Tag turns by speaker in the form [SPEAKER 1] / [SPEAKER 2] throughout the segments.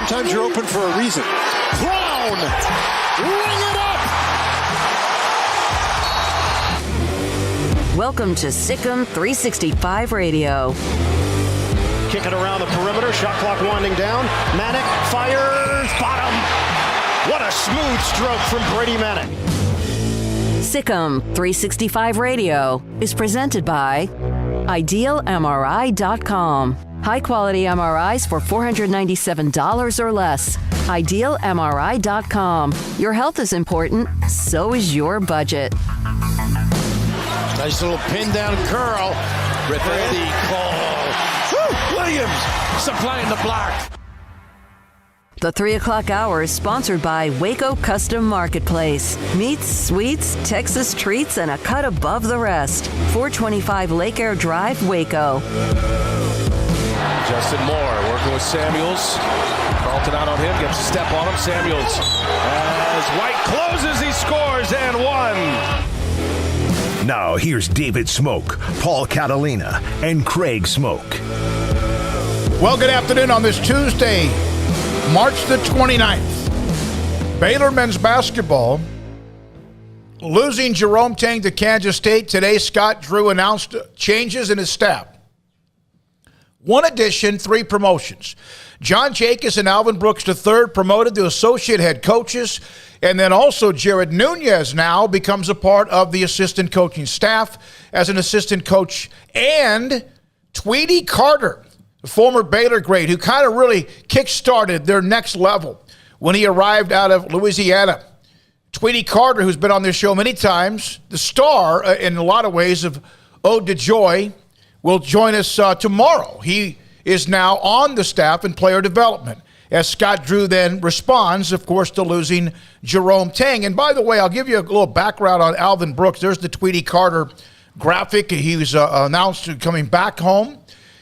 [SPEAKER 1] Sometimes you're open for a reason. Brown! Ring it up!
[SPEAKER 2] Welcome to Sikkim 365 Radio.
[SPEAKER 1] Kicking around the perimeter, shot clock winding down. Manick fires, bottom. What a smooth stroke from Brady Manick.
[SPEAKER 2] Sikkim 365 Radio is presented by IdealMRI.com. High-quality MRIs for $497 or less. IdealMRI.com. Your health is important, so is your budget.
[SPEAKER 1] Nice little pin down curl. Ready call. Woo! Williams supplying the block.
[SPEAKER 2] The 3 o'clock hour is sponsored by Waco Custom Marketplace. Meats, sweets, Texas treats, and a cut above the rest. 425 Lake Air Drive, Waco.
[SPEAKER 3] Justin Moore working with Samuels. Carlton out on him, gets a step on him. Samuels, as White closes, he scores and one.
[SPEAKER 4] Now here's David Smoak, Paul Catalina, and Craig Smoak.
[SPEAKER 5] Well, good afternoon on this Tuesday, March the 29th. Baylor men's basketball losing Jerome Tang to Kansas State. Today, Scott Drew announced changes in his staff. 1 addition, 3 promotions. John Jacobs and Alvin Brooks III promoted to associate head coaches. And then also Jared Nunez now becomes a part of the assistant coaching staff as an assistant coach. And Tweety Carter, the former Baylor great, who kind of really kick-started their next level when he arrived out of Louisiana. Tweety Carter, who's been on this show many times, the star in a lot of ways of Ode to Joy, will join us tomorrow. He is now on the staff in player development as Scott Drew then responds, of course, to losing Jerome Tang. And by the way, I'll give you a little background on Alvin Brooks. There's the Tweety Carter graphic. He was announced coming back home.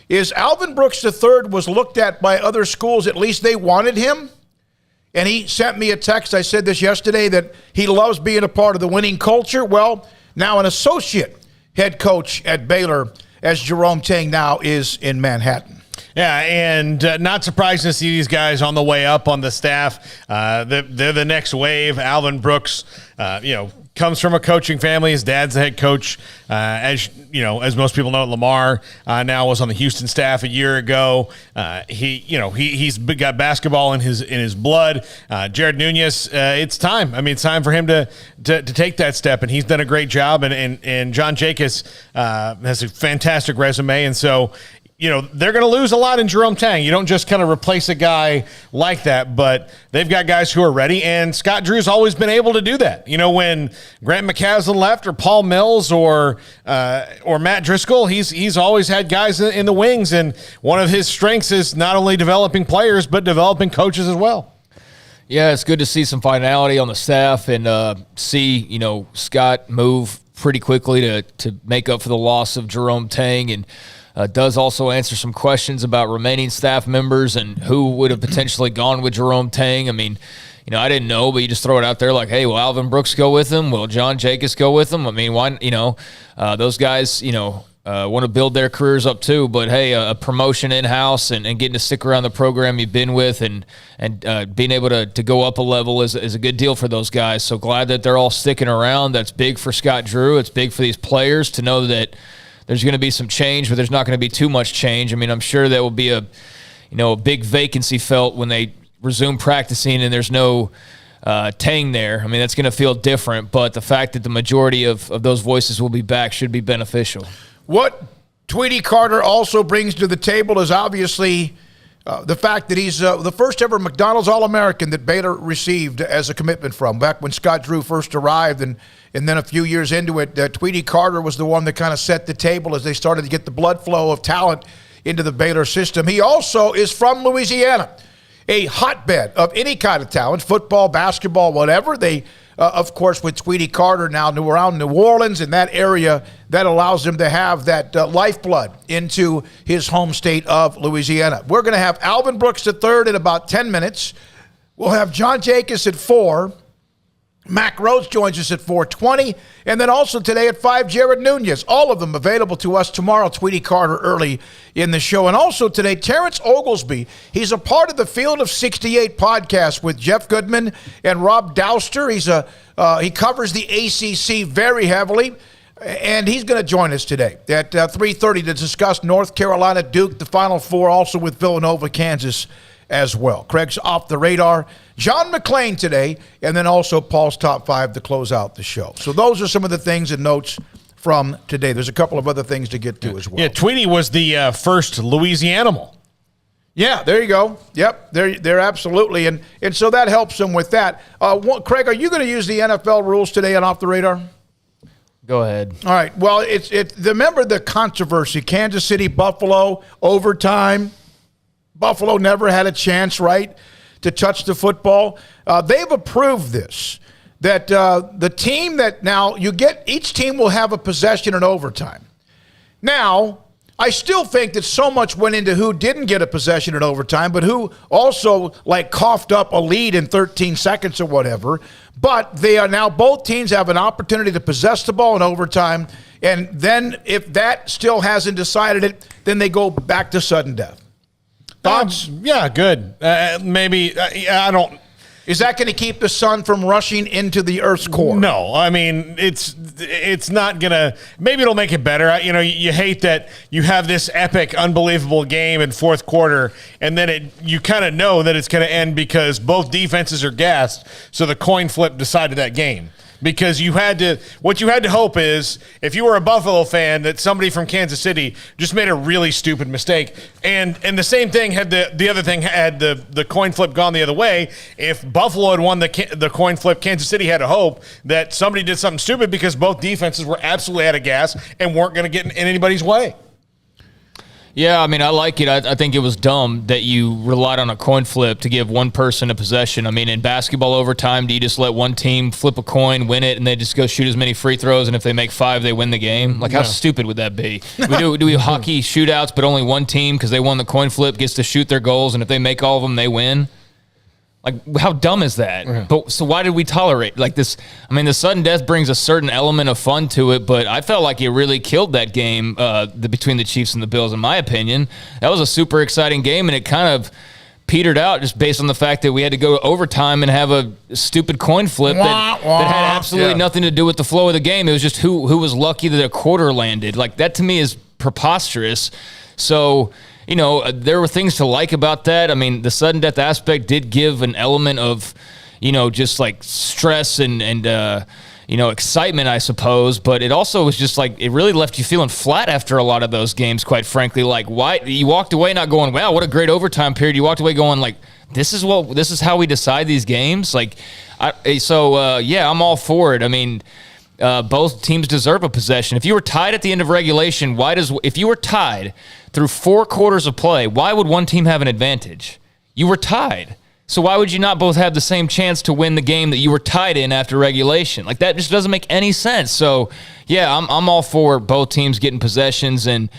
[SPEAKER 5] Alvin Brooks III was looked at by other schools, at least they wanted him. And he sent me a text, I said this yesterday, that he loves being a part of the winning culture. Well, now an associate head coach at Baylor, as Jerome Tang now is in Manhattan.
[SPEAKER 6] Yeah, and not surprised to see these guys on the way up on the staff. They're the next wave. Alvin Brooks, comes from a coaching family. His dad's the head coach. As most people know, Lamar now was on the Houston staff a year ago. He's got basketball in his blood. Jared Nunez, it's time. I mean, it's time for him to take that step, and he's done a great job. And John Jacobs has a fantastic resume, and so. They're going to lose a lot in Jerome Tang. You don't just kind of replace a guy like that, but they've got guys who are ready, and Scott Drew's always been able to do that. When Grant McCaslin left, or Paul Mills, or Matt Driscoll, he's always had guys in the wings, and one of his strengths is not only developing players, but developing coaches as well.
[SPEAKER 7] Yeah, it's good to see some finality on the staff and see, Scott move pretty quickly to make up for the loss of Jerome Tang, and does also answer some questions about remaining staff members and who would have potentially gone with Jerome Tang. I mean, I didn't know, but you just throw it out there like, hey, will Alvin Brooks go with him? Will John Jacobs go with him? I mean, why? Those guys, want to build their careers up too. But hey, a promotion in-house and getting to stick around the program you've been with and being able to go up a level is a good deal for those guys. So glad that they're all sticking around. That's big for Scott Drew. It's big for these players to know that there's going to be some change, but there's not going to be too much change. I mean, I'm sure there will be a big vacancy felt when they resume practicing and there's no Tang there. I mean, that's going to feel different, but the fact that the majority of those voices will be back should be beneficial. What
[SPEAKER 5] Tweety Carter also brings to the table is obviously the fact that he's the first ever McDonald's All-American that Baylor received as a commitment from back when Scott Drew first arrived. And then a few years into it, Tweety Carter was the one that kind of set the table as they started to get the blood flow of talent into the Baylor system. He also is from Louisiana, a hotbed of any kind of talent, football, basketball, whatever. They, of course, with Tweety Carter now around New Orleans and that area, that allows him to have that lifeblood into his home state of Louisiana. We're going to have Alvin Brooks III in about 10 minutes. We'll have John Jacobs at 4. Mac Rhodes joins us at 4:20, and then also today at 5, Jared Nunez. All of them available to us tomorrow, Tweety Carter early in the show. And also today, Terrence Oglesby. He's a part of the Field of 68 podcast with Jeff Goodman and Rob Douster. He covers the ACC very heavily, and he's going to join us today at 3:30 to discuss North Carolina, Duke, the Final Four, also with Villanova, Kansas as well. Craig's off the radar. John McClain today, and then also Paul's Top 5 to close out the show. So those are some of the things and notes from today. There's a couple of other things to get to as well.
[SPEAKER 6] Yeah, Tweety was the first Louisianimal.
[SPEAKER 5] Yeah, there you go. Yep, they're absolutely. And so that helps them with that. Craig, are you going to use the NFL rules today on Off the Radar?
[SPEAKER 7] Go ahead.
[SPEAKER 5] All right. Well, remember the controversy, Kansas City, Buffalo, overtime. Buffalo never had a chance, right, to touch the football. They've approved this, that the team that now you get, each team will have a possession in overtime. Now, I still think that so much went into who didn't get a possession in overtime, but who also coughed up a lead in 13 seconds or whatever. But they are now, both teams have an opportunity to possess the ball in overtime. And then if that still hasn't decided it, then they go back to sudden death. Thoughts?
[SPEAKER 6] Yeah, good. Maybe I don't.
[SPEAKER 5] Is that going to keep the sun from rushing into the Earth's core?
[SPEAKER 6] No, I mean it's not gonna. Maybe it'll make it better. You hate that you have this epic, unbelievable game in fourth quarter, and then you kind of know that it's going to end because both defenses are gassed. So the coin flip decided that game. Because what you had to hope is, if you were a Buffalo fan, that somebody from Kansas City just made a really stupid mistake. And the same thing had the other thing had the coin flip gone the other way. If Buffalo had won the coin flip, Kansas City had a hope that somebody did something stupid because both defenses were absolutely out of gas and weren't going to get in anybody's way.
[SPEAKER 7] Yeah, I mean, I like it. I think it was dumb that you relied on a coin flip to give one person a possession. I mean, in basketball overtime, do you just let one team flip a coin, win it, and they just go shoot as many free throws, and if they make 5, they win the game? How stupid would that be? Do we hockey shootouts, but only one team, because they won the coin flip, gets to shoot their goals, and if they make all of them, they win? Like, how dumb is that? Yeah. But so why did we tolerate like this? I mean, the sudden death brings a certain element of fun to it, but I felt like it really killed that game between the Chiefs and the Bills, in my opinion. That was a super exciting game, and it kind of petered out just based on the fact that we had to go overtime and have a stupid coin flip that had absolutely nothing to do with the flow of the game. It was just who was lucky that a quarter landed. Like, that to me is preposterous. So, you know, there were things to like about that. I mean, the sudden death aspect did give an element of, you know, just like stress and you know, excitement, I suppose. But it also was just like, it really left you feeling flat after a lot of those games, quite frankly. Like, why you walked away not going, wow, what a great overtime period. You walked away going like, this is how we decide these games. Like, yeah, I'm all for it. I mean, both teams deserve a possession. If you were tied at the end of regulation, if you were tied through 4 quarters of play, why would one team have an advantage? You were tied. So why would you not both have the same chance to win the game that you were tied in after regulation? Like, that just doesn't make any sense. So, yeah, I'm all for both teams getting possessions. And,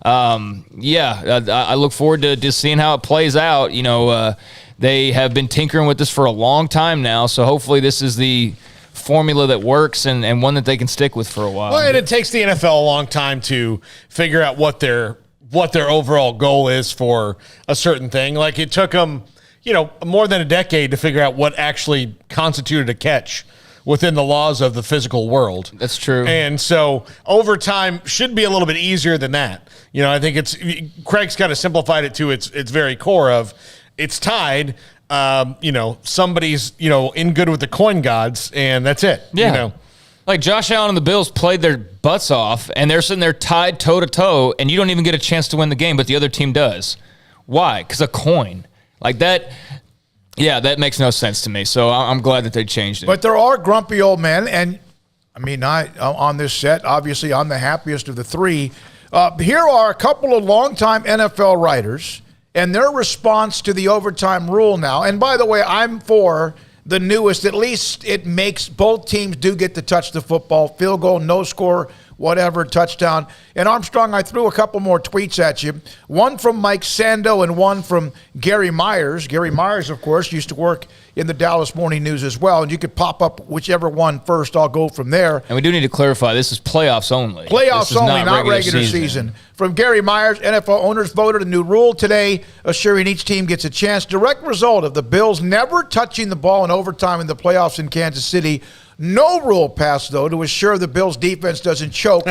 [SPEAKER 7] I look forward to just seeing how it plays out. You know, they have been tinkering with this for a long time now. So hopefully this is the formula that works and one that they can stick with for a while.
[SPEAKER 6] Well, and it takes the NFL a long time to figure out what their overall goal is for a certain thing. Like, it took them, you know, more than a decade to figure out what actually constituted a catch within the laws of the physical world.
[SPEAKER 7] That's true.
[SPEAKER 6] And so overtime should be a little bit easier than that. You know, I think Craig's kind of simplified it to its very core of it's tied. You know, somebody's, you know, in good with the coin gods, and that's it.
[SPEAKER 7] Yeah.
[SPEAKER 6] You know?
[SPEAKER 7] Like, Josh Allen and the Bills played their butts off, and they're sitting there tied toe-to-toe, and you don't even get a chance to win the game, but the other team does. Why? Because a coin. Like, that, yeah, that makes no sense to me. So I'm glad that they changed it.
[SPEAKER 5] But there are grumpy old men, and, I mean, on this set, obviously I'm the happiest of the three. Here are a couple of longtime NFL writers and their response to the overtime rule now. And by the way, I'm for the newest. At least it makes both teams do get to touch the football. Field goal, no score, whatever, touchdown. And Armstrong, I threw a couple more tweets at you. One from Mike Sando and one from Gary Myers. Gary Myers, of course, used to work in the Dallas Morning News as well. And you could pop up whichever one first. I'll go from there.
[SPEAKER 7] And we do need to clarify, this is playoffs only.
[SPEAKER 5] Playoffs only, not regular season. From Gary Myers, NFL owners voted a new rule today, assuring each team gets a chance. Direct result of the Bills never touching the ball in overtime in the playoffs in Kansas City. No rule passed, though, to assure the Bills' defense doesn't choke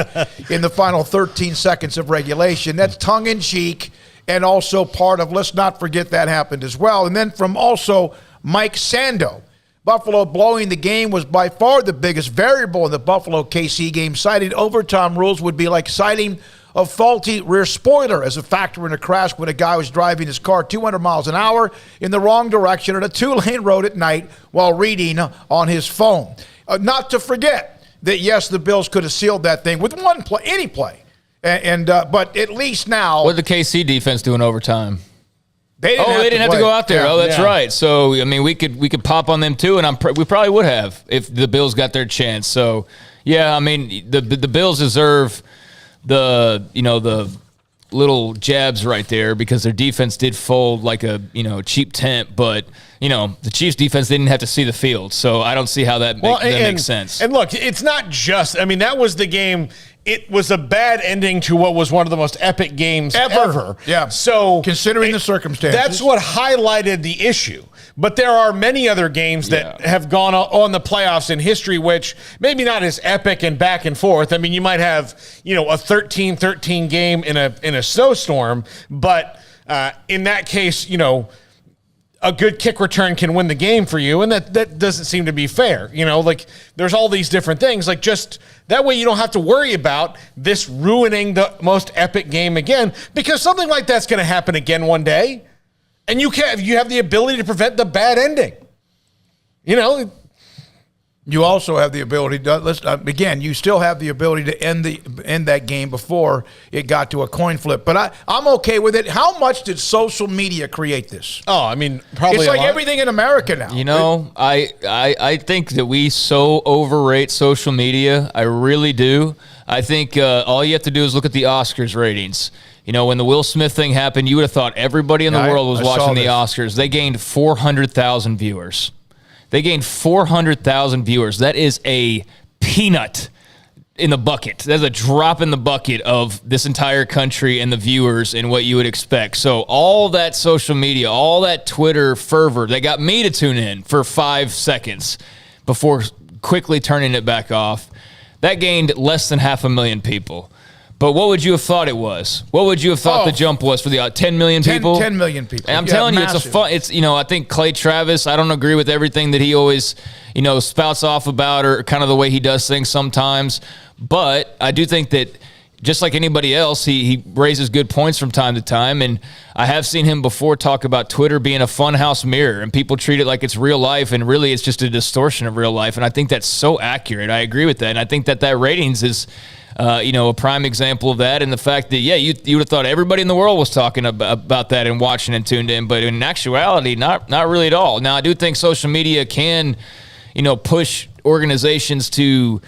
[SPEAKER 5] in the final 13 seconds of regulation. That's tongue-in-cheek and also part of, let's not forget that happened as well. And then from also Mike Sando, Buffalo blowing the game was by far the biggest variable in the Buffalo-KC game. Citing overtime rules would be like citing a faulty rear spoiler as a factor in a crash when a guy was driving his car 200 miles an hour in the wrong direction on a 2-lane road at night while reading on his phone. Not to forget that, yes, the Bills could have sealed that thing with one play, any play. But at least now.
[SPEAKER 7] What did the KC defense do in overtime?
[SPEAKER 5] They didn't
[SPEAKER 7] have to go out there. Yeah, that's right. So, I mean, we could pop on them too, and we probably would have if the Bills got their chance. So, yeah, I mean, the Bills deserve the little jabs right there because their defense did fold like a cheap tent, but the Chiefs defense didn't have to see the field, so I don't see how that makes sense.
[SPEAKER 6] And look, it's not just, I mean, that was the game. It was a bad ending to what was one of the most epic games ever.
[SPEAKER 5] Yeah.
[SPEAKER 6] So
[SPEAKER 5] considering the circumstances,
[SPEAKER 6] that's what highlighted the issue. But there are many other games that have gone on the playoffs in history, which maybe not as epic and back and forth. I mean, you might have, a 13-13 game in a snowstorm, but in that case, a good kick return can win the game for you, and that doesn't seem to be fair. Like there's all these different things. Like just that way you don't have to worry about this ruining the most epic game again, because something like that's going to happen again one day. And you have the ability to prevent the bad ending.
[SPEAKER 5] You also have the ability to, you still have the ability to end that game before it got to a coin flip. But I'm okay with it. How much did social media create this?
[SPEAKER 6] Oh, I mean, probably
[SPEAKER 5] it's like everything in America now.
[SPEAKER 7] I think that we so overrate social media. I really do. I think all you have to do is look at the Oscars ratings. When the Will Smith thing happened, you would have thought everybody in the world was watching the Oscars. They gained 400,000 viewers. That is a peanut in the bucket. That's a drop in the bucket of this entire country and the viewers and what you would expect. So all that social media, all that Twitter fervor, they got me to tune in for 5 seconds before quickly turning it back off. That gained less than 500,000 people. But what would you have thought it was? What would you have thought the jump was for the 10 million people?
[SPEAKER 5] 10 million people.
[SPEAKER 7] And I'm telling
[SPEAKER 5] massive.
[SPEAKER 7] you, it's I think Clay Travis, I don't agree with everything that he always, spouts off about or kind of the way he does things sometimes. But I do think that just like anybody else, he raises good points from time to time. And I have seen him before talk about Twitter being a funhouse mirror and people treat it like it's real life. And really, it's just a distortion of real life. And I think that's so accurate. I agree with that. And I think that ratings is a prime example of that, and the fact that, you would have thought everybody in the world was talking about that and watching and tuned in, but in actuality, not really at all. Now, I do think social media can, push organizations to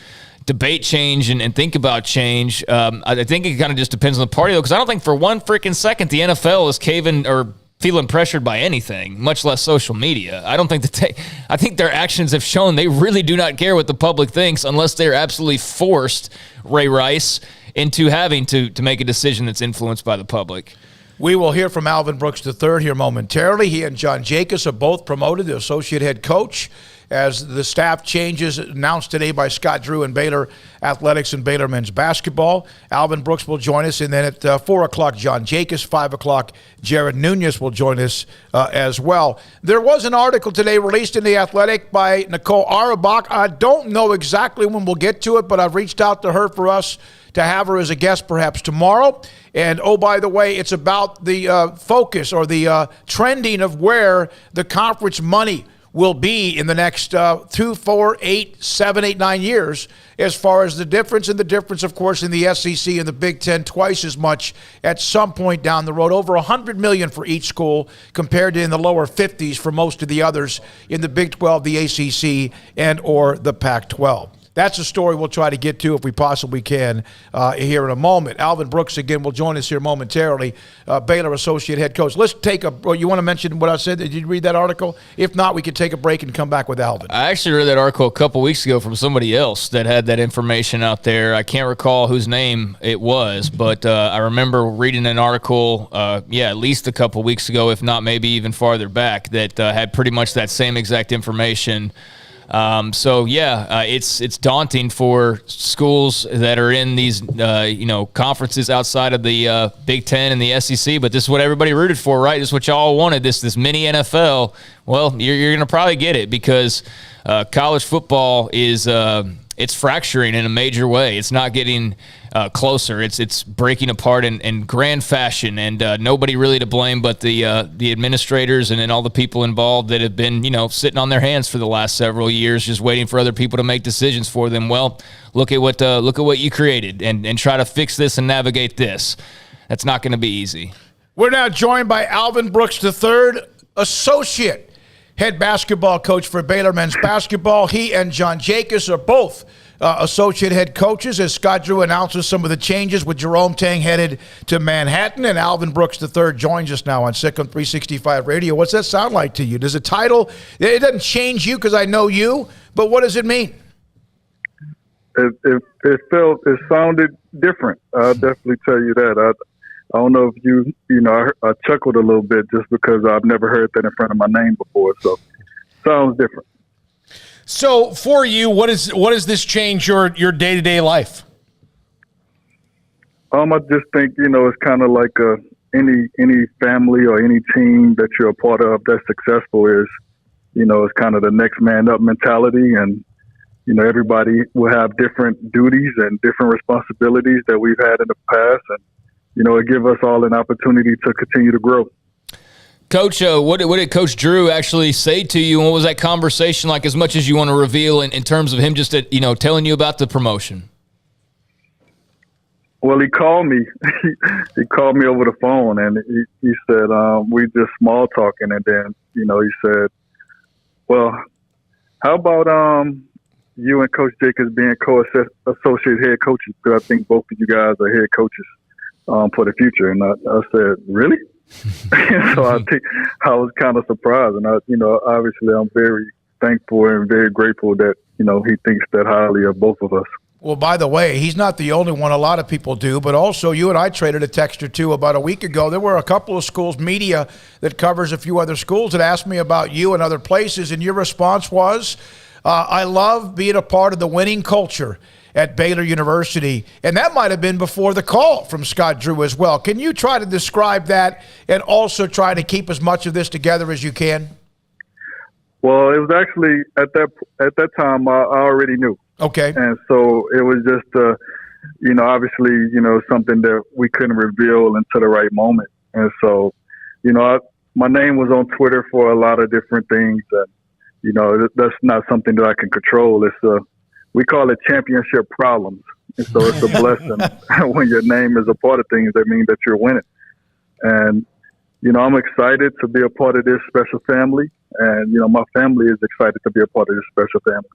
[SPEAKER 7] debate change and think about change. I think it kind of just depends on the party, though, because I don't think for one freaking second the NFL is caving or feeling pressured by anything, much less social media. I don't think I think their actions have shown they really do not care what the public thinks unless they're absolutely forced, Ray Rice, into having to make a decision that's influenced by the public.
[SPEAKER 5] We will hear from Alvin Brooks III here momentarily. He and John Jacobs are both promoted to associate head coach as the staff changes announced today by Scott Drew and Baylor Athletics and Baylor men's basketball. Alvin Brooks will join us, and then at 4 o'clock, John Jacobs, 5 o'clock, Jared Nunez will join us as well. There was an article today released in The Athletic by Nicole Auerbach. I don't know exactly when we'll get to it, but I've reached out to her for us to have her as a guest perhaps tomorrow. And, oh, by the way, it's about the focus or the trending of where the conference money will be in the next 2, 4, 8, 7, 8, 9 years as far as the difference. And the difference, of course, in the SEC and the Big Ten, twice as much at some point down the road. Over $100 million for each school compared to in the lower 50s for most of the others in the Big 12, the ACC, and or the Pac-12. That's a story we'll try to get to if we possibly can here in a moment. Alvin Brooks, again, will join us here momentarily, Baylor associate head coach. Let's take you want to mention what I said? Did you read that article? If not, we could take a break and come back with Alvin.
[SPEAKER 7] I actually read that article a couple weeks ago from somebody else that had that information out there. I can't recall whose name it was, but I remember reading an article, at least a couple weeks ago, if not maybe even farther back, that had pretty much that same exact information. It's daunting for schools that are in these, conferences outside of the Big Ten and the SEC. But this is what everybody rooted for, right? This is what y'all wanted, this mini NFL. Well, you're going to probably get it because college football is it's fracturing in a major way. It's not getting closer. It's breaking apart in grand fashion, and nobody really to blame but the administrators and then all the people involved that have been sitting on their hands for the last several years, just waiting for other people to make decisions for them. Well, look at what you created, and try to fix this and navigate this. That's not going to be easy.
[SPEAKER 5] We're now joined by Alvin Brooks III, associate head basketball coach for Baylor men's basketball. He and John Jacobs are both associate head coaches as Scott Drew announces some of the changes with Jerome Tang headed to Manhattan. And Alvin Brooks III joins us now on Sick on 365 Radio. What's that sound like to you? Does the title, it doesn't change you because I know you, but what does it mean?
[SPEAKER 8] It sounded different. I'll definitely tell you that. I don't know if I chuckled a little bit just because I've never heard that in front of my name before. So sounds different.
[SPEAKER 6] So for you, what does this change your day-to-day life?
[SPEAKER 8] I just think, it's kind of like any family or any team that you're a part of that's successful is, it's kind of the next man up mentality. And, everybody will have different duties and different responsibilities that we've had in the past. And, it gives us all an opportunity to continue to grow.
[SPEAKER 7] Coach, what did Coach Drew actually say to you, and what was that conversation like, as much as you want to reveal in terms of him just telling you about the promotion?
[SPEAKER 8] Well, he called me. He called me over the phone, and he said, we just small talking, and then, he said, well, how about you and Coach Jacobs being co-associate head coaches, because I think both of you guys are head coaches. for the future. And I said, really? And so I think I was kind of surprised. And obviously I'm very thankful and very grateful that, he thinks that highly of both of us.
[SPEAKER 5] Well, by the way, he's not the only one. A lot of people do, but also you and I traded a text or two about a week ago. There were a couple of schools, media that covers a few other schools, that asked me about you and other places, and your response was, I love being a part of the winning culture at Baylor University. And that might have been before the call from Scott Drew as well. Can you try to describe that and also try to keep as much of this together as you can?
[SPEAKER 8] Well, it was actually at that time I already knew.
[SPEAKER 5] Okay.
[SPEAKER 8] And so it was just, obviously, something that we couldn't reveal until the right moment. And so, my name was on Twitter for a lot of different things. And, that's not something that I can control. We call it championship problems. And so it's a blessing when your name is a part of things that mean that you're winning. And, I'm excited to be a part of this special family. And, my family is excited to be a part of this special family.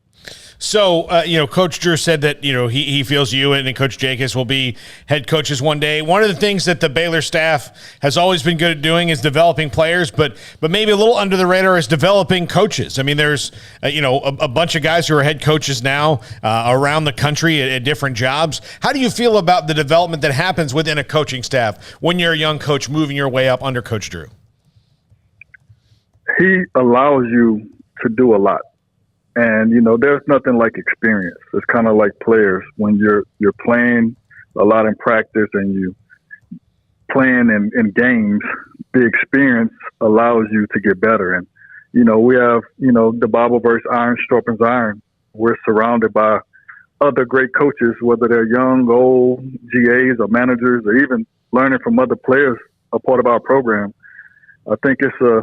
[SPEAKER 6] So, Coach Drew said that, he feels you and Coach Jacobs will be head coaches one day. One of the things that the Baylor staff has always been good at doing is developing players, but maybe a little under the radar is developing coaches. I mean, there's, a bunch of guys who are head coaches now around the country at different jobs. How do you feel about the development that happens within a coaching staff when you're a young coach moving your way up under Coach Drew?
[SPEAKER 8] He allows you to do a lot. And, there's nothing like experience. It's kind of like players when you're playing a lot in practice and you playing in games, the experience allows you to get better. And, we have, the Bible verse, iron sharpens iron. We're surrounded by other great coaches, whether they're young, old, GAs or managers, or even learning from other players, a part of our program. I think it's a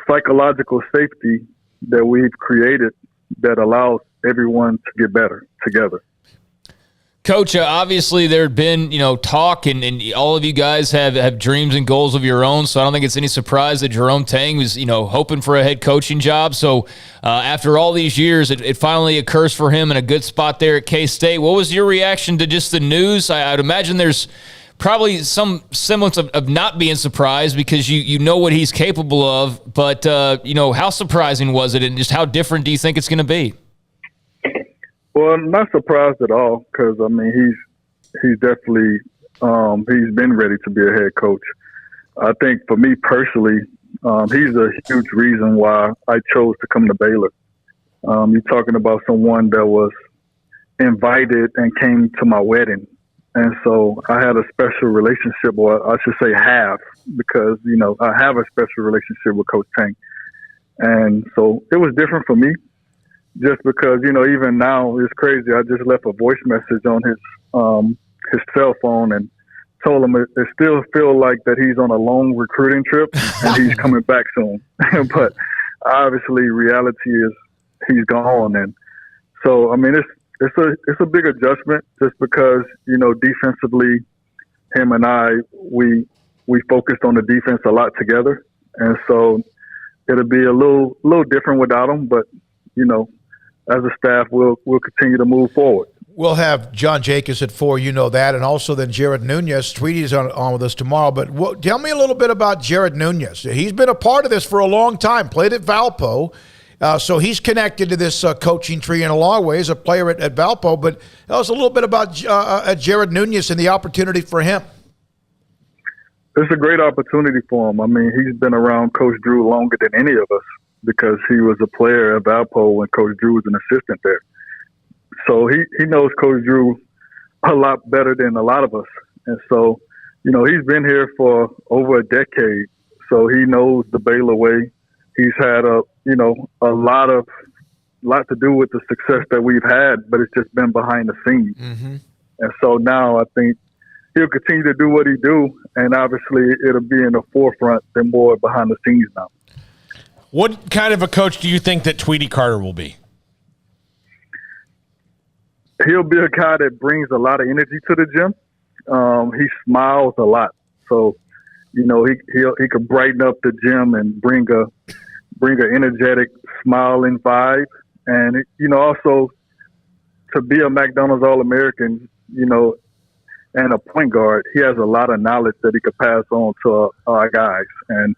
[SPEAKER 8] psychological safety that we've created that allows everyone to get better together.
[SPEAKER 7] Coach, obviously there had been, talk, and all of you guys have dreams and goals of your own, so I don't think it's any surprise that Jerome Tang was, hoping for a head coaching job. So after all these years, it finally occurs for him in a good spot there at K-State. What was your reaction to just the news? I'd imagine there's probably some semblance of not being surprised because you know what he's capable of, but, how surprising was it, and just how different do you think it's going to be?
[SPEAKER 8] Well, not surprised at all because, he's definitely he's been ready to be a head coach. I think for me personally, he's a huge reason why I chose to come to Baylor. You're talking about someone that was invited and came to my wedding. And so I had a special relationship, or I should say have, because, I have a special relationship with Coach Tang. And so it was different for me just because, even now it's crazy. I just left a voice message on his cell phone and told him it still feels like that he's on a long recruiting trip and he's coming back soon. But obviously reality is he's gone. And so, it's a big adjustment just because, defensively, him and I, we focused on the defense a lot together. And so it'll be a little different without him, but, as a staff, we'll continue to move forward.
[SPEAKER 5] We'll have John Jacobs at 4, that, and also then Jared Nunez. Tweety's on with us tomorrow. But tell me a little bit about Jared Nunez. He's been a part of this for a long time, played at Valpo. So he's connected to this coaching tree in a lot of ways, a player at Valpo. But tell us a little bit about Jared Nunez and the opportunity for him.
[SPEAKER 8] It's a great opportunity for him. He's been around Coach Drew longer than any of us because he was a player at Valpo when Coach Drew was an assistant there. So he knows Coach Drew a lot better than a lot of us. And so, he's been here for over a decade. So he knows the Baylor way. He's had a lot to do with the success that we've had, but it's just been behind the scenes. Mm-hmm. And so now I think he'll continue to do what he do, and obviously it'll be in the forefront and more behind the scenes now.
[SPEAKER 6] What kind of a coach do you think that Tweety Carter will be?
[SPEAKER 8] He'll be a guy that brings a lot of energy to the gym. He smiles a lot. So, he could brighten up the gym and bring an energetic, smiling vibe. And, also to be a McDonald's All-American, and a point guard, he has a lot of knowledge that he could pass on to our guys. And,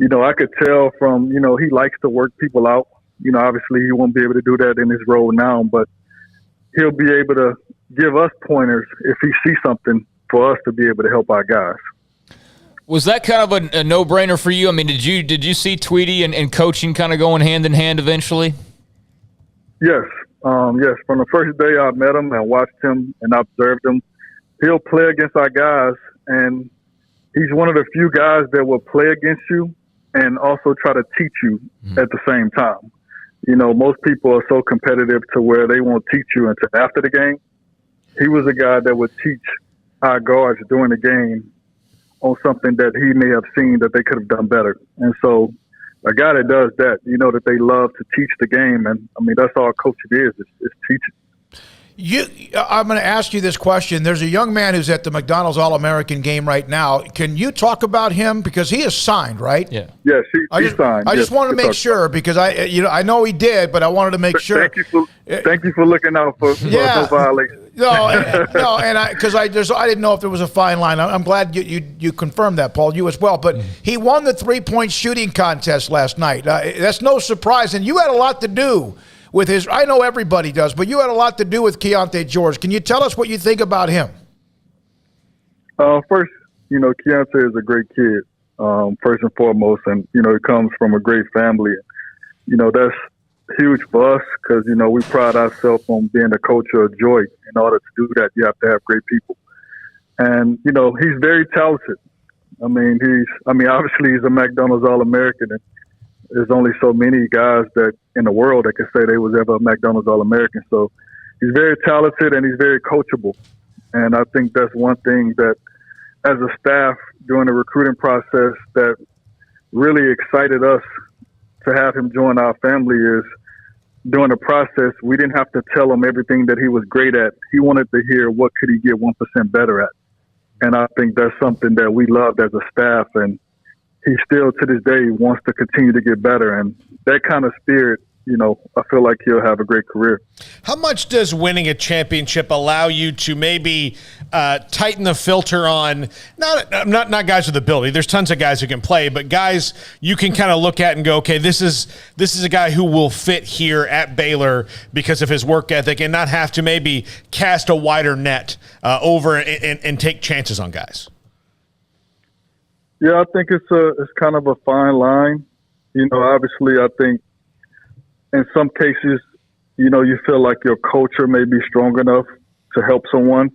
[SPEAKER 8] I could tell from, he likes to work people out. Obviously he won't be able to do that in his role now, but he'll be able to give us pointers if he sees something for us to be able to help our guys.
[SPEAKER 7] Was that kind of a no-brainer for you? I mean, did you see Tweety and coaching kind of going hand in hand eventually?
[SPEAKER 8] Yes. Yes. From the first day I met him and watched him and observed him, he'll play against our guys, and he's one of the few guys that will play against you and also try to teach you at the same time. Most people are so competitive to where they won't teach you until after the game. He was a guy that would teach our guards during the game on something that he may have seen that they could have done better. And so a guy that does that, that they love to teach the game. And, that's all coaching is teaching.
[SPEAKER 5] I'm going to ask you this question. There's a young man who's at the McDonald's All-American game right now. Can you talk about him? Because he is signed, right?
[SPEAKER 7] Yeah.
[SPEAKER 8] Yes, he's signed.
[SPEAKER 5] I just wanted to make sure because I know he did, but I wanted to make sure.
[SPEAKER 8] Thank you for looking out for no violation.
[SPEAKER 5] Because I didn't know if there was a fine line. I'm glad you confirmed that, Paul. You as well. But he won the 3-point shooting contest last night. That's no surprise, and you had a lot to do with his. I know everybody does, but you had a lot to do with Keontae George. Can you tell us what you think about him?
[SPEAKER 8] First, Keontae is a great kid. First and foremost, and he comes from a great family. That's huge for us because we pride ourselves on being a culture of joy. In order to do that, you have to have great people, and he's very talented. Obviously he's a McDonald's All-American, and there's only so many guys that in the world that can say they was ever a McDonald's All-American. So he's very talented and he's very coachable, and I think that's one thing that, as a staff during the recruiting process, that really excited us to have him join our family is during the process, we didn't have to tell him everything that he was great at. He wanted to hear what could he get 1% better at. And I think that's something that we loved as a staff. And he still to this day wants to continue to get better. And that kind of spirit, I feel like he'll have a great career.
[SPEAKER 6] How much does winning a championship allow you to maybe tighten the filter on not guys with ability? There's tons of guys who can play, but guys you can kind of look at and go, okay, this is a guy who will fit here at Baylor because of his work ethic, and not have to maybe cast a wider net over and take chances on guys.
[SPEAKER 8] Yeah, I think it's kind of a fine line. Obviously, I think in some cases, you feel like your culture may be strong enough to help someone.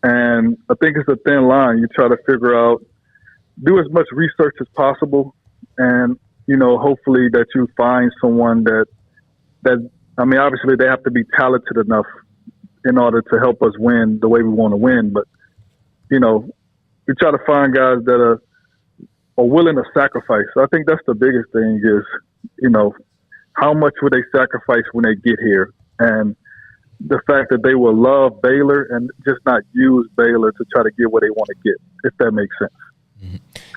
[SPEAKER 8] And I think it's a thin line. You try to figure out, do as much research as possible. And, hopefully that you find someone that obviously they have to be talented enough in order to help us win the way we want to win. But, we try to find guys that are willing to sacrifice. So I think that's the biggest thing is, how much would they sacrifice when they get here? And the fact that they will love Baylor and just not use Baylor to try to get what they want to get, if that makes sense.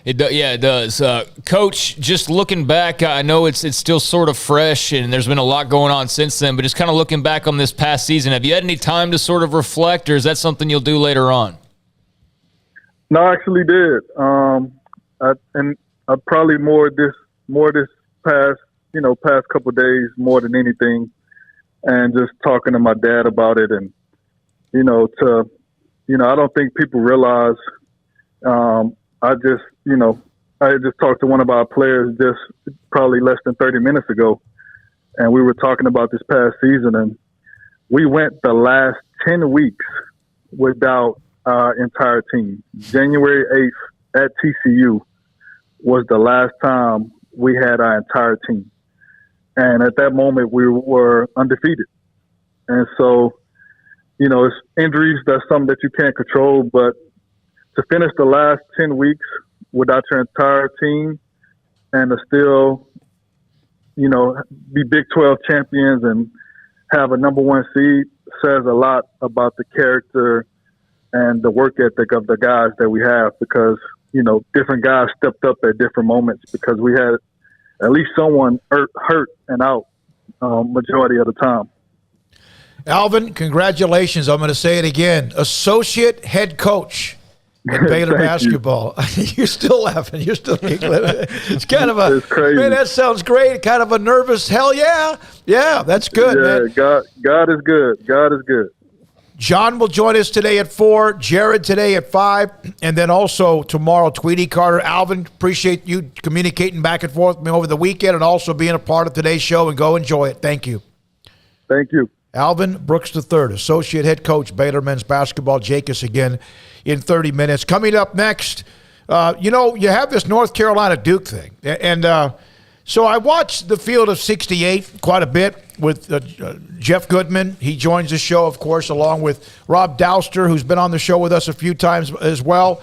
[SPEAKER 7] It does. Coach, just looking back, I know it's still sort of fresh and there's been a lot going on since then, but just kind of looking back on this past season, have you had any time to sort of reflect, or is that something you'll do later on?
[SPEAKER 8] No, I actually did. I probably more this past couple of days more than anything, and just talking to my dad about it. And, I don't think people realize, I just talked to one of our players just probably less than 30 minutes ago, and we were talking about this past season, and we went the last 10 weeks without our entire team. January 8th at TCU was the last time we had our entire team. And at that moment, we were undefeated. And so, it's injuries, that's something that you can't control. But to finish the last 10 weeks without your entire team and to still, be Big 12 champions and have a number 1 seed says a lot about the character and the work ethic of the guys that we have, because, different guys stepped up at different moments because we had at least someone hurt and out majority of the time.
[SPEAKER 5] Alvin, congratulations. I'm going to say it again. Associate head coach at Baylor basketball. You're still laughing. You're still giggling. It's kind of
[SPEAKER 8] it's crazy.
[SPEAKER 5] Man, that sounds great. Kind of a nervous, hell yeah. Yeah, that's good, man.
[SPEAKER 8] God is good. God is good.
[SPEAKER 5] John will join us today at 4, Jared today at 5, and then also tomorrow, Tweety Carter. Alvin, appreciate you communicating back and forth with me over the weekend and also being a part of today's show, and go enjoy it. Thank you.
[SPEAKER 8] Thank you.
[SPEAKER 5] Alvin Brooks III, Associate Head Coach, Baylor Men's Basketball. Jake us again in 30 minutes. Coming up next, you have this North Carolina-Duke thing, and so I watched the Field of 68 quite a bit with Jeff Goodman. He joins the show, of course, along with Rob Douster, who's been on the show with us a few times as well.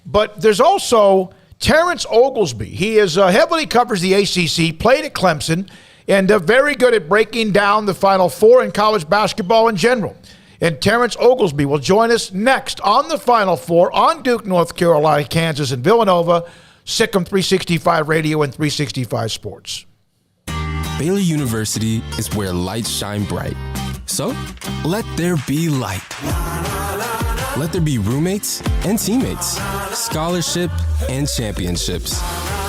[SPEAKER 5] But there's also Terrence Oglesby. He is heavily covers the ACC, played at Clemson, and very good at breaking down the Final Four in college basketball in general. And Terrence Oglesby will join us next on the Final Four on Duke, North Carolina, Kansas, and Villanova. Sikkim 365 Radio and 365 Sports.
[SPEAKER 9] Baylor University is where lights shine bright. So, let there be light. Let there be roommates and teammates, scholarship and championships.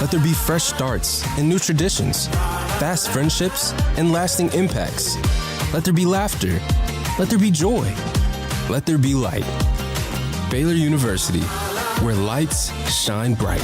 [SPEAKER 9] Let there be fresh starts and new traditions, fast friendships and lasting impacts. Let there be laughter. Let there be joy. Let there be light. Baylor University, where lights shine bright.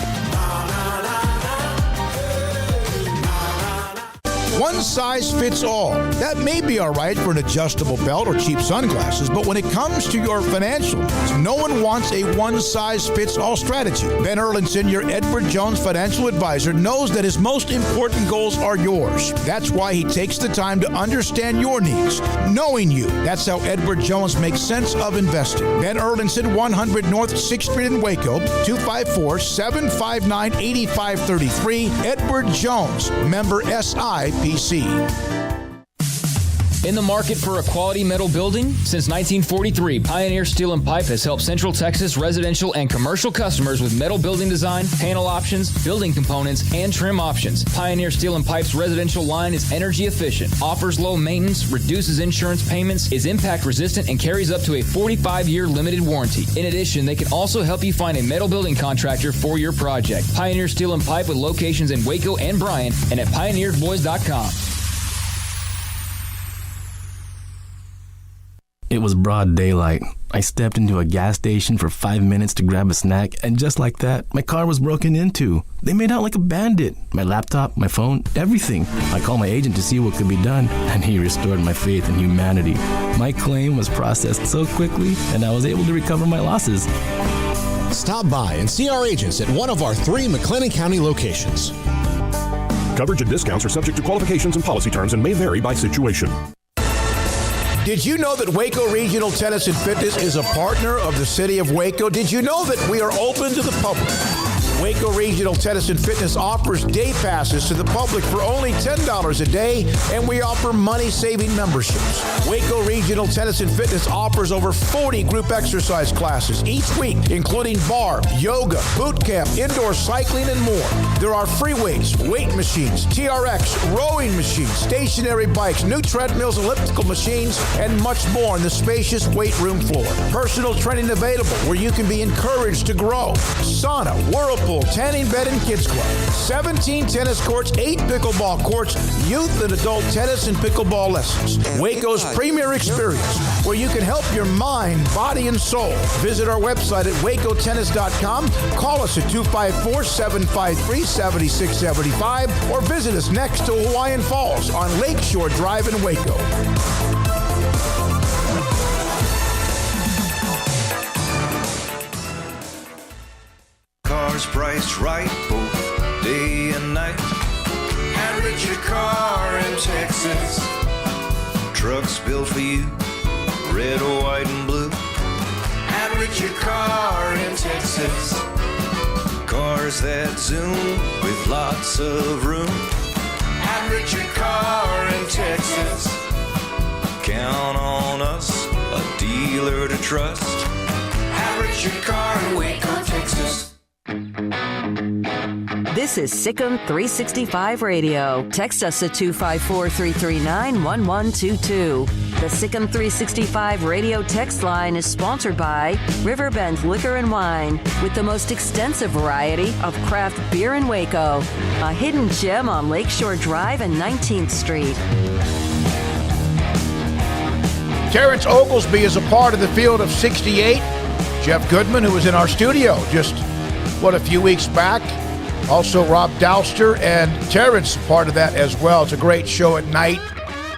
[SPEAKER 5] One size fits all. That may be all right for an adjustable belt or cheap sunglasses, but when it comes to your financial needs, no one wants a one-size-fits-all strategy. Ben Erlinson, your Edward Jones financial advisor, knows that his most important goals are yours. That's why he takes the time to understand your needs, knowing you. That's how Edward Jones makes sense of investing. Ben Erlinson, 100 North 6th Street in Waco, 254-759-8533. Edward Jones, member SIPC.
[SPEAKER 7] In the market for a quality metal building? Since 1943, Pioneer Steel and Pipe has helped Central Texas residential and commercial customers with metal building design, panel options, building components, and trim options. Pioneer Steel and Pipe's residential line is energy efficient, offers low maintenance, reduces insurance payments, is impact resistant, and carries up to a 45-year limited warranty. In addition, they can also help you find a metal building contractor for your project. Pioneer Steel and Pipe with locations in Waco and Bryan and at pioneersboys.com.
[SPEAKER 9] It was broad daylight. I stepped into a gas station for 5 minutes to grab a snack, and just like that, my car was broken into. They made out like a bandit. My laptop, my phone, everything. I called my agent to see what could be done, and he restored my faith in humanity. My claim was processed so quickly, and I was able to recover my losses.
[SPEAKER 10] Stop by and see our agents at one of our 3 McLennan County locations.
[SPEAKER 11] Coverage and discounts are subject to qualifications and policy terms and may vary by situation.
[SPEAKER 5] Did you know that Waco Regional Tennis and Fitness is a partner of the City of Waco? Did you know that we are open to the public? Waco Regional Tennis and Fitness offers day passes to the public for only $10 a day, and we offer money-saving memberships. Waco Regional Tennis and Fitness offers over 40 group exercise classes each week, including barre, yoga, boot camp, indoor cycling, and more. There are free weights, weight machines, TRX, rowing machines, stationary bikes, new treadmills, elliptical machines, and much more on the spacious weight room floor. Personal training available where you can be encouraged to grow. Sauna, whirlpool, tanning bed, and kids club. 17 tennis courts, 8 pickleball courts, youth and adult tennis and pickleball lessons. Waco's premier experience where you can help your mind, body, and soul. Visit our website at wacotennis.com. Call us at 254-753-7675 or visit us next to Hawaiian Falls on Lakeshore Drive in Waco.
[SPEAKER 12] Cars priced right both day and night. At Richard Car in Texas. Trucks built for you, red, white, and blue. At Richard Car in Texas. Cars that zoom with lots of room. At Richard Car in Texas. Count on us, a dealer to trust. At Richard Car in Waco, Texas.
[SPEAKER 2] This is Sikkim 365 Radio. Text us at 254-339-1122. The Sikkim 365 radio text line is sponsored by Riverbend Liquor and Wine, with the most extensive variety of craft beer in Waco. A hidden gem on Lakeshore Drive and 19th Street.
[SPEAKER 5] Terrence Oglesby is a part of the field of 68. Jeff Goodman, who was in our studio just, a few weeks back. Also Rob Douster and Terrence, a part of that as well. It's a great show at night.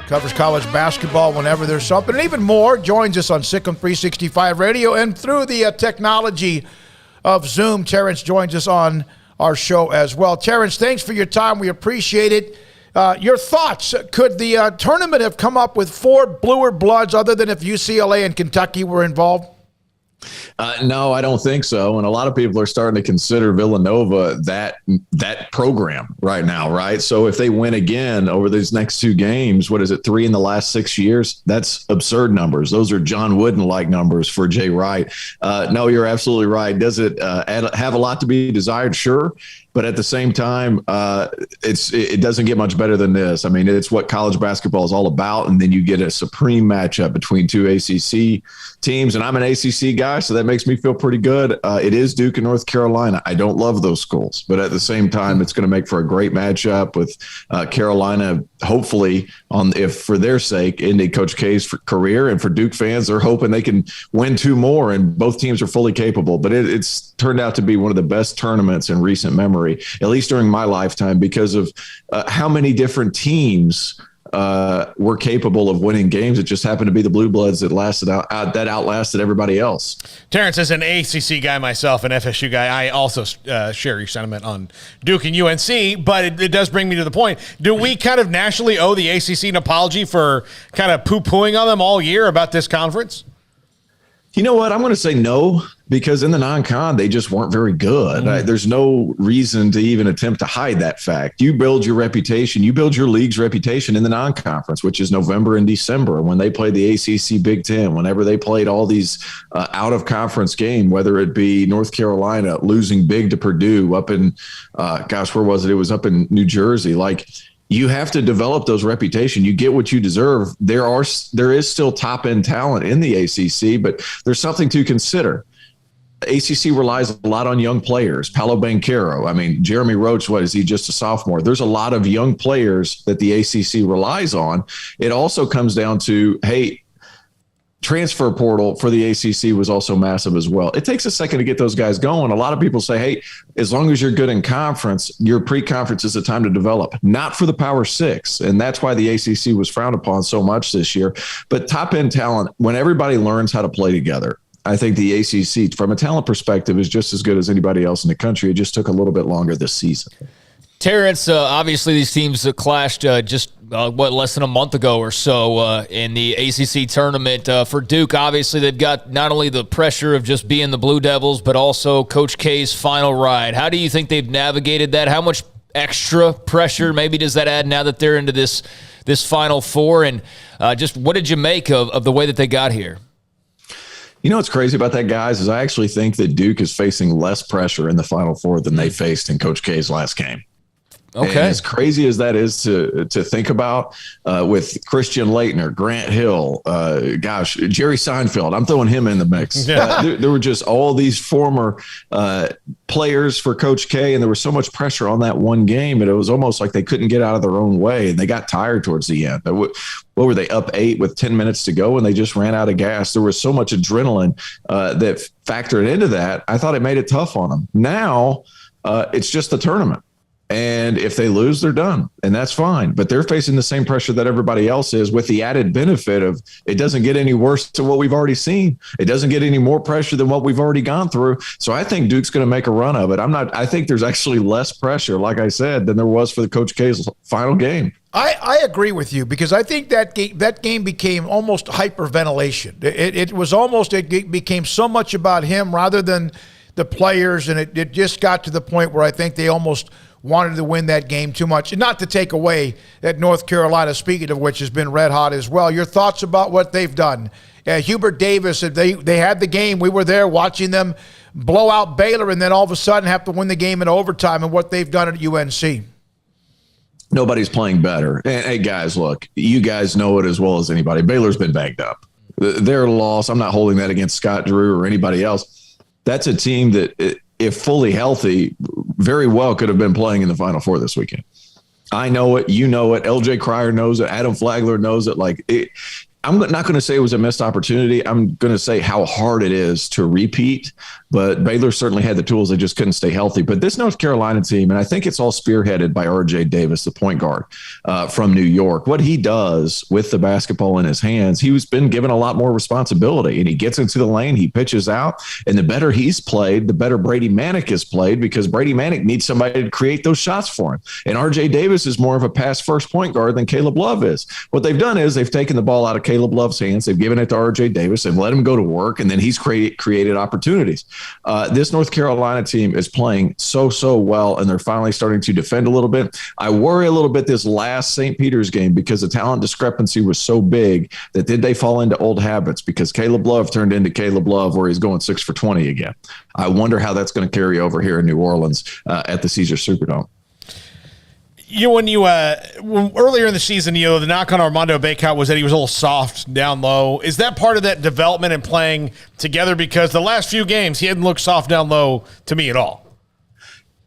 [SPEAKER 5] Covers college basketball whenever there's something. And even more, joins us on Sikkim 365 Radio. And through the technology of Zoom, Terrence joins us on our show as well. Terrence, thanks for your time. We appreciate it. Your thoughts, could the tournament have come up with 4 bluer bloods other than if UCLA and Kentucky were involved?
[SPEAKER 13] No, I don't think so. And a lot of people are starting to consider Villanova that program right now, right? So if they win again over these next 2 games, 3 in the last 6 years? That's absurd numbers. Those are John Wooden-like numbers for Jay Wright. No, you're absolutely right. Does it have a lot to be desired? Sure. But at the same time, it doesn't get much better than this. I mean, it's what college basketball is all about. And then you get a supreme matchup between 2 ACC teams. And I'm an ACC guy, so that makes me feel pretty good. It is Duke and North Carolina. I don't love those schools. But at the same time, it's going to make for a great matchup with Carolina, hopefully, if for their sake, ending Coach K's career. And for Duke fans, they're hoping they can win 2 more. And both teams are fully capable. But it's turned out to be one of the best tournaments in recent memory, at least during my lifetime, because of how many different teams were capable of winning games. It just happened to be the Blue Bloods that outlasted everybody else.
[SPEAKER 6] Terrence, as an ACC guy myself, an FSU guy, I also share your sentiment on Duke and UNC, but it does bring me to the point. Do we kind of nationally owe the ACC an apology for kind of poo-pooing on them all year about this conference?
[SPEAKER 13] You know what? I'm going to say no, because in the non-con, they just weren't very good. There's no reason to even attempt to hide that fact. You build your reputation. You build your league's reputation in the non-conference, which is November and December, when they play the ACC Big Ten, whenever they played all these out-of-conference games, whether it be North Carolina losing big to Purdue up in, where was it? It was up in New Jersey. You have to develop those reputation. You get what you deserve. There is still top end talent in the ACC, but there's something to consider. The ACC relies a lot on young players. Paolo Banchero. I mean, Jeremy Roach, is he just a sophomore? There's a lot of young players that the ACC relies on. It also comes down to, transfer portal for the ACC was also massive as well. It takes a second to get those guys going. A lot of people say, hey, as long as you're good in conference, your pre-conference is the time to develop. Not for the Power Six. And that's why the ACC was frowned upon so much this year. But top-end talent, when everybody learns how to play together, I think the ACC, from a talent perspective, is just as good as anybody else in the country. It just took a little bit longer this season.
[SPEAKER 7] Terrence, obviously these teams clashed less than a month ago or so in the ACC tournament. For Duke, obviously they've got not only the pressure of just being the Blue Devils, but also Coach K's final ride. How do you think they've navigated that? How much extra pressure maybe does that add now that they're into this Final Four? And just what did you make of the way that they got here?
[SPEAKER 13] You know what's crazy about that, guys, is I actually think that Duke is facing less pressure in the Final Four than they faced in Coach K's last game. Okay. And as crazy as that is to think about, with Christian Laettner, Grant Hill, Jerry Seinfeld, I'm throwing him in the mix. There were just all these former players for Coach K, and there was so much pressure on that one game, and it was almost like they couldn't get out of their own way, and they got tired towards the end. What were they, up 8 with 10 minutes to go, and they just ran out of gas? There was so much adrenaline that factored into that. I thought it made it tough on them. Now it's just the tournament. And if they lose, they're done, and that's fine. But they're facing the same pressure that everybody else is, with the added benefit of it doesn't get any worse than what we've already seen. It doesn't get any more pressure than what we've already gone through. So I think Duke's going to make a run of it. I think there's actually less pressure, like I said, than there was for the Coach K's final game.
[SPEAKER 5] I agree with you, because I think that game became almost hyperventilation. It became so much about him rather than the players, and it just got to the point where I think they almost wanted to win that game too much. And not to take away that North Carolina, speaking of which, has been red hot as well. Your thoughts about what they've done? Hubert Davis, they had the game. We were there watching them blow out Baylor and then all of a sudden have to win the game in overtime, and what they've done at UNC.
[SPEAKER 13] Nobody's playing better. And, hey, guys, look, you guys know it as well as anybody. Baylor's been banged up. Their loss, I'm not holding that against Scott Drew or anybody else. That's a team that, if fully healthy, very well could have been playing in the Final Four this weekend. I know it. You know it. LJ Cryer knows it. Adam Flagler knows it. I'm not going to say it was a missed opportunity. I'm going to say how hard it is to repeat. But Baylor certainly had the tools. They just couldn't stay healthy. But this North Carolina team, and I think it's all spearheaded by R.J. Davis, the point guard from New York. What he does with the basketball in his hands, he's been given a lot more responsibility. And he gets into the lane, he pitches out. And the better he's played, the better Brady Manick has played, because Brady Manick needs somebody to create those shots for him. And R.J. Davis is more of a pass-first point guard than Caleb Love is. What they've done is they've taken the ball out of Caleb Love's hands. They've given it to R.J. Davis. They've let him go to work, and then he's created opportunities. This North Carolina team is playing so well, and they're finally starting to defend a little bit. I worry a little bit this last St. Peter's game because the talent discrepancy was so big that did they fall into old habits, because Caleb Love turned into Caleb Love where he's going 6 for 20 again. I wonder how that's going to carry over here in New Orleans at the Caesars Superdome.
[SPEAKER 6] When earlier in the season, the knock on Armando Bacot was that he was a little soft down low. Is that part of that development and playing together? Because the last few games, he hadn't looked soft down low to me at all.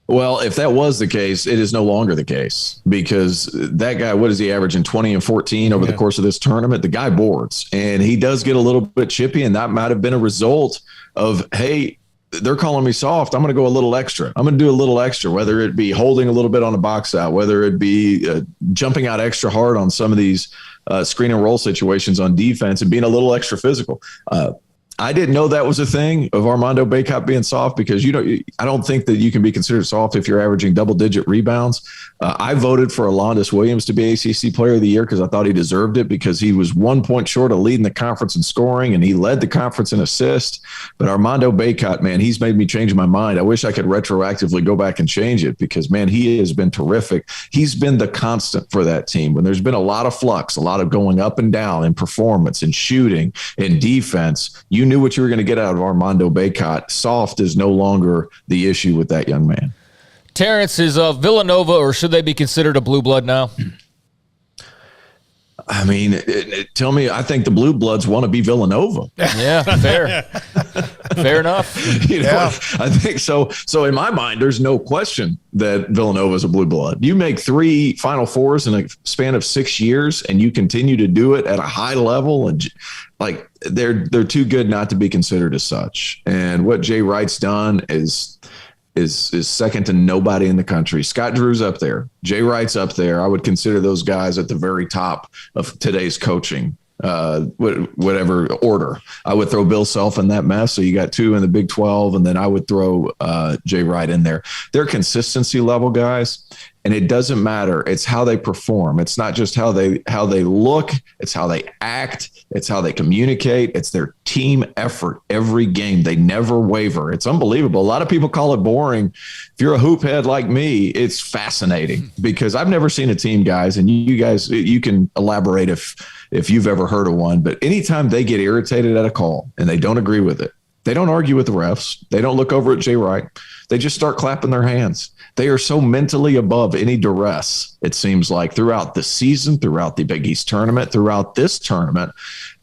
[SPEAKER 13] Well, if that was the case, it is no longer the case, because that guy, what is he averaging, 20 and 14 over the course of this tournament? The guy boards, and he does get a little bit chippy, and that might have been a result of, hey, they're calling me soft. I'm going to go a little extra. I'm going to do a little extra, whether it be holding a little bit on a box out, whether it be jumping out extra hard on some of these screen and roll situations on defense and being a little extra physical. I didn't know that was a thing of Armando Bacot being soft, because I don't think that you can be considered soft if you're averaging double-digit rebounds. I voted for Alondas Williams to be ACC Player of the Year because I thought he deserved it, because he was 1 point short of leading the conference in scoring, and he led the conference in assists. But Armando Bacot, man, he's made me change my mind. I wish I could retroactively go back and change it, because, man, he has been terrific. He's been the constant for that team. When there's been a lot of flux, a lot of going up and down in performance and shooting and defense, you knew what you were going to get out of Armando Bacot. Soft is no longer the issue with that young man.
[SPEAKER 7] Terrence, is Villanova, or should they be considered a blue blood now?
[SPEAKER 13] I mean, tell me, I think the blue bloods want to be Villanova.
[SPEAKER 7] Yeah, fair. Fair enough.
[SPEAKER 13] I think so. So in my mind, there's no question that Villanova is a blue blood. You make 3 Final Fours in a span of 6 years, and you continue to do it at a high level, and like they're too good not to be considered as such. And what Jay Wright's done is second to nobody in the country. Scott Drew's up there. Jay Wright's up there. I would consider those guys at the very top of today's coaching, whatever order. I would throw Bill Self in that mess. So you got 2 in the Big 12, and then I would throw Jay Wright in there. They're consistency level guys, and it doesn't matter. It's how they perform. It's not just how they look. It's how they act. It's how they communicate. It's their team effort every game. They never waver. It's unbelievable. A lot of people call it boring. If you're a hoop head like me, it's fascinating, because I've never seen a team, guys, and you guys, you can elaborate if you've ever heard of one, but anytime they get irritated at a call and they don't agree with it, they don't argue with the refs. They don't look over at Jay Wright. They just start clapping their hands. They are so mentally above any duress, it seems like, throughout the season, throughout the Big East tournament, throughout this tournament,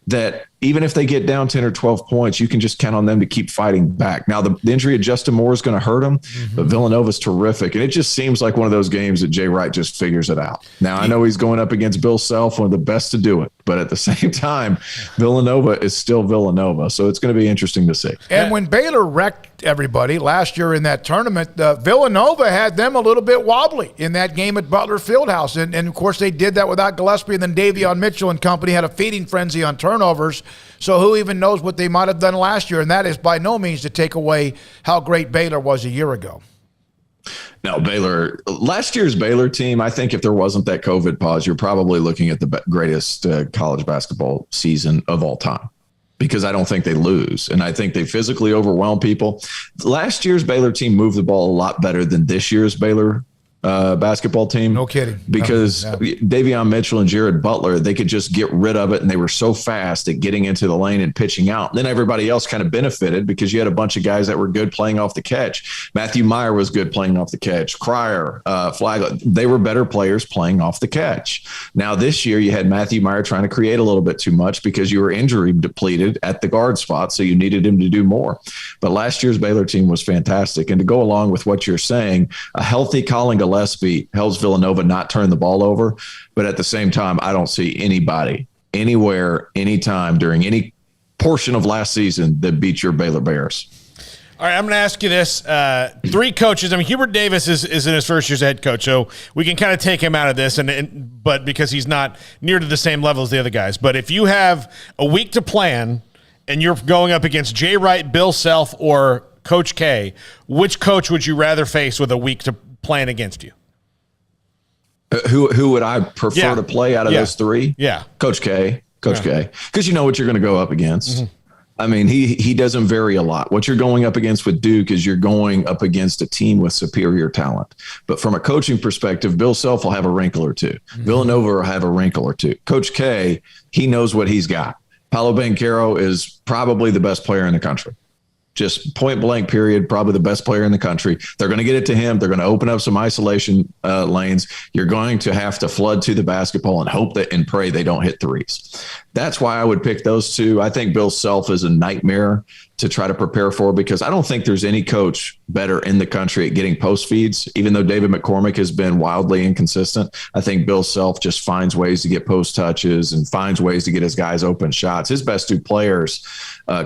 [SPEAKER 13] that even if they get down 10 or 12 points, you can just count on them to keep fighting back. Now, the injury of Justin Moore is going to hurt them, but Villanova's terrific. And it just seems like one of those games that Jay Wright just figures it out. Now, I know he's going up against Bill Self, one of the best to do it. But at the same time, Villanova is still Villanova. So it's going to be interesting to see.
[SPEAKER 5] And when Baylor wrecked everybody last year in that tournament, Villanova had them a little bit wobbly in that game at Butler Fieldhouse. And of course, they did that without Gillespie, and then Davion Mitchell and company had a feeding frenzy on turnovers. So who even knows what they might have done last year? And that is by no means to take away how great Baylor was a year ago.
[SPEAKER 13] No, Baylor, last year's Baylor team, I think if there wasn't that COVID pause, you're probably looking at the greatest college basketball season of all time, because I don't think they lose. And I think they physically overwhelm people. Last year's Baylor team moved the ball a lot better than this year's Baylor basketball team.
[SPEAKER 5] No kidding.
[SPEAKER 13] Because Davion Mitchell and Jared Butler, they could just get rid of it, and they were so fast at getting into the lane and pitching out. And then everybody else kind of benefited because you had a bunch of guys that were good playing off the catch. Matthew Meyer was good playing off the catch. Cryer, Flagler, they were better players playing off the catch. Now this year you had Matthew Meyer trying to create a little bit too much because you were injury depleted at the guard spot, so you needed him to do more. But last year's Baylor team was fantastic. And to go along with what you're saying, a healthy Colin Gillespie helps Villanova not turn the ball over. But at the same time, I don't see anybody, anywhere, anytime during any portion of last season that beat your Baylor Bears.
[SPEAKER 6] All right, I'm going to ask you this. 3 coaches. I mean, Hubert Davis is in his first year as head coach, so we can kind of take him out of this, but because he's not near to the same level as the other guys. But if you have a week to plan and you're going up against Jay Wright, Bill Self, or Coach K, which coach would you rather face with a week to plan against you?
[SPEAKER 13] Who would I prefer to play out of those 3?
[SPEAKER 6] Yeah.
[SPEAKER 13] Coach K. Because you know what you're going to go up against.
[SPEAKER 6] Mm-hmm.
[SPEAKER 13] I mean, he doesn't vary a lot. What you're going up against with Duke is you're going up against a team with superior talent. But from a coaching perspective, Bill Self will have a wrinkle or 2. Mm-hmm. Villanova will have a wrinkle or 2. Coach K, he knows what he's got. Paolo Banchero is probably the best player in the country. Just point blank period, probably the best player in the country. They're going to get it to him. They're going to open up some isolation lanes. You're going to have to flood to the basketball and hope that and pray they don't hit threes. That's why I would pick those 2. I think Bill Self is a nightmare to try to prepare for because I don't think there's any coach better in the country at getting post feeds. Even though David McCormick has been wildly inconsistent, I think Bill Self just finds ways to get post touches and finds ways to get his guys open shots. His best 2 players,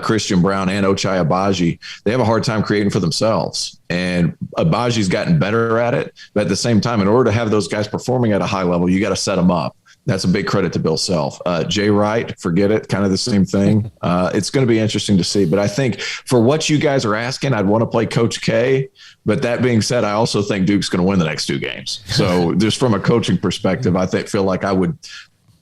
[SPEAKER 13] Christian Brown and Ochai Agbaji, they have a hard time creating for themselves. And Abaji's gotten better at it. But at the same time, in order to have those guys performing at a high level, you got to set them up. That's a big credit to Bill Self. Jay Wright, forget it, kind of the same thing. It's going to be interesting to see. But I think for what you guys are asking, I'd want to play Coach K. But that being said, I also think Duke's going to win the next 2 games. So just from a coaching perspective, I feel like I would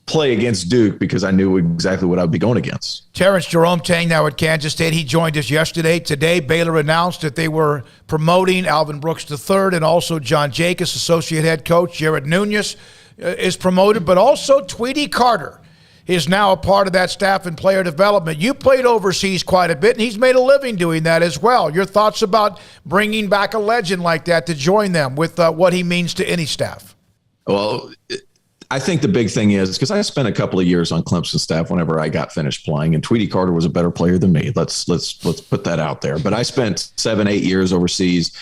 [SPEAKER 13] play against Duke because I knew exactly what I'd be going against.
[SPEAKER 5] Terrence Jerome Tang now at Kansas State. He joined us yesterday. Today, Baylor announced that they were promoting Alvin Brooks III and also John Jacobs, associate head coach. Jared Nunez is promoted, but also Tweety Carter is now a part of that staff and player development. You played overseas quite a bit, and he's made a living doing that as well. Your thoughts about bringing back a legend like that to join them with what he means to any staff?
[SPEAKER 13] Well, I think the big thing is because I spent a couple of years on Clemson staff whenever I got finished playing, and Tweety Carter was a better player than me. Let's put that out there. But I spent 7-8 years overseas,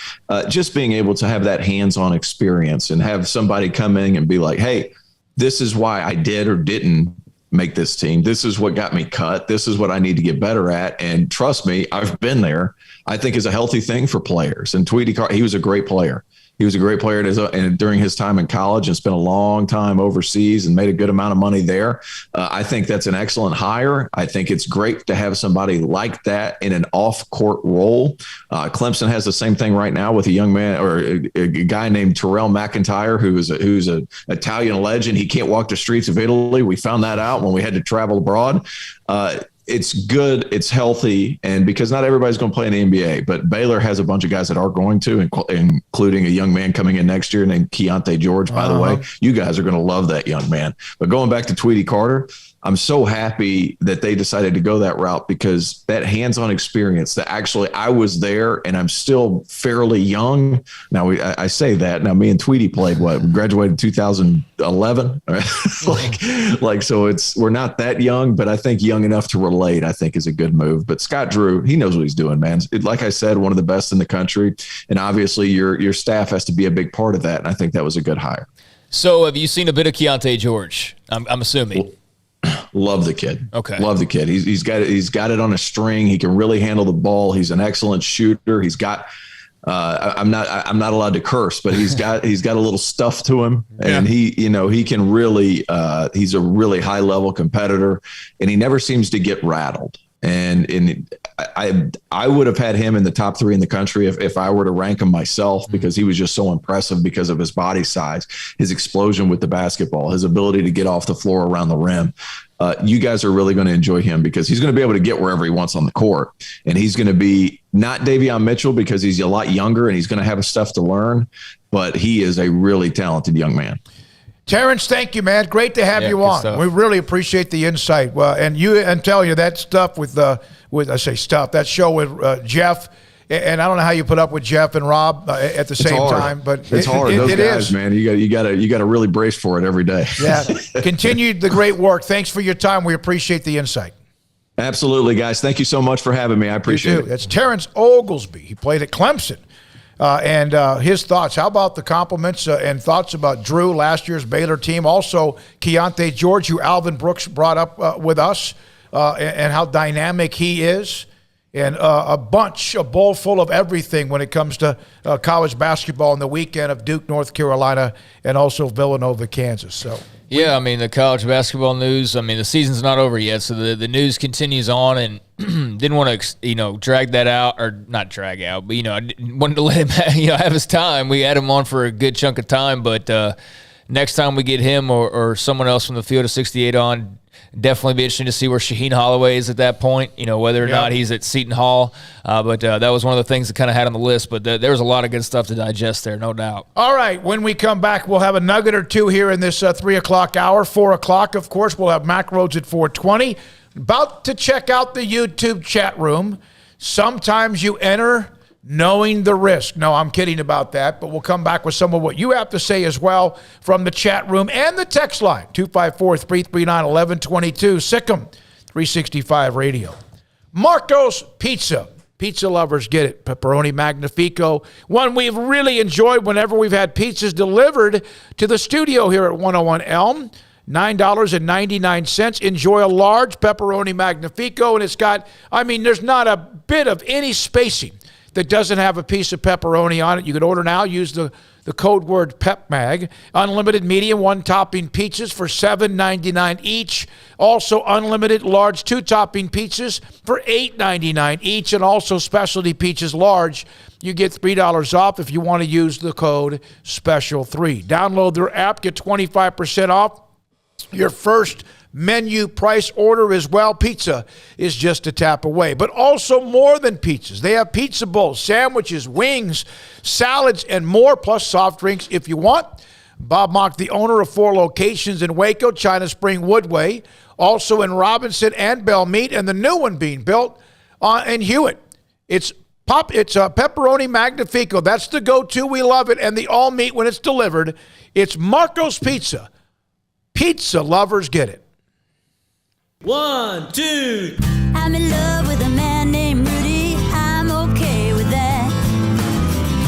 [SPEAKER 13] just being able to have that hands-on experience and have somebody come in and be like, "Hey, this is why I did or didn't make this team. This is what got me cut. This is what I need to get better at." And trust me, I've been there. I think is a healthy thing for players. And Tweety Carter, he was a great player. He was a great player during his time in college and spent a long time overseas and made a good amount of money there. I think that's an excellent hire. I think it's great to have somebody like that in an off-court role. Clemson has the same thing right now with a young man or a guy named Terrell McIntyre, who's an Italian legend. He can't walk the streets of Italy. We found that out when we had to travel abroad. It's good. It's healthy. And because not everybody's going to play in the NBA, but Baylor has a bunch of guys that are going to, including a young man coming in next year named Keontae George, by the way. You guys are going to love that young man. But going back to Tweety Carter, I'm so happy that they decided to go that route because that hands-on experience that actually I was there and I'm still fairly young. Now I say that now me and Tweety played we graduated 2011. So we're not that young, but I think young enough to relate, I think is a good move. But Scott Drew, he knows what he's doing, man. Like I said, one of the best in the country. And obviously your staff has to be a big part of that. And I think that was a good hire.
[SPEAKER 7] So have you seen a bit of Keontae George? I'm assuming.
[SPEAKER 13] Love the kid.
[SPEAKER 7] Okay.
[SPEAKER 13] Love the kid. He's got it on a string. He can really handle the ball. He's an excellent shooter. He's got I'm not allowed to curse, but he's got a little stuff to him, and he can really he's a really high level competitor, and he never seems to get rattled. And I would have had him in the top 3 in the country if I were to rank him myself, because he was just so impressive because of his body size, his explosion with the basketball, his ability to get off the floor around the rim. You guys are really going to enjoy him because he's going to be able to get wherever he wants on the court. And he's going to be not Davion Mitchell because he's a lot younger and he's going to have stuff to learn, but he is a really talented young man.
[SPEAKER 5] Terrence, thank you, man. Great to have you on.
[SPEAKER 7] Stuff.
[SPEAKER 5] We really appreciate the insight. Well, and tell you that stuff with that show with Jeff. And I don't know how you put up with Jeff and Rob at the same time, but
[SPEAKER 13] it's hard. Those guys,
[SPEAKER 5] is.
[SPEAKER 13] Man, you got to really brace for it every day.
[SPEAKER 5] Yeah. Continue the great work. Thanks for your time. We appreciate the insight.
[SPEAKER 13] Absolutely, guys. Thank you so much for having me. I appreciate it.
[SPEAKER 5] That's Terrence Oglesby. He played at Clemson. And his thoughts. How about the compliments and thoughts about Drew, last year's Baylor team? Also, Keontae George, who Alvin Brooks brought up with us, and how dynamic he is. And a bowl full of everything when it comes to college basketball on the weekend of Duke, North Carolina, and also Villanova, Kansas. So.
[SPEAKER 7] Yeah, I mean, the college basketball news, I mean, the season's not over yet, so the news continues on, and didn't want to, drag that out, or not drag out, but, I wanted to let him have his time. We had him on for a good chunk of time, but next time we get him or someone else from the Field of 68 on, definitely be interesting to see where Shaheen Holloway is at that point, whether or not he's at Seton Hall. But that was one of the things that kind of had on the list. But there was a lot of good stuff to digest there, no doubt.
[SPEAKER 5] All right. When we come back, we'll have a nugget or two here in this 3 o'clock hour. 4 o'clock, of course, we'll have Mac Rhodes at 4:20. About to check out the YouTube chat room. Sometimes you enter knowing the risk. No, I'm kidding about that, but we'll come back with some of what you have to say as well from the chat room and the text line, 254-339-1122, Sikkim 365 Radio. Marco's Pizza. Pizza lovers get it. Pepperoni Magnifico, one we've really enjoyed whenever we've had pizzas delivered to the studio here at 101 Elm. $9.99. Enjoy a large pepperoni Magnifico, and it's got, there's not a bit of any spacing that doesn't have a piece of pepperoni on it. You can order now. Use the code word PEPMAG. Unlimited medium one-topping pizzas for $7.99 each. Also unlimited large two-topping pizzas for $8.99 each. And also specialty pizzas large. You get $3 off if you want to use the code SPECIAL3. Download their app. Get 25% off your first menu price order as well. Pizza is just a tap away. But also more than pizzas. They have pizza bowls, sandwiches, wings, salads, and more, plus soft drinks if you want. Bob Mock, the owner of 4 locations in Waco, China Spring Woodway, also in Robinson and Belmead, and the new one being built in Hewitt. It's pepperoni Magnifico. That's the go-to. We love it. And the all meat when it's delivered. It's Marco's Pizza. Pizza lovers get it.
[SPEAKER 14] 1, 2.
[SPEAKER 15] I'm in love with a man named Rudy. I'm okay with that.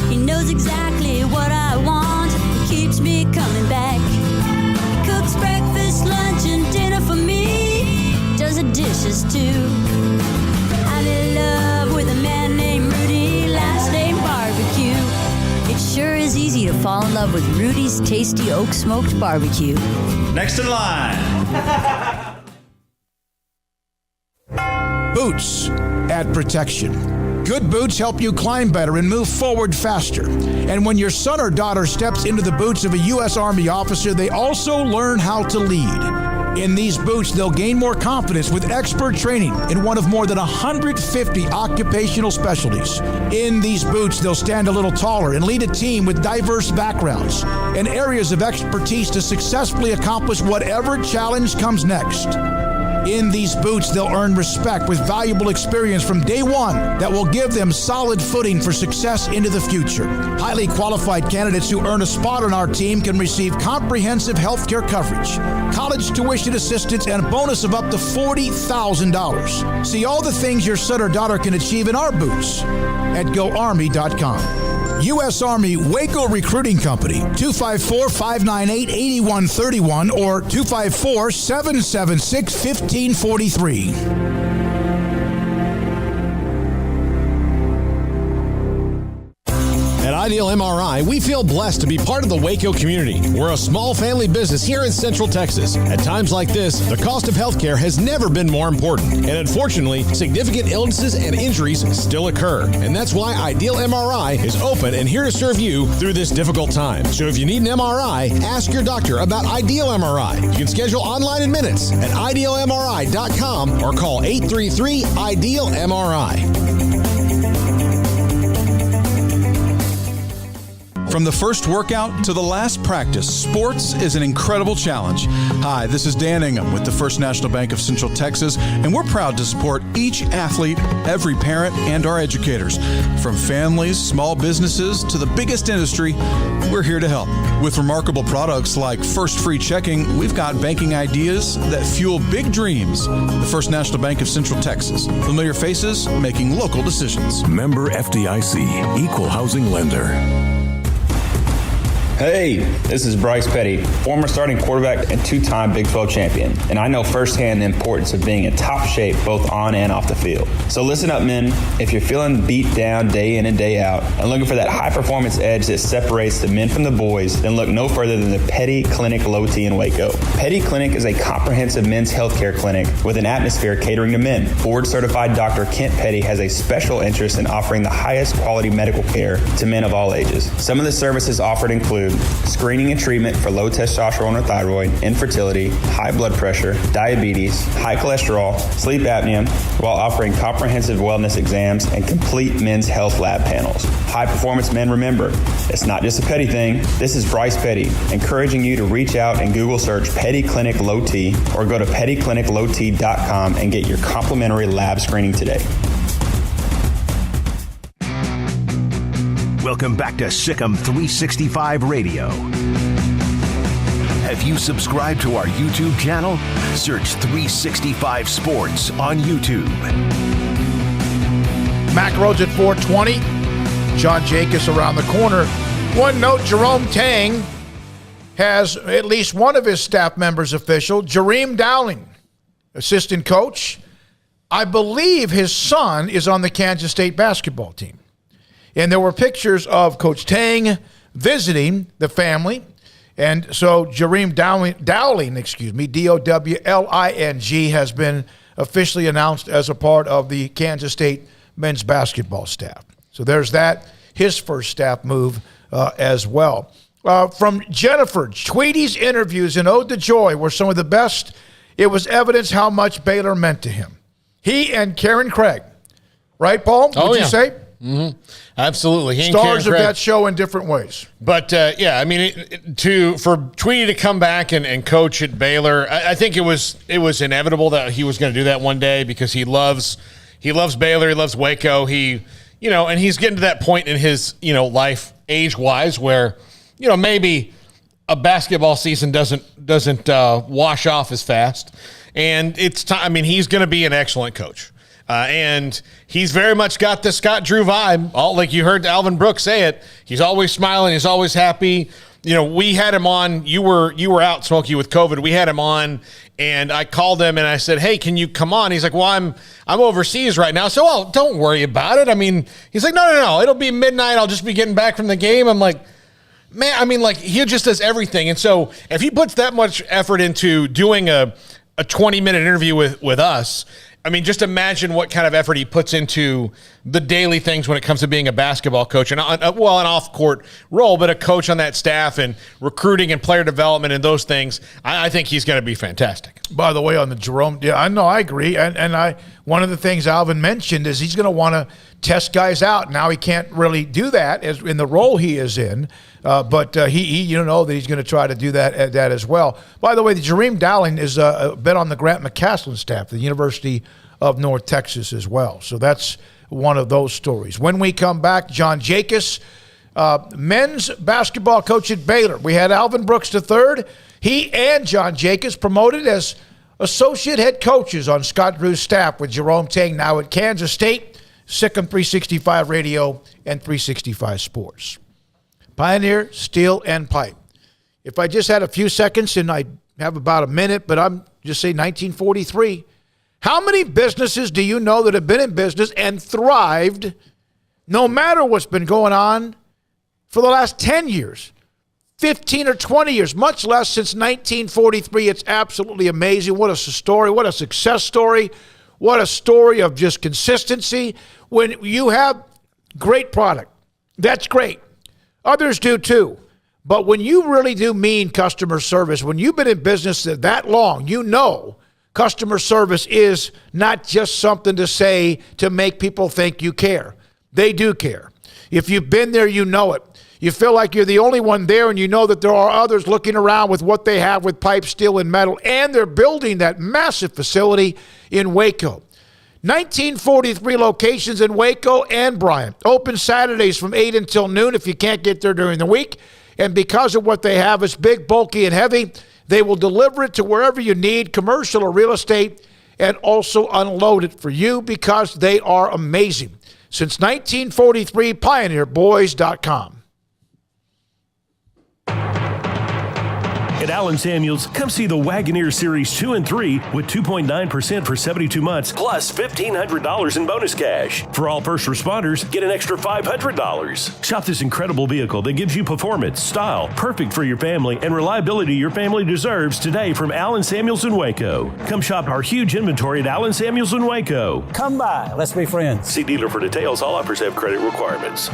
[SPEAKER 15] He knows exactly what I want. He keeps me coming back. Cooks breakfast, lunch, and dinner for me. Does the dishes too. I'm in love with a man named Rudy. Last name Barbecue. It sure is easy to fall in love with Rudy's tasty oak smoked barbecue.
[SPEAKER 14] Next in line.
[SPEAKER 5] Boots add protection. Good boots help you climb better and move forward faster. And when your son or daughter steps into the boots of a U.S. Army officer, they also learn how to lead. In these boots, they'll gain more confidence with expert training in one of more than 150 occupational specialties. In these boots, they'll stand a little taller and lead a team with diverse backgrounds and areas of expertise to successfully accomplish whatever challenge comes next. In these boots, they'll earn respect with valuable experience from day one that will give them solid footing for success into the future. Highly qualified candidates who earn a spot on our team can receive comprehensive health care coverage, college tuition assistance, and a bonus of up to $40,000. See all the things your son or daughter can achieve in our boots at GoArmy.com. U.S. Army Waco Recruiting Company, 254-598-8131 or 254-776-1543.
[SPEAKER 16] At
[SPEAKER 10] Ideal MRI, we feel blessed to be part of the Waco community. We're a small family business here in Central Texas. At times like this, the cost of healthcare has never been more important. And unfortunately, significant illnesses and injuries still occur. And that's why Ideal MRI is open and here to serve you through this difficult time. So if you need an MRI, ask your doctor about Ideal MRI. You can schedule online in minutes at idealmri.com or call 833-IDEAL-MRI.
[SPEAKER 14] From the first workout to the last practice, sports is an incredible challenge. Hi, this is Dan Ingham with the First National Bank of Central Texas, and we're proud to support each athlete, every parent, and our educators. From families, small businesses, to the biggest industry, we're here to help. With remarkable products like First Free Checking, we've got banking ideas that fuel big dreams. The First National Bank of Central Texas. Familiar faces making local decisions.
[SPEAKER 11] Member FDIC, Equal Housing Lender.
[SPEAKER 16] Hey, this is Bryce Petty, former starting quarterback and two-time Big 12 champion, and I know firsthand the importance of being in top shape both on and off the field. So listen up, men. If you're feeling beat down day in and day out and looking for that high-performance edge that separates the men from the boys, then look no further than the Petty Clinic Low T in Waco. Petty Clinic is a comprehensive men's healthcare clinic with an atmosphere catering to men. Board-certified Dr. Kent Petty has a special interest in offering the highest quality medical care to men of all ages. Some of the services offered include screening and treatment for low testosterone or thyroid, infertility, high blood pressure, diabetes, high cholesterol, sleep apnea, while offering comprehensive wellness exams and complete men's health lab panels. High performance men, remember, it's not just a Petty thing. This is Bryce Petty, encouraging you to reach out and Google search Petty Clinic Low T or go to pettycliniclowt.com and get your complimentary lab screening today.
[SPEAKER 4] Welcome back to Sikkim 365 Radio. Have you subscribed to our YouTube channel? Search 365 Sports on YouTube.
[SPEAKER 5] Mac Rhodes at 420. John Jacobs around the corner. One note, Jerome Tang has at least one of his staff members official, Jareem Dowling, assistant coach. I believe his son is on the Kansas State basketball team. And there were pictures of Coach Tang visiting the family. And so Jareem Dowling, D-O-W-L-I-N-G, has been officially announced as a part of the Kansas State men's basketball staff. So there's that, his first staff move as well. From Jennifer, Tweedy's interviews in Ode to Joy were some of the best. It was evidence how much Baylor meant to him. He and Karen Craig. Right, Paul? Would you say?
[SPEAKER 6] Mm-hmm. Absolutely. He
[SPEAKER 5] Stars of that show in different ways.
[SPEAKER 6] But, yeah, I mean, for Tweedy to come back and coach at Baylor, I think it was inevitable that he was going to do that one day because he loves Baylor, he loves Waco, and he's getting to that point in his, life age-wise where, maybe a basketball season doesn't wash off as fast. And it's time. I mean, he's going to be an excellent coach. And he's very much got the Scott Drew vibe. Like you heard Alvin Brooks say it. He's always smiling. He's always happy. We had him on. You were out, Smokey, with COVID. We had him on, and I called him and I said, "Hey, can you come on?" He's like, "Well, I'm overseas right now." So, well, don't worry about it. I mean, he's like, "No. It'll be midnight. I'll just be getting back from the game." I'm like, man, I mean, like he just does everything. And so if he puts that much effort into doing a 20-minute interview with us, I mean, just imagine what kind of effort he puts into the daily things when it comes to being a basketball coach and an off-court role, but a coach on that staff and recruiting and player development and those things. I think he's going to be fantastic.
[SPEAKER 5] By the way, on the Jerome, I agree. And one of the things Alvin mentioned is he's going to want to test guys out. Now he can't really do that as in the role he is in, but he that he's going to try to do that as well. By the way, the Jareem Dowling is been on the Grant McCaslin staff, the University of North Texas as well. So that's one of those stories. When we come back, John Jacobs, men's basketball coach at Baylor. We had Alvin Brooks III. He and John Jacobs promoted as associate head coaches on Scott Drew's staff with Jerome Tang now at Kansas State, Sikkim 365 Radio and 365 Sports. Pioneer, Steel, and Pipe. If I just had a few seconds, and I have about a minute, but I'm just saying 1943. How many businesses do you know that have been in business and thrived no matter what's been going on for the last 10 years, 15 or 20 years, much less since 1943. It's absolutely amazing. What a story. What a success story. What a story of just consistency. When you have great product, that's great. Others do too. But when you really do mean customer service, when you've been in business that long, you know customer service is not just something to say to make people think you care. They do care. If you've been there, you know it. You feel like you're the only one there, and you know that there are others looking around with what they have with pipe, steel, and metal, and they're building that massive facility in Waco. 1943 locations in Waco and Bryant. Open Saturdays from 8 until noon if you can't get there during the week. And because of what they have, it's big, bulky, and heavy. They will deliver it to wherever you need, commercial or real estate, and also unload it for you because they are amazing. Since 1943, pioneerboys.com.
[SPEAKER 17] At Allen Samuels, come see the Wagoneer Series 2 and 3 with 2.9% for 72 months, plus $1,500 in bonus cash. For all first responders, get an extra $500. Shop this incredible vehicle that gives you performance, style, perfect for your family, and reliability your family deserves today from Allen Samuels in Waco. Come shop our huge inventory at Allen Samuels in Waco.
[SPEAKER 18] Come by. Let's be friends.
[SPEAKER 17] See dealer for details. All offers have credit requirements.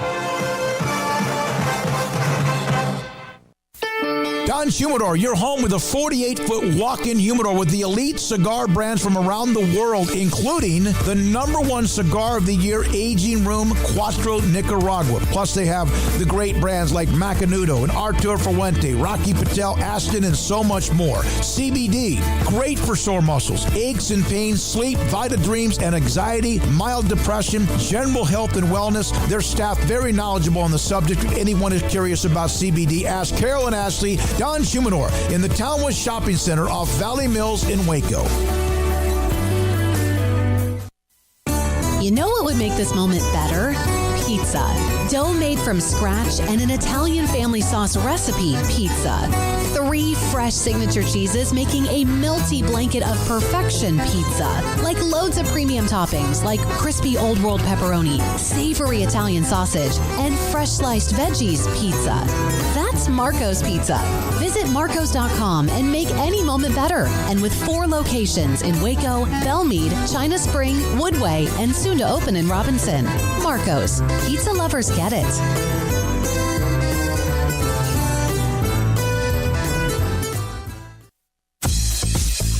[SPEAKER 5] Don Humidor, your home with a 48-foot walk-in humidor with the elite cigar brands from around the world, including the #1 cigar of the year, Aging Room Cuatro Nicaragua. Plus, they have the great brands like Macanudo and Artur Fuente, Rocky Patel, Aston, and so much more. CBD, great for sore muscles, aches and pains, sleep, Vita Dreams, and anxiety, mild depression, general health and wellness. Their staff very knowledgeable on the subject. If anyone is curious about CBD, ask Carol and Ashley. Don Humidor in the Townwest Shopping Center off Valley Mills in Waco.
[SPEAKER 19] You know what would make this moment better? Pizza. Dough made from scratch and an Italian family sauce recipe pizza. 3 fresh signature cheeses making a melty blanket of perfection pizza. Like loads of premium toppings like crispy Old World pepperoni, savory Italian sausage, and fresh sliced veggies pizza. That's Marco's Pizza. Visit marcos.com and make any moment better. And with 4 locations in Waco, Belmead, China Spring, Woodway, and soon to open in Robinson. Marco's. Pizza lovers get it.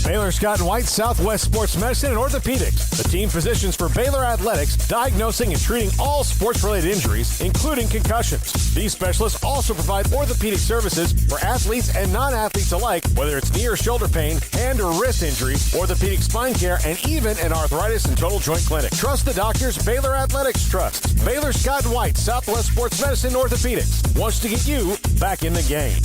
[SPEAKER 20] Baylor Scott & White, Southwest Sports Medicine and Orthopedics, the team physicians for Baylor Athletics, diagnosing and treating all sports-related injuries, including concussions. These specialists also provide orthopedic services for athletes and non-athletes alike, whether it's knee or shoulder pain, hand or wrist injury, orthopedic spine care, and even an arthritis and total joint clinic. Trust the doctors Baylor Athletics trusts. Baylor Scott & White, Southwest Sports Medicine and Orthopedics wants to get you back in the game.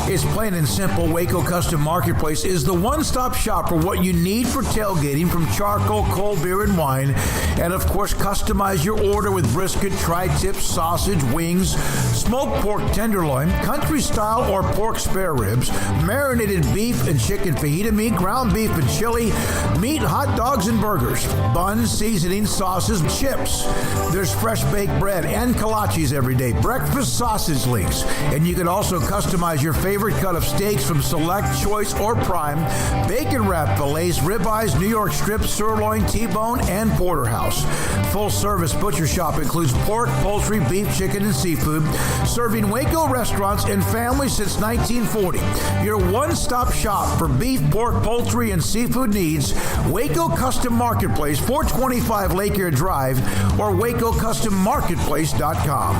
[SPEAKER 5] It's plain and simple. Waco Custom Marketplace is the one-stop shop for what you need for tailgating, from charcoal, cold beer, and wine. And, of course, customize your order with brisket, tri-tip, sausage, wings, smoked pork tenderloin, country-style or pork spare ribs, marinated beef and chicken fajita meat, ground beef and chili, meat, hot dogs, and burgers, buns, seasoning, sauces, chips. There's fresh baked bread and kolaches every day, breakfast sausage links. And you can also customize your favorite cut of steaks from select, choice, or prime, bacon wrapped fillets, ribeyes, New York strips, sirloin, T-bone, and porterhouse. Full service butcher shop includes pork, poultry, beef, chicken, and seafood, serving Waco restaurants and families since 1940. Your one-stop shop for beef, pork, poultry, and seafood needs. Waco Custom Marketplace, 425 Lake Air Drive, or WacoCustomMarketplace.com.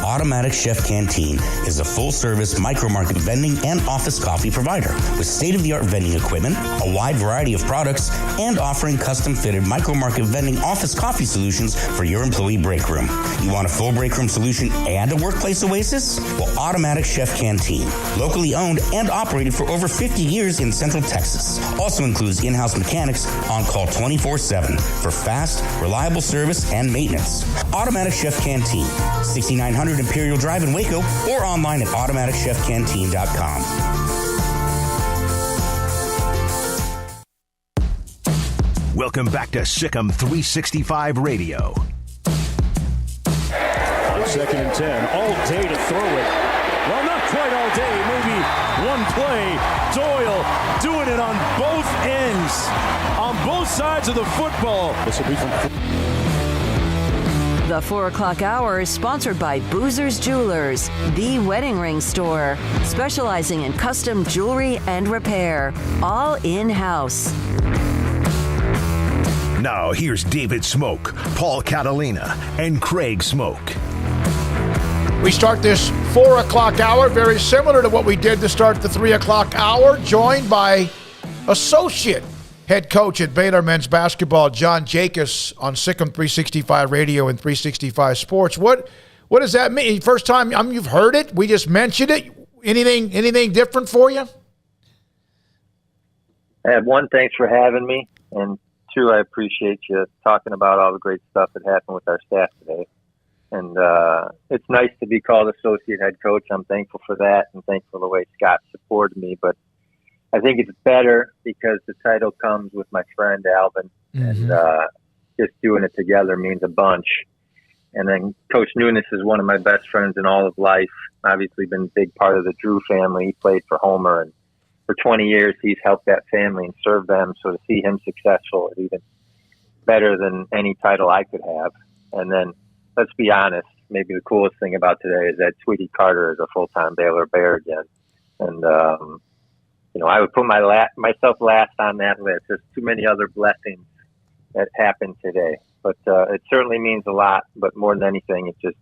[SPEAKER 21] Automatic Chef Canteen is a full-service micro-market vending and office coffee provider with state-of-the-art vending equipment, a wide variety of products, and offering custom-fitted micro-market vending office coffee solutions for your employee break room. You want a full break room solution and a workplace oasis? Well, Automatic Chef Canteen, locally owned and operated for over 50 years in Central Texas, also includes in-house mechanics on call 24/7 for fast, reliable service and maintenance. Automatic Chef Canteen, 6900 Imperial Drive in Waco, or online at automaticchefcanteen.com.
[SPEAKER 4] Welcome back to Sikkim 365 Radio.
[SPEAKER 17] On 2nd and 10, all day to throw it. Well, not quite all day, maybe one play. Doyle doing it on both ends, on both sides of the football. This will be from...
[SPEAKER 2] The 4 o'clock hour is sponsored by Boozer's Jewelers, the wedding ring store, specializing in custom jewelry and repair, all in-house.
[SPEAKER 4] Now here's David Smoak, Paul Catalina, and Craig Smoak.
[SPEAKER 5] We start this 4 o'clock hour very similar to what we did to start the 3 o'clock hour, joined by associate head coach at Baylor men's basketball, John Jacobs, on Sikkim 365 Radio and 365 Sports. What does that mean? First time you've heard it? We just mentioned it. Anything different for you?
[SPEAKER 1] One, thanks for having me, and two, I appreciate you talking about all the great stuff that happened with our staff today. And it's nice to be called associate head coach. I'm thankful for that and thankful for the way Scott supported me. But I think it's better because the title comes with my friend Alvin, and just doing it together means a bunch. And then Coach Nunes is one of my best friends in all of life. Obviously been a big part of the Drew family. He played for Homer, and for 20 years he's helped that family and served them. So to see him successful is even better than any title I could have. And then let's be honest, maybe the coolest thing about today is that Tweety Carter is a full-time Baylor Bear again. And, I would put myself last on that list. There's too many other blessings that happened today. But it certainly means a lot. But more than anything, it just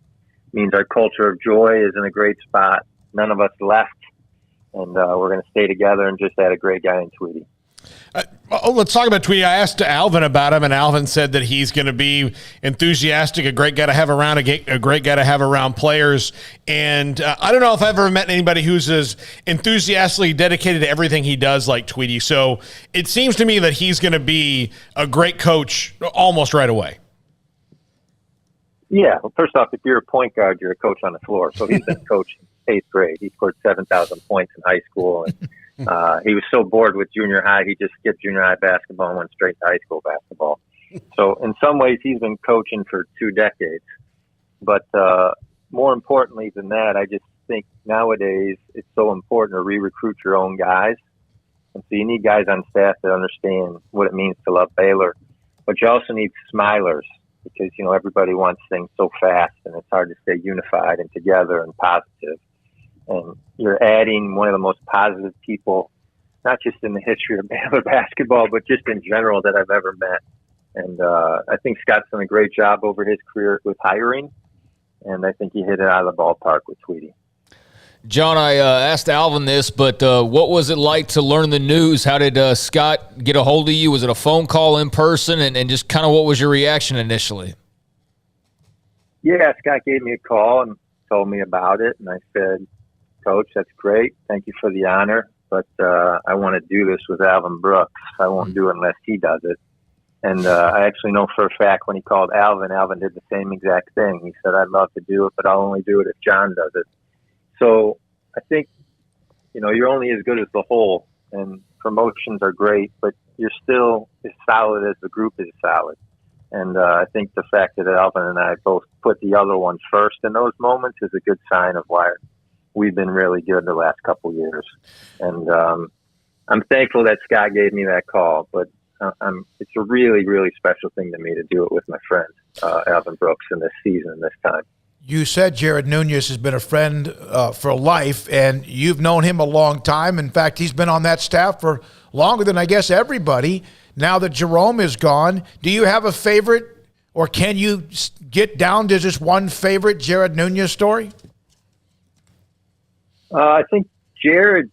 [SPEAKER 1] means our culture of joy is in a great spot. None of us left. And we're going to stay together and just add a great guy in Tweety.
[SPEAKER 6] Let's talk about Tweety. I asked Alvin about him, and Alvin said that he's going to be enthusiastic, a great guy to have around, a great guy to have around players. And I don't know if I've ever met anybody who's as enthusiastically dedicated to everything he does like Tweety. So it seems to me that he's going to be a great coach almost right away.
[SPEAKER 1] Yeah. Well, first off, if you're a point guard, you're a coach on the floor. So he's been coaching 8th grade. He scored 7,000 points in high school, and he was so bored with junior high, he just skipped junior high basketball and went straight to high school basketball. So in some ways, he's been coaching for 2 decades. But more importantly than that, I just think nowadays it's so important to re-recruit your own guys. And so you need guys on staff that understand what it means to love Baylor. But you also need smilers because, everybody wants things so fast and it's hard to stay unified and together and positive. And you're adding one of the most positive people, not just in the history of Baylor basketball, but just in general that I've ever met. And I think Scott's done a great job over his career with hiring, and I think he hit it out of the ballpark with Tweety.
[SPEAKER 7] John, I asked Alvin this, but what was it like to learn the news? How did Scott get a hold of you? Was it a phone call in person? And just kind of what was your reaction initially?
[SPEAKER 1] Yeah, Scott gave me a call and told me about it, and I said, Coach, that's great. Thank you for the honor, but I want to do this with Alvin Brooks. I won't do it unless he does it. And I actually know for a fact when he called Alvin did the same exact thing. He said, I'd love to do it, but I'll only do it if John does it. So I think, you're only as good as the whole, and promotions are great, but you're still as solid as the group is solid. And I think the fact that Alvin and I both put the other one first in those moments is a good sign of why we've been really good the last couple years. And I'm thankful that Scott gave me that call, but it's a really, really special thing to me to do it with my friend, Alvin Brooks, in this season and this time.
[SPEAKER 5] You said Jared Nunez has been a friend for life, and you've known him a long time. In fact, he's been on that staff for longer than I guess everybody. Now that Jerome is gone, do you have a favorite, or can you get down to just one favorite Jared Nunez story?
[SPEAKER 1] I think Jared,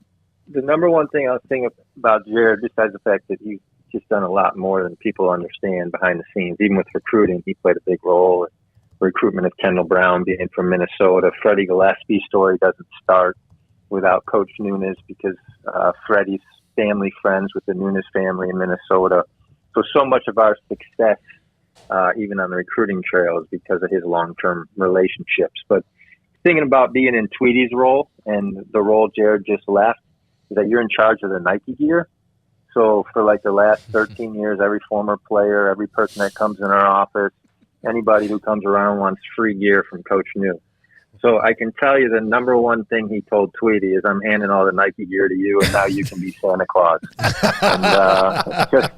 [SPEAKER 1] the number one thing I was thinking about Jared, besides the fact that he's just done a lot more than people understand behind the scenes. Even with recruiting, he played a big role in recruitment of Kendall Brown being from Minnesota. Freddie Gillespie's story doesn't start without Coach Nunes because Freddie's family friends with the Nunes family in Minnesota. So much of our success, even on the recruiting trail, is because of his long-term relationships. But thinking about being in Tweety's role and the role Jared just left, is that you're in charge of the Nike gear. So for like the last 13 years, every former player, every person that comes in our office, anybody who comes around wants free gear from Coach New. So I can tell you the number one thing he told Tweety is, I'm handing all the Nike gear to you, and now you can be Santa Claus. And just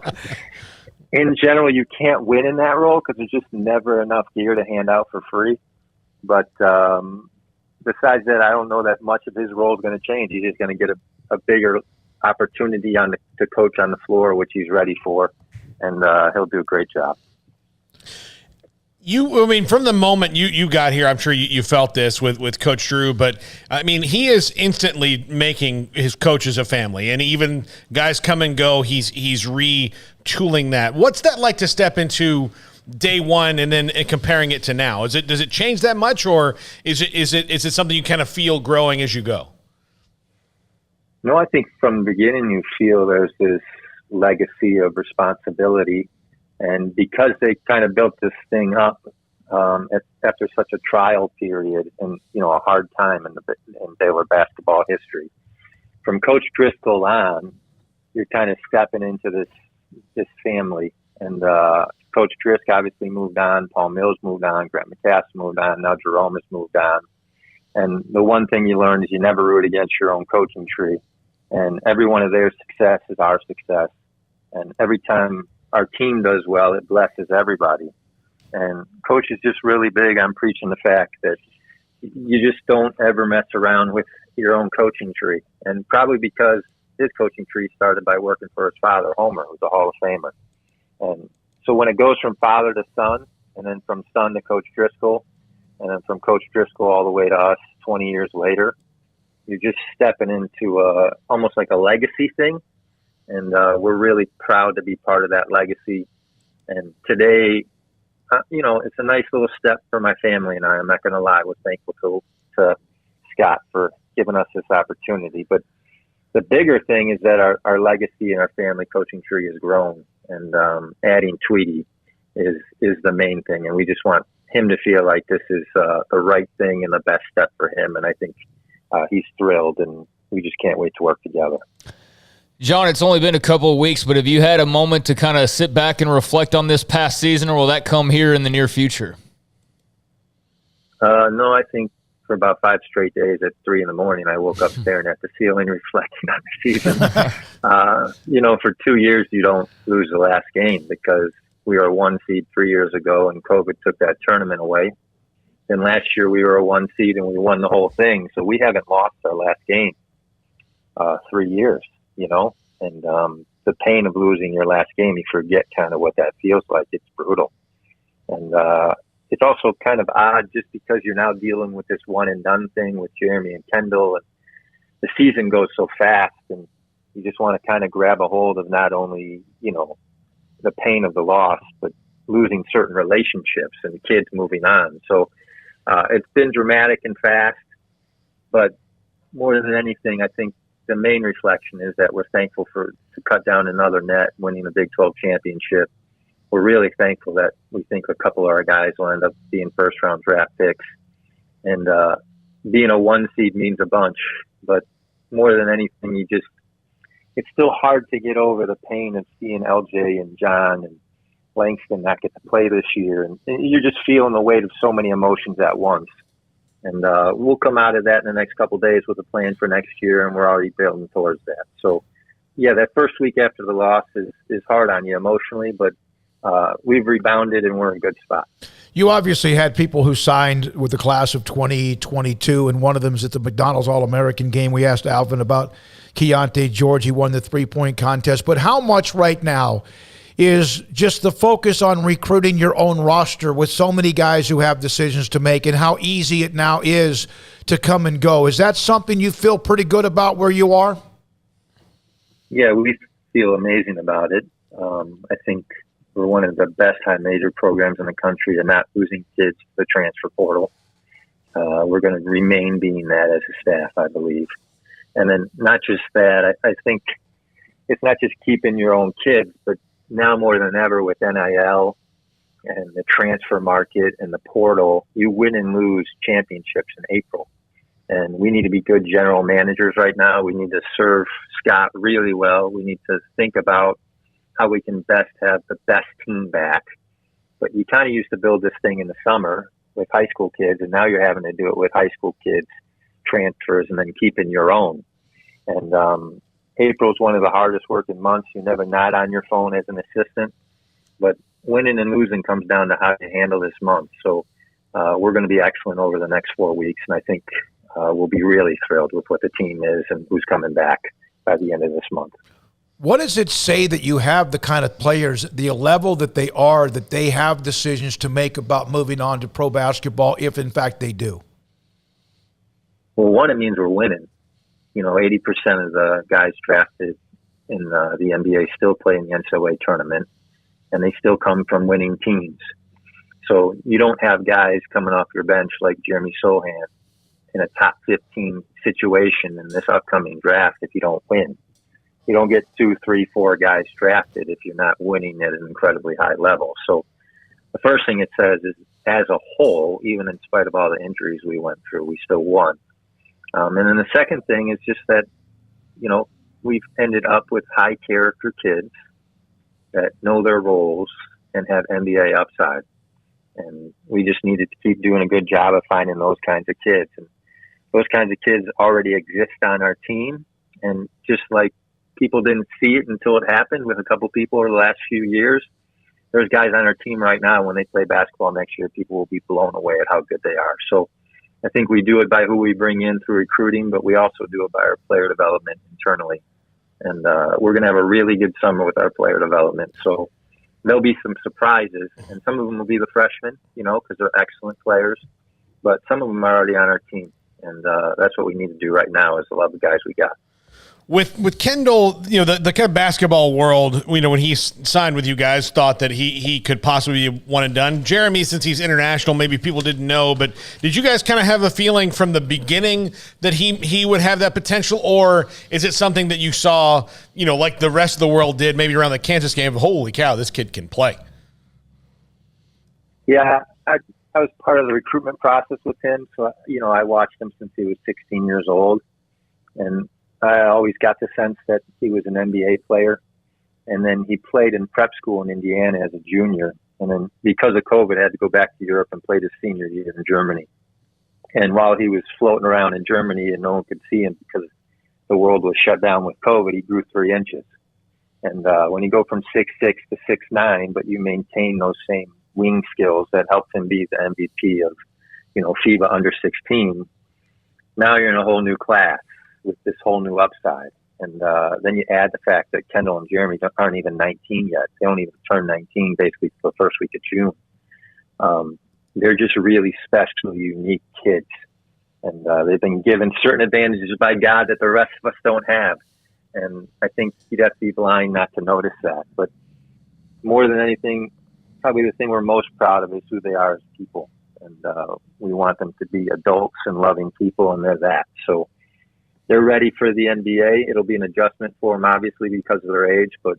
[SPEAKER 1] in general, you can't win in that role because there's just never enough gear to hand out for free. But besides that, I don't know that much of his role is going to change. He's just going to get a bigger opportunity to coach on the floor, which he's ready for, and he'll do a great job.
[SPEAKER 6] From the moment you got here, I'm sure you felt this with Coach Drew, but I mean, he is instantly making his coaches a family, and even guys come and go, he's retooling that. What's that like to step into day one and then comparing it to now? Does it change that much, or is it something you kind of feel growing as you go?
[SPEAKER 1] No, I think from the beginning you feel there's this legacy of responsibility. And because they kind of built this thing up after such a trial period and, a hard time in Baylor basketball history, from Coach Driscoll on, you're kind of stepping into this family. And Coach Driscoll obviously moved on. Paul Mills moved on. Grant McCass moved on. Now Jerome has moved on. And the one thing you learn is you never root against your own coaching tree. And every one of their success is our success. And every time our team does well, it blesses everybody. And Coach is just really big on preaching the fact that you just don't ever mess around with your own coaching tree. And probably because his coaching tree started by working for his father, Homer, who's a Hall of Famer. And so when it goes from father to son, and then from son to Coach Driscoll, and then from Coach Driscoll all the way to us 20 years later, you're just stepping into almost like a legacy thing. And we're really proud to be part of that legacy. And today, it's a nice little step for my family and I. I'm not going to lie. We're thankful to Scott for giving us this opportunity. But the bigger thing is that our legacy and our family coaching tree has grown. And adding Tweety is the main thing. And we just want him to feel like this is the right thing and the best step for him. And I think he's thrilled, and we just can't wait to work together.
[SPEAKER 7] John, it's only been a couple of weeks, but have you had a moment to kind of sit back and reflect on this past season, or will that come here in the near future?
[SPEAKER 1] No, I think for about 5 straight days at 3 a.m, I woke up staring at the ceiling, reflecting on the season. For 2 years, you don't lose the last game because we were a 1 seed 3 years ago, and COVID took that tournament away. Then last year, we were a 1 seed, and we won the whole thing. So we haven't lost our last game 3 years. And the pain of losing your last game, you forget kind of what that feels like. It's brutal. And it's also kind of odd just because you're now dealing with this one and done thing with Jeremy and Kendall, and the season goes so fast, and you just want to kind of grab a hold of not only, the pain of the loss, but losing certain relationships and kids moving on. So it's been dramatic and fast, but more than anything, I think the main reflection is that we're thankful to cut down another net, winning the Big 12 championship. We're really thankful that we think a couple of our guys will end up being first-round draft picks. And being a 1 seed means a bunch. But more than anything, it's still hard to get over the pain of seeing LJ and John and Langston not get to play this year. And you're just feeling the weight of so many emotions at once. And we'll come out of that in the next couple of days with a plan for next year, and we're already building towards that. So, yeah, that first week after the loss is hard on you emotionally, but we've rebounded and we're in a good spot.
[SPEAKER 5] You obviously had people who signed with the class of 2022, and one of them is at the McDonald's All-American game. We asked Alvin about Keontae George. He won the three-point contest. But how much right now is just the focus on recruiting your own roster with so many guys who have decisions to make, and how easy it now is to come and go? Is that something you feel pretty good about where you are?
[SPEAKER 1] Yeah, we feel amazing about it. I think we're one of the best high major programs in the country and not losing kids to the transfer portal. We're going to remain being that as a staff, I believe. And then not just that, I think it's not just keeping your own kids, but now more than ever with NIL and the transfer market and the portal, you win and lose championships in April. And we need to be good general managers right now. We need to serve Scott really well. We need to think about how we can best have the best team back. But you kind of used to build this thing in the summer with high school kids, and now you're having to do it with high school kids, transfers, and then keeping your own. And April's one of the hardest working months. You're never not on your phone as an assistant. But winning and losing comes down to how you handle this month. So we're going to be excellent over the next 4 weeks, and I think we'll be really thrilled with what the team is and who's coming back by the end of this month.
[SPEAKER 5] What does it say that you have the kind of players, the level that they are, that they have decisions to make about moving on to pro basketball, if in fact they do?
[SPEAKER 1] Well, one, it means we're winning. 80% of the guys drafted in the NBA still play in the NCAA tournament, and they still come from winning teams. So you don't have guys coming off your bench like Jeremy Sohan in a top 15 situation in this upcoming draft if you don't win. You don't get 2, 3, 4 guys drafted if you're not winning at an incredibly high level. So the first thing it says is, as a whole, even in spite of all the injuries we went through, we still won. And then the second thing is just that, we've ended up with high character kids that know their roles and have NBA upside. And we just needed to keep doing a good job of finding those kinds of kids. And those kinds of kids already exist on our team. And just like people didn't see it until it happened with a couple people over the last few years, there's guys on our team right now, when they play basketball next year, people will be blown away at how good they are. So I think we do it by who we bring in through recruiting, but we also do it by our player development internally. And we're going to have a really good summer with our player development. So there'll be some surprises, and some of them will be the freshmen, because they're excellent players. But some of them are already on our team, and that's what we need to do right now is to love the guys we got.
[SPEAKER 6] With Kendall, the kind of basketball world, when he signed with you guys, thought that he could possibly be one and done. Jeremy, since he's international, maybe people didn't know, but did you guys kind of have a feeling from the beginning that he would have that potential, or is it something that you saw, like the rest of the world did, maybe around the Kansas game, of holy cow, this kid can play?
[SPEAKER 1] Yeah, I was part of the recruitment process with him, so I watched him since he was 16 years old, and I always got the sense that he was an NBA player. And then he played in prep school in Indiana as a junior. And then because of COVID, had to go back to Europe and played his senior year in Germany. And while he was floating around in Germany and no one could see him because the world was shut down with COVID, he grew 3 inches. And when you go from 6'6" to 6'9", but you maintain those same wing skills that helped him be the MVP of, FIBA under 16, now you're in a whole new class with this whole new upside. And then you add the fact that Kendall and Jeremy aren't even 19 yet. They don't even turn 19 basically for the first week of June. They're just really special, unique kids. And they've been given certain advantages by God that the rest of us don't have. And I think you'd have to be blind not to notice that. But more than anything, probably the thing we're most proud of is who they are as people. And we want them to be adults and loving people, and they're that. So they're ready for the NBA. It'll be an adjustment for them, obviously, because of their age. But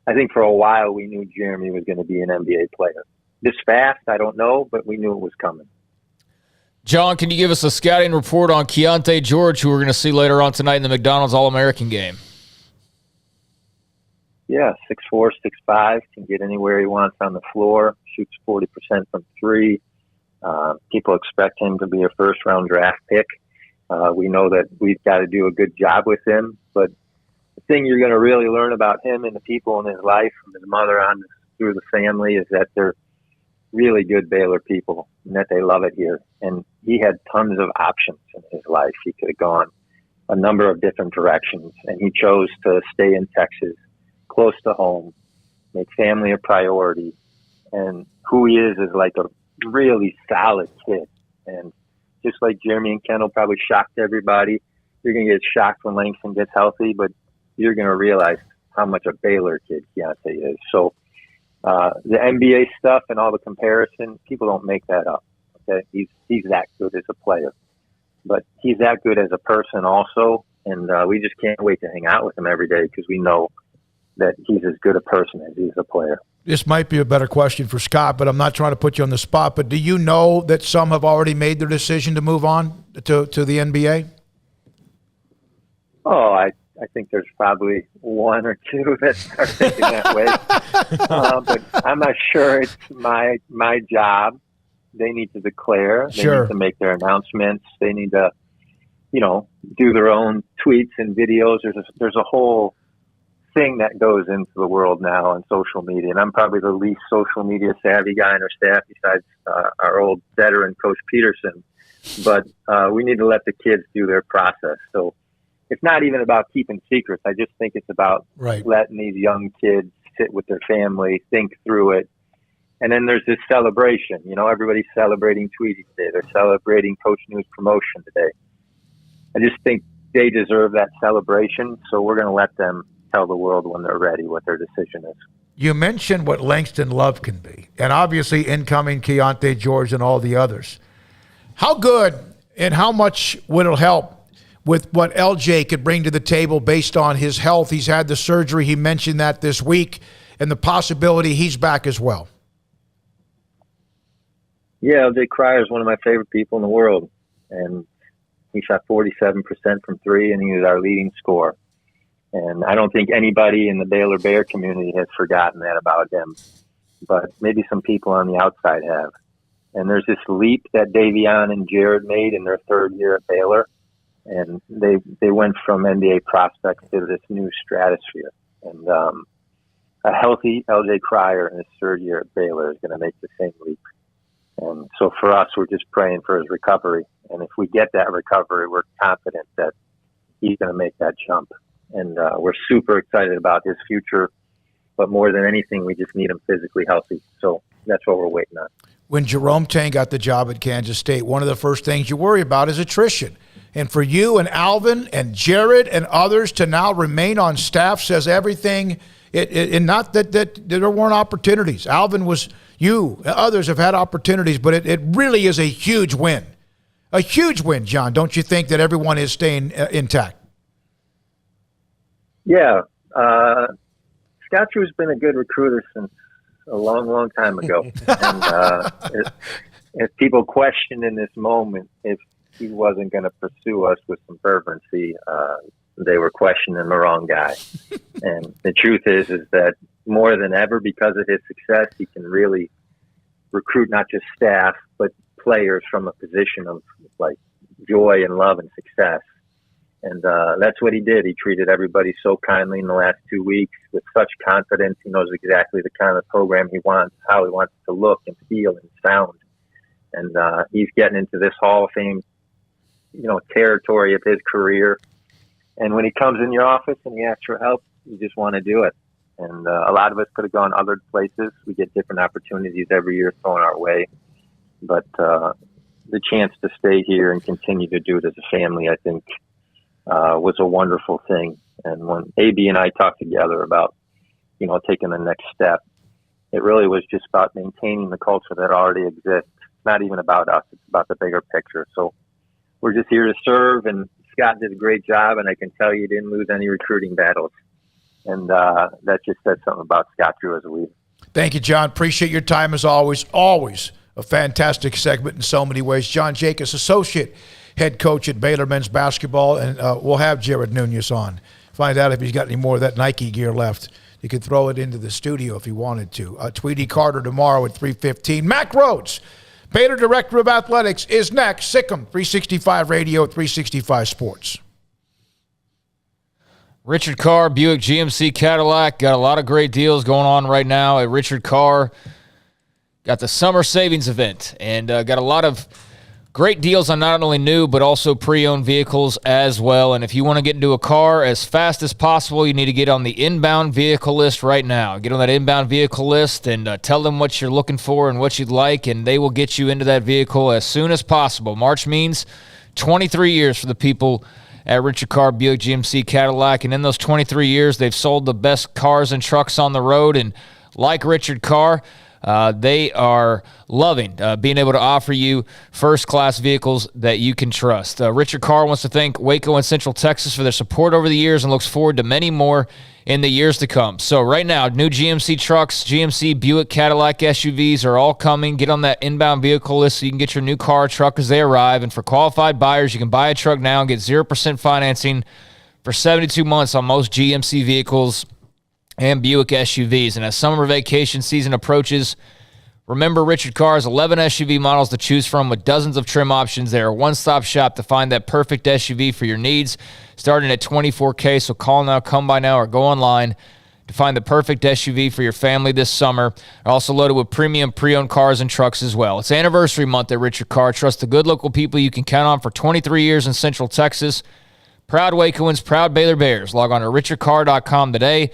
[SPEAKER 1] I think for a while we knew Jeremy was going to be an NBA player. This fast, I don't know, but we knew it was coming.
[SPEAKER 7] John, can you give us a scouting report on Keontae George, who we're going to see later on tonight in the McDonald's All-American game?
[SPEAKER 1] Yeah, 6'4", 6'5", can get anywhere he wants on the floor, shoots 40% from 3. People expect him to be a first-round draft pick. We know that we've got to do a good job with him, but the thing you're going to really learn about him and the people in his life, from his mother on through the family, is that they're really good Baylor people and that they love it here. And he had tons of options in his life. He could have gone a number of different directions, and he chose to stay in Texas, close to home, make family a priority. And who he is like a really solid kid. And just like Jeremy and Kendall probably shocked everybody, you're going to get shocked when Langston gets healthy, but you're going to realize how much a Baylor kid Keontae is. So the NBA stuff and all the comparison, people don't make that up. Okay, he's that good as a player, but he's that good as a person also, and we just can't wait to hang out with him every day because we know that he's as good a person as he's a player.
[SPEAKER 5] This might be a better question for Scott, but I'm not trying to put you on the spot. But do you know that some have already made their decision to move on to the NBA?
[SPEAKER 1] Oh, I think there's probably one or two that are thinking that way. But I'm not sure it's my job. They need to declare. They need to make their announcements. They need to, do their own tweets and videos. There's a whole thing that goes into the world now on social media, and I'm probably the least social media savvy guy on our staff besides our old veteran Coach Peterson. But we need to let the kids do their process. So it's not even about keeping secrets. I just think it's about letting these young kids sit with their family, think through it. And then there's this celebration. Everybody's celebrating Tweety today. They're celebrating Coach New's promotion today. I just think they deserve that celebration. So we're going to let them tell the world when they're ready what their decision is.
[SPEAKER 5] You mentioned what Langston Love can be, and obviously incoming Keontae George and all the others. How good and how much would it help with what LJ could bring to the table based on his health? He's had the surgery. He mentioned that this week, and the possibility he's back as well.
[SPEAKER 1] Yeah, LJ Cryer is one of my favorite people in the world, and he shot 47% from three, and he was our leading scorer. And I don't think anybody in the Baylor Bear community has forgotten that about him, but maybe some people on the outside have. And there's this leap that Davion and Jared made in their third year at Baylor, and they went from NBA prospects to this new stratosphere. And a healthy LJ Cryer in his third year at Baylor is going to make the same leap. And so for us, we're just praying for his recovery. And if we get that recovery, we're confident that he's going to make that jump. And we're super excited about his future. But more than anything, we just need him physically healthy. So that's what we're waiting on.
[SPEAKER 5] When Jerome Tang got the job at Kansas State, one of the first things you worry about is attrition. And for you and Alvin and Jared and others to now remain on staff says everything. And not that there weren't opportunities. Alvin was you. Others have had opportunities, but it really is a huge win. A huge win, John. Don't you think that everyone is staying intact?
[SPEAKER 1] Yeah. Scott Drew's been a good recruiter since a long, long time ago. And if people question in this moment if he wasn't going to pursue us with some fervency, they were questioning the wrong guy. And the truth is that more than ever, because of his success, he can really recruit not just staff, but players from a position of like joy and love and success. And that's what he did. He treated everybody so kindly in the last 2 weeks with such confidence. He knows exactly the kind of program he wants, how he wants it to look and feel and sound. And he's getting into this Hall of Fame, territory of his career. And when he comes in your office and he asks for help, you just want to do it. And a lot of us could have gone other places. We get different opportunities every year thrown our way. But the chance to stay here and continue to do it as a family, I think, was a wonderful thing. And when AB and I talked together about, taking the next step, it really was just about maintaining the culture that already exists. It's not even about us. It's about the bigger picture. So we're just here to serve, and Scott did a great job, and I can tell you didn't lose any recruiting battles. And that just said something about Scott Drew as a leader.
[SPEAKER 5] Thank you, John. Appreciate your time as always. Always a fantastic segment in so many ways. John Jacobs, associate head coach at Baylor men's basketball, and we'll have Jared Nunez on. Find out if he's got any more of that Nike gear left. He could throw it into the studio if he wanted to. Tweety Carter tomorrow at 3:15. Mack Rhodes, Baylor Director of Athletics, is next. Sikkim, 365 Radio, 365 Sports.
[SPEAKER 7] Richard Carr, Buick GMC Cadillac, got a lot of great deals going on right now at Richard Carr. Got the summer savings event, and got a lot of great deals on not only new, but also pre-owned vehicles as well. And if you want to get into a car as fast as possible, you need to get on the inbound vehicle list right now. Get on that inbound vehicle list and tell them what you're looking for and what you'd like, and they will get you into that vehicle as soon as possible. March means 23 years for the people at Richard Carr, Buick GMC Cadillac. And in those 23 years, they've sold the best cars and trucks on the road. And like Richard Carr, They are loving being able to offer you first-class vehicles that you can trust. Richard Carr wants to thank Waco and Central Texas for their support over the years and looks forward to many more in the years to come. So right now, new GMC trucks, GMC, Buick, Cadillac SUVs are all coming. Get on that inbound vehicle list so you can get your new car or truck as they arrive. And for qualified buyers, you can buy a truck now and get 0% financing for 72 months on most GMC vehicles and Buick SUVs. And as summer vacation season approaches, remember Richard Carr's 11 SUV models to choose from with dozens of trim options. They're a one-stop shop to find that perfect SUV for your needs, starting at $24K. So call now, come by now, or go online to find the perfect SUV for your family this summer. They're also loaded with premium pre-owned cars and trucks as well. It's anniversary month at Richard Carr. Trust the good local people you can count on for 23 years in Central Texas. Proud Wacoans, proud Baylor Bears. Log on to richardcarr.com today.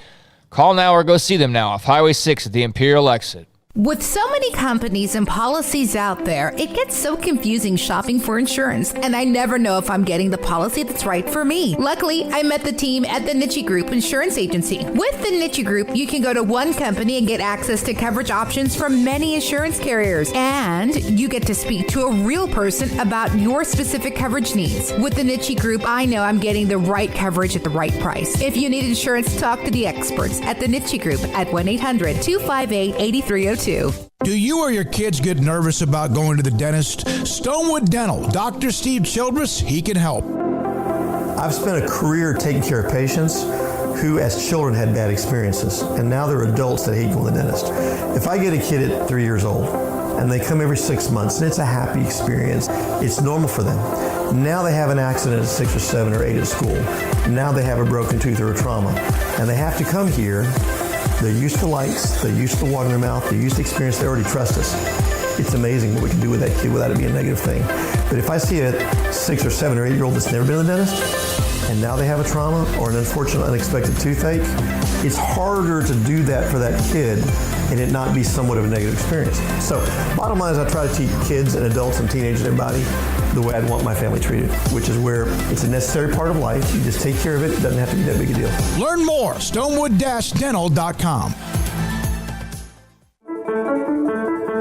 [SPEAKER 7] Call now or go see them now off Highway 6 at the Imperial exit.
[SPEAKER 3] With so many companies and policies out there, it gets so confusing shopping for insurance, and I never know if I'm getting the policy that's right for me. Luckily, I met the team at the Niche Group Insurance Agency. With the Niche Group, you can go to one company and get access to coverage options from many insurance carriers, and you get to speak to a real person about your specific coverage needs. With the Niche Group, I know I'm getting the right coverage at the right price. If you need insurance, talk to the experts at the Niche Group at 1-800-258-8302.
[SPEAKER 5] Do you or your kids get nervous about going to the dentist? Stonewood Dental, Dr. Steve Childress, he can help.
[SPEAKER 22] I've spent a career taking care of patients who as children had bad experiences, and now they're adults that hate going to the dentist. If I get a kid at 3 years old and they come every 6 months and it's a happy experience, it's normal for them. Now they have an accident at 6 or 7 or 8 at school. Now they have a broken tooth or a trauma, and they have to come here. They're used to lights, they're used to water in their mouth, they're used to experience, they already trust us. It's amazing what we can do with that kid without it being a negative thing. But if I see a 6 or 7 or 8 year old that's never been to the dentist, and now they have a trauma or an unfortunate unexpected toothache, it's harder to do that for that kid and it not be somewhat of a negative experience. So bottom line is I try to teach kids and adults and teenagers and everybody the way I'd want my family treated, which is where it's a necessary part of life. You just take care of it. It doesn't have to be that big a deal.
[SPEAKER 5] Learn more, stonewood-dental.com.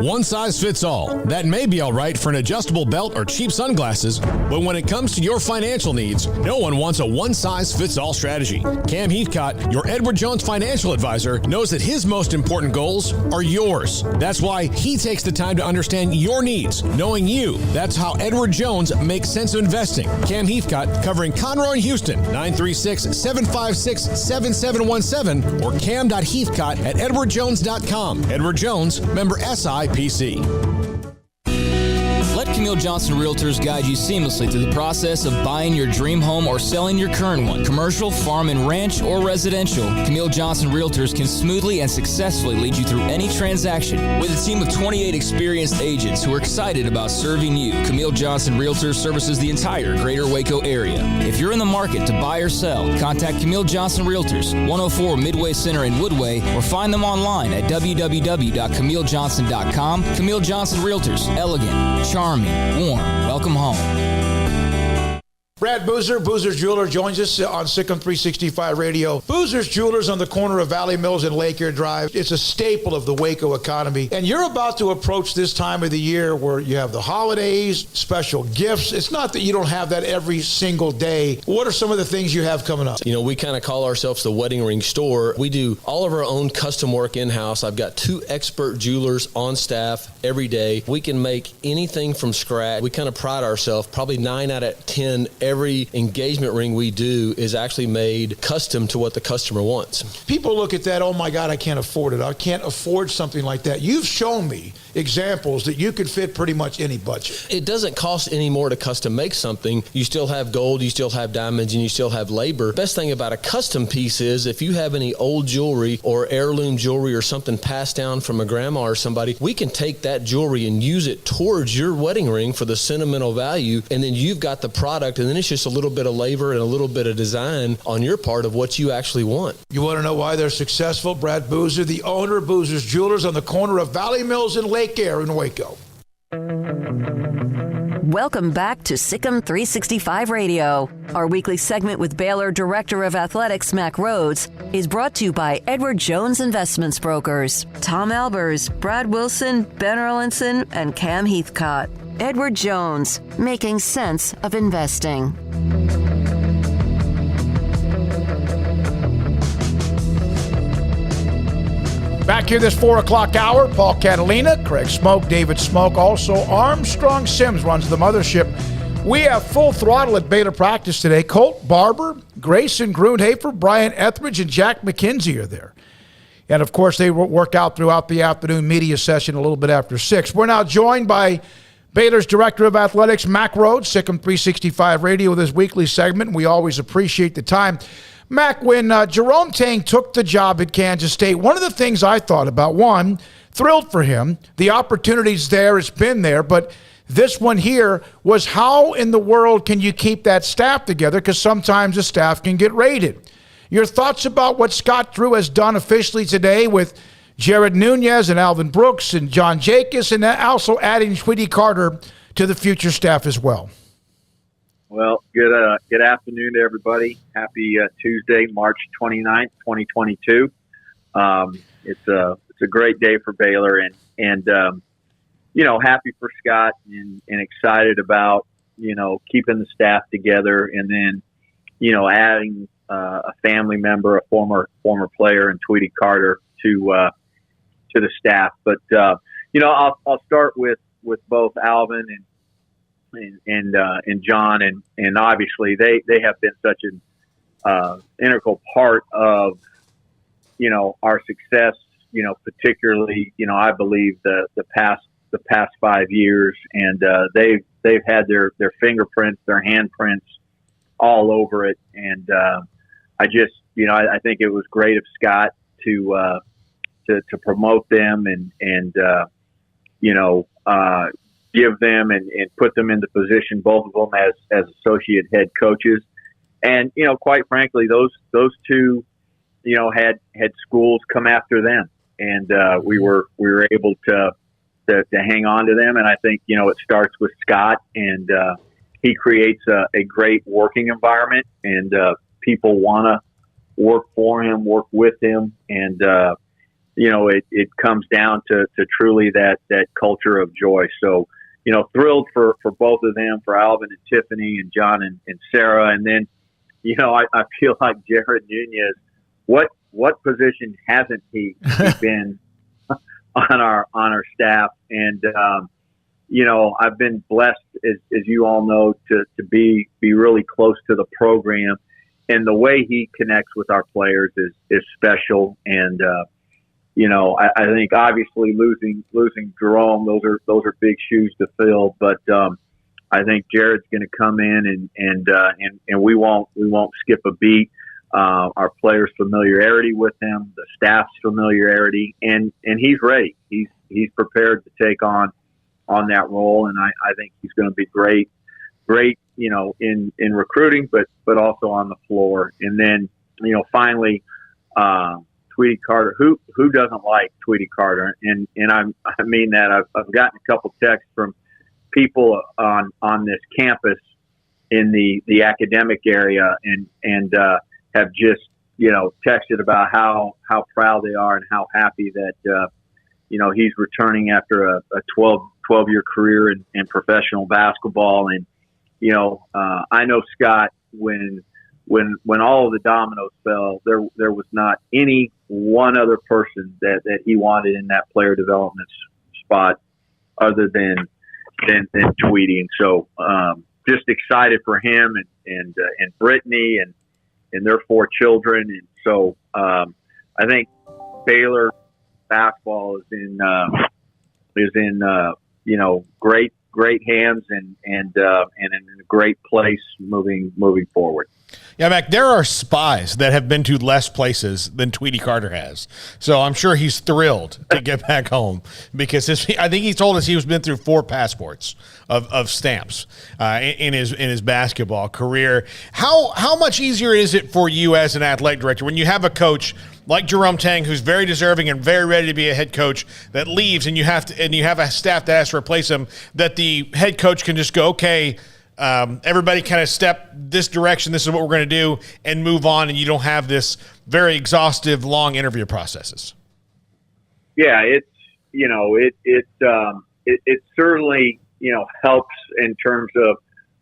[SPEAKER 10] One size fits all. That may be all right for an adjustable belt or cheap sunglasses, but when it comes to your financial needs, no one wants a one-size-fits-all strategy. Cam Heathcott, your Edward Jones financial advisor, knows that his most important goals are yours. That's why he takes the time to understand your needs, knowing you. That's how Edward Jones makes sense of investing. Cam Heathcott, covering Conroe and Houston, 936-756-7717 or cam.heathcott@edwardjones.com. Edward Jones, member SIPC.
[SPEAKER 7] Let Camille Johnson Realtors guide you seamlessly through the process of buying your dream home or selling your current one. Commercial, farm and ranch, or residential, Camille Johnson Realtors can smoothly and successfully lead you through any transaction. With a team of 28 experienced agents who are excited about serving you, Camille Johnson Realtors services the entire greater Waco area. If you're in the market to buy or sell, contact Camille Johnson Realtors, 104 Midway Center in Woodway, or find them online at www.camillejohnson.com. Camille Johnson Realtors, elegant, charming, warm. Welcome home.
[SPEAKER 5] Brad Boozer, Boozer's Jeweler, joins us on Sikkim 365 Radio. Boozer's Jewelers on the corner of Valley Mills and Lake Air Drive. It's a staple of the Waco economy. And you're about to approach this time of the year where you have the holidays, special gifts. It's not that you don't have that every single day. What are some of the things you have coming up?
[SPEAKER 23] You know, we kind of call ourselves the wedding ring store. We do all of our own custom work in-house. I've got 2 expert jewelers on staff every day. We can make anything from scratch. We kind of pride ourselves, probably 9 out of 10 every engagement ring we do is actually made custom to what the customer wants.
[SPEAKER 5] People look at that, oh my God, I can't afford it. I can't afford something like that. You've shown me examples that you could fit pretty much any budget.
[SPEAKER 23] It doesn't cost any more to custom make something. You still have gold, you still have diamonds, and you still have labor. Best thing about a custom piece is if you have any old jewelry or heirloom jewelry or something passed down from a grandma or somebody, we can take that jewelry and use it towards your wedding ring for the sentimental value, and then you've got the product, and then it's just a little bit of labor and a little bit of design on your part of what you actually want.
[SPEAKER 5] You want to know why they're successful? Brad Boozer, the owner of Boozer's Jewelers on the corner of Valley Mills and Lake Air in Waco.
[SPEAKER 2] Welcome back to Sikkim 365 Radio. Our weekly segment with Baylor Director of Athletics Mack Rhodes is brought to you by Edward Jones Investments Brokers, Tom Albers, Brad Wilson, Ben Erlinson, and Cam Heathcott. Edward Jones, making sense of investing.
[SPEAKER 5] Back here this 4 o'clock hour, Paul Catalina, Craig Smoak, David Smoak. Also, Armstrong Sims runs the mothership. We have full throttle at Baylor practice today. Colt Barber, Grayson Grundhafer, Brian Etheridge, and Jack McKenzie are there. And, of course, they work out throughout the afternoon media session a little bit after 6. We're now joined by Baylor's Director of Athletics, Mack Rhodes, Sikkim 365 Radio, with his weekly segment. We always appreciate the time. Mac, when Jerome Tang took the job at Kansas State, one of the things I thought about, one, thrilled for him. The opportunity's there, it's been there, but this one here was how in the world can you keep that staff together, because sometimes the staff can get raided. Your thoughts about what Scott Drew has done officially today with Jared Nunez and Alvin Brooks and John Jacobs, and also adding Tweety Carter to the future staff as well?
[SPEAKER 8] Well, good afternoon to everybody. Happy Tuesday, March 29th, 2022. It's a great day for Baylor, and happy for Scott and excited about, keeping the staff together, and then, adding a family member, a former player, and Tweety Carter to the staff. But I'll start with both Alvin and John, and obviously they have been such an integral part of our success, particularly I believe the past 5 years, and they've had their fingerprints, their handprints all over it, and I just I think it was great of Scott to promote them and give them and put them into position, both of them as associate head coaches. And, quite frankly, those two, had schools come after them, and we were able to hang on to them. And I think, it starts with Scott, and he creates a great working environment, and people want to work for him, work with him. And, it comes down to truly that culture of joy. So, thrilled for both of them, for Alvin and Tiffany and John and Sarah. And then, I feel like Jared Nunez, what position hasn't he been on our staff? And, I've been blessed, as you all know, to be really close to the program, and the way he connects with our players is special. And, I think obviously losing Jerome, those are big shoes to fill. But I think Jared's going to come in and we won't skip a beat. Our players' familiarity with him, the staff's familiarity, and he's ready. He's prepared to take on that role, and I think he's going to be great, in recruiting, but also on the floor. And then finally. Tweety Carter, who doesn't like Tweety Carter? And I mean that. I've gotten a couple texts from people on this campus in the academic area, and have just texted about how proud they are and how happy that he's returning after a 12-year career in professional basketball. And I know Scott, when all of the dominoes fell, there was not any one other person that he wanted in that player development spot other than Tweety. And so just excited for him and Brittany and their 4 children. And so I think Baylor basketball is in great hands and in a great place moving forward.
[SPEAKER 6] Yeah, Mac, there are spies that have been to less places than Tweety Carter has. So I'm sure he's thrilled to get back home because I think he told us he was been through 4 passports of stamps in his basketball career. How much easier is it for you as an athletic director when you have a coach like Jerome Tang, who's very deserving and very ready to be a head coach, that leaves and you have a staff that has to replace him, that the head coach can just go, okay, everybody kind of step this direction, this is what we're going to do, and move on, and you don't have this very exhaustive, long interview processes?
[SPEAKER 8] Yeah, it certainly, helps in terms of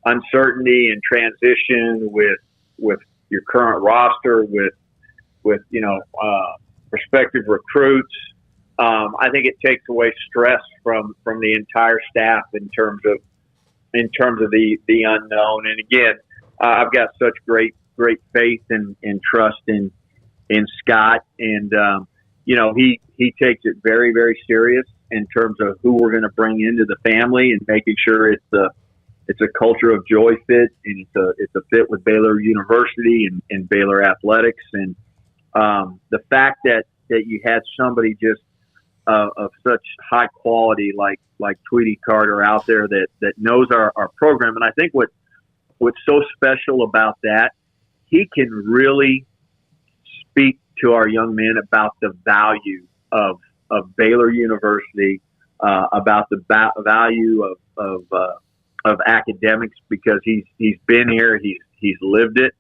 [SPEAKER 8] uncertainty and transition with your current roster, with prospective recruits. I think it takes away stress from the entire staff in terms of the unknown. And again, I've got such great faith and trust in Scott, and he takes it very, very serious in terms of who we're going to bring into the family and making sure it's a culture of joy fit, and it's a fit with Baylor University and Baylor athletics. And the fact that you had somebody just of such high quality like Tweety Carter out there that knows our program. And I think what's so special about that, he can really speak to our young men about the value of Baylor University, about the value of academics, because he's been here, he's lived it,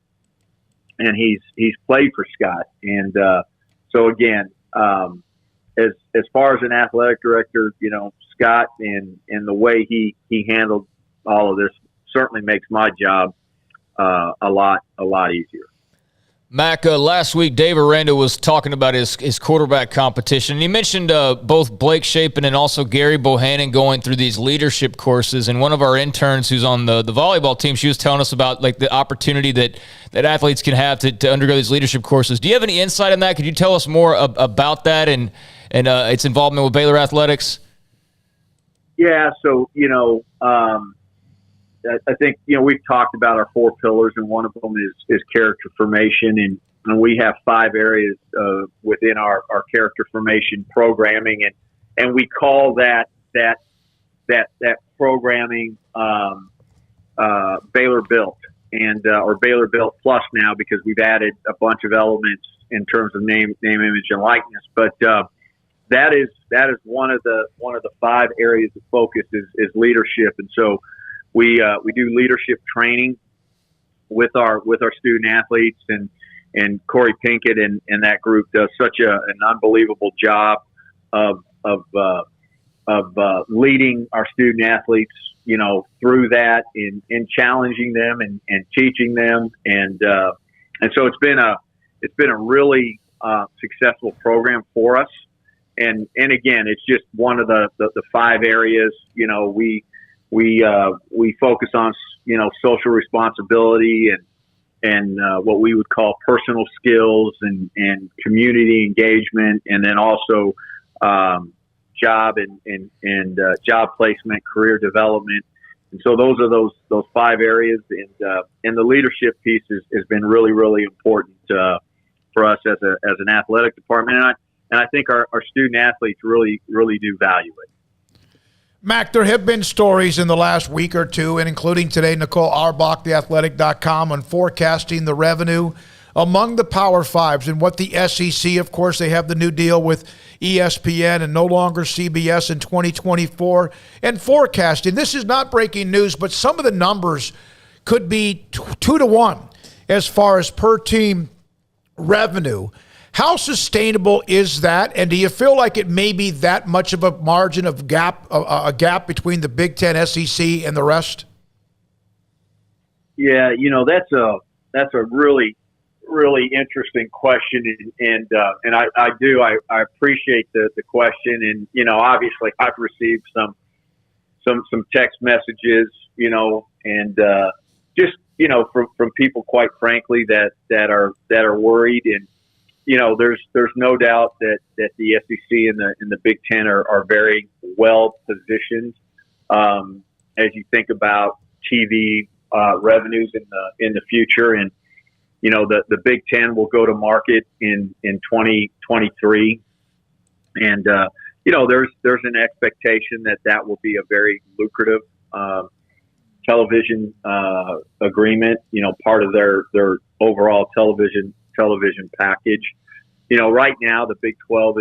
[SPEAKER 8] and he's played for Scott. And so again, as far as an athletic director, Scott and the way he handled all of this certainly makes my job a lot easier.
[SPEAKER 7] Mac, last week, Dave Aranda was talking about his quarterback competition. And he mentioned both Blake Shapen and also Gary Bohannon going through these leadership courses. And one of our interns who's on the volleyball team, she was telling us about like the opportunity that athletes can have to undergo these leadership courses. Do you have any insight on that? Could you tell us more about that and its involvement with Baylor athletics?
[SPEAKER 8] Yeah, so, I think, we've talked about our 4 pillars, and one of them is character formation. And we have 5 areas within our character formation programming. And we call that programming Baylor Built, and or Baylor Built Plus now, because we've added a bunch of elements in terms of name, image, and likeness. But that is one of the 5 areas of focus is leadership. And so we do leadership training with our student athletes, and Corey Pinkett and that group does such an unbelievable job of leading our student athletes, through that in challenging them and teaching them. And so it's been a really successful program for us. And again, it's just one of the 5 areas. We focus on, social responsibility and what we would call personal skills and community engagement, and then also job and job placement, career development. And so those are those 5 areas, and the leadership piece has been really, really important for us as an athletic department. And I think our student athletes really, really do value it.
[SPEAKER 5] Mac, there have been stories in the last week or two, and including today, Nicole Auerbach, theathletic.com, on forecasting the revenue among the Power Fives and what the SEC, of course, they have the new deal with ESPN and no longer CBS in 2024, and forecasting. This is not breaking news, but some of the numbers could be 2-to-1 as far as per team revenue. How sustainable is that? And do you feel like it may be that much of a margin of a gap between the Big Ten, SEC, and the rest?
[SPEAKER 8] Yeah, that's a really, really interesting question, and I appreciate the question. And obviously I've received some text messages, and just from people, quite frankly, that are worried. And there's no doubt that the SEC and the Big Ten are very well positioned as you think about TV revenues in the future. And the Big Ten will go to market in 2023. And, there's an expectation that will be a very lucrative television agreement, part of their overall television package. Right now the Big 12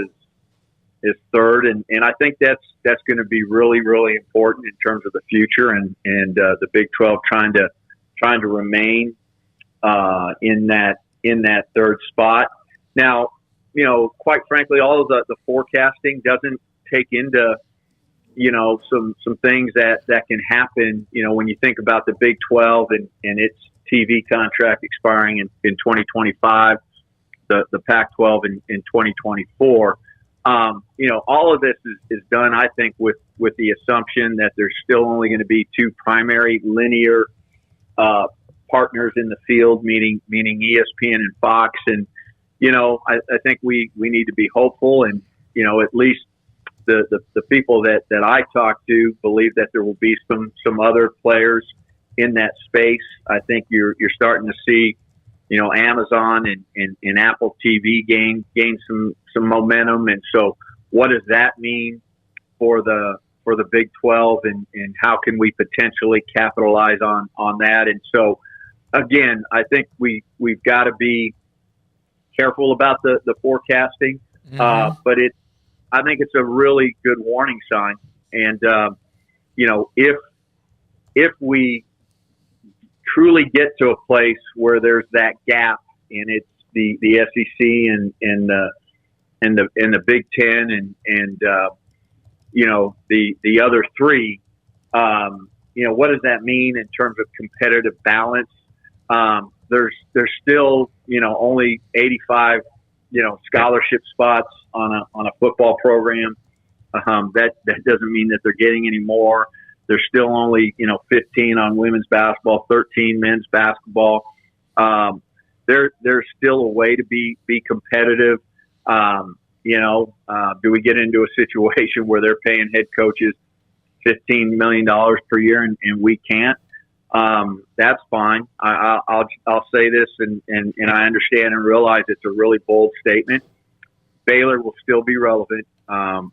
[SPEAKER 8] is third, and I think that's going to be really, really important in terms of the future, and the Big 12 trying to remain in that third spot. Now, quite frankly, all of the forecasting doesn't take into some things that can happen, when you think about the Big 12 and its TV contract expiring in 2025, the Pac-12 in 2024. All of this is done, I think, with the assumption that there's still only going to be two primary linear partners in the field, meaning ESPN and Fox. And, I think we need to be hopeful, and, at least the people that I talk to believe that there will be some other players in that space. I think you're starting to see, Amazon and Apple TV gain some momentum. And so what does that mean for the Big 12, and how can we potentially capitalize on that? And so, again, I think we've got to be careful about the forecasting, but I think it's a really good warning sign. And, if we truly get to a place where there's that gap, and it's the SEC and the Big Ten and the other three, what does that mean in terms of competitive balance? There's still, only 85, scholarship spots on a football program. That doesn't mean that they're getting any more. There's still only, 15 on women's basketball, 13 men's basketball. There's still a way to be competitive. Do we get into a situation where they're paying head coaches $15 million per year and we can't? That's fine. I'll say this, and I understand and realize it's a really bold statement. Baylor will still be relevant.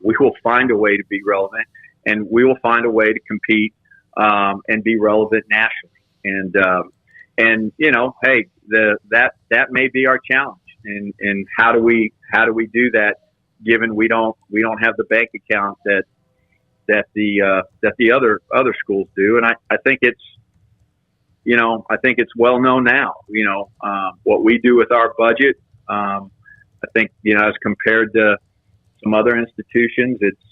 [SPEAKER 8] We will find a way to be relevant, and we will find a way to compete and be relevant nationally. And hey, that may be our challenge. And how do we do that, given we don't have the bank account that the other schools do? And I think it's well known now, what we do with our budget. I think, as compared to some other institutions, it's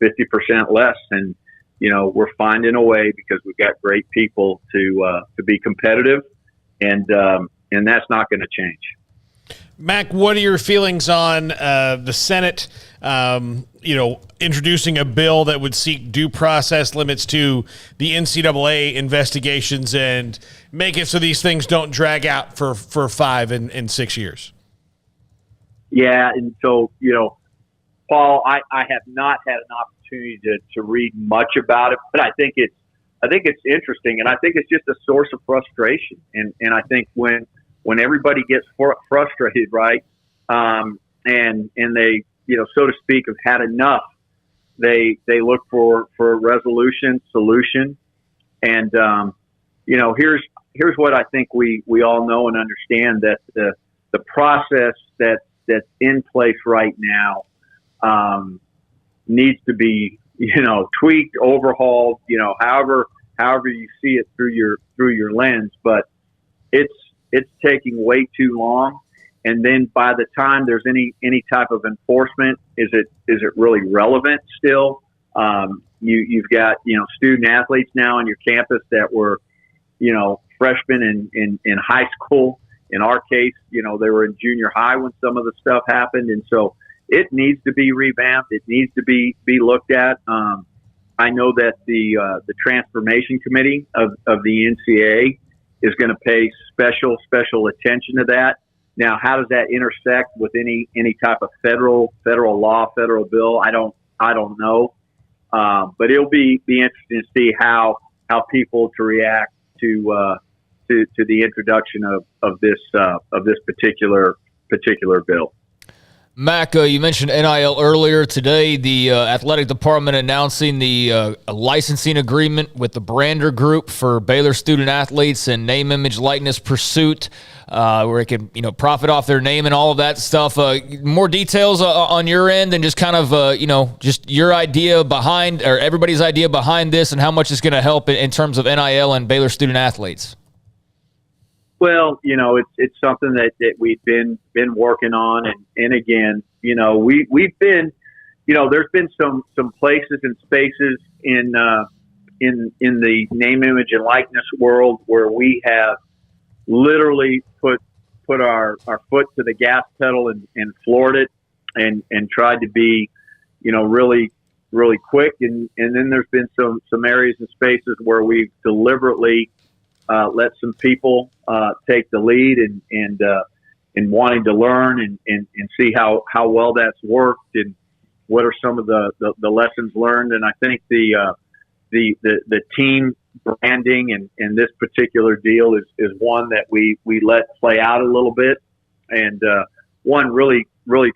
[SPEAKER 8] 50% less. And, we're finding a way, because we've got great people to be competitive, and that's not going to change.
[SPEAKER 6] Mac, what are your feelings on the Senate, introducing a bill that would seek due process limits to the NCAA investigations and make it so these things don't drag out for 5 and 6 years?
[SPEAKER 8] Yeah, and so, Paul, I have not had an opportunity to read much about it, but I think it's interesting, and I think it's just a source of frustration. And I think when everybody gets frustrated, right, and they, so to speak, have had enough, they look for a solution. And, here's what I think we all know and understand, that the process that's in place right now needs to be, tweaked, overhauled, however you see it through your lens, but it's taking way too long. And then by the time there's any type of enforcement, is it really relevant still? You've got, student athletes now on your campus that were, freshmen in high school. In our case, they were in junior high when some of the stuff happened. And so it needs to be revamped. It needs to be looked at. I know that the transformation committee of the NCAA is going to pay special attention to that. Now, how does that intersect with any type of federal law, federal bill? I don't know. But it'll be interesting to see how people to react to to the introduction of this particular bill.
[SPEAKER 7] Mac, you mentioned NIL earlier today. The athletic department announcing the licensing agreement with the Brander Group for Baylor student athletes and name, image, likeness pursuit, where it can profit off their name and all of that stuff. More details on your end, and just kind of just your idea behind, or everybody's idea behind this, and how much it's going to help in terms of NIL and Baylor student athletes.
[SPEAKER 8] Well, it's something that we've been working on, and again, we've been, there's been some places and spaces in the name, image, and likeness world where we have literally put our foot to the gas pedal and floored it and tried to be, really, really quick, and then there's been some areas and spaces where we've deliberately let some people take the lead and wanting to learn and see how well that's worked and what are some of the lessons learned. And I think the team branding and this particular deal is one that we let play out a little bit, and one really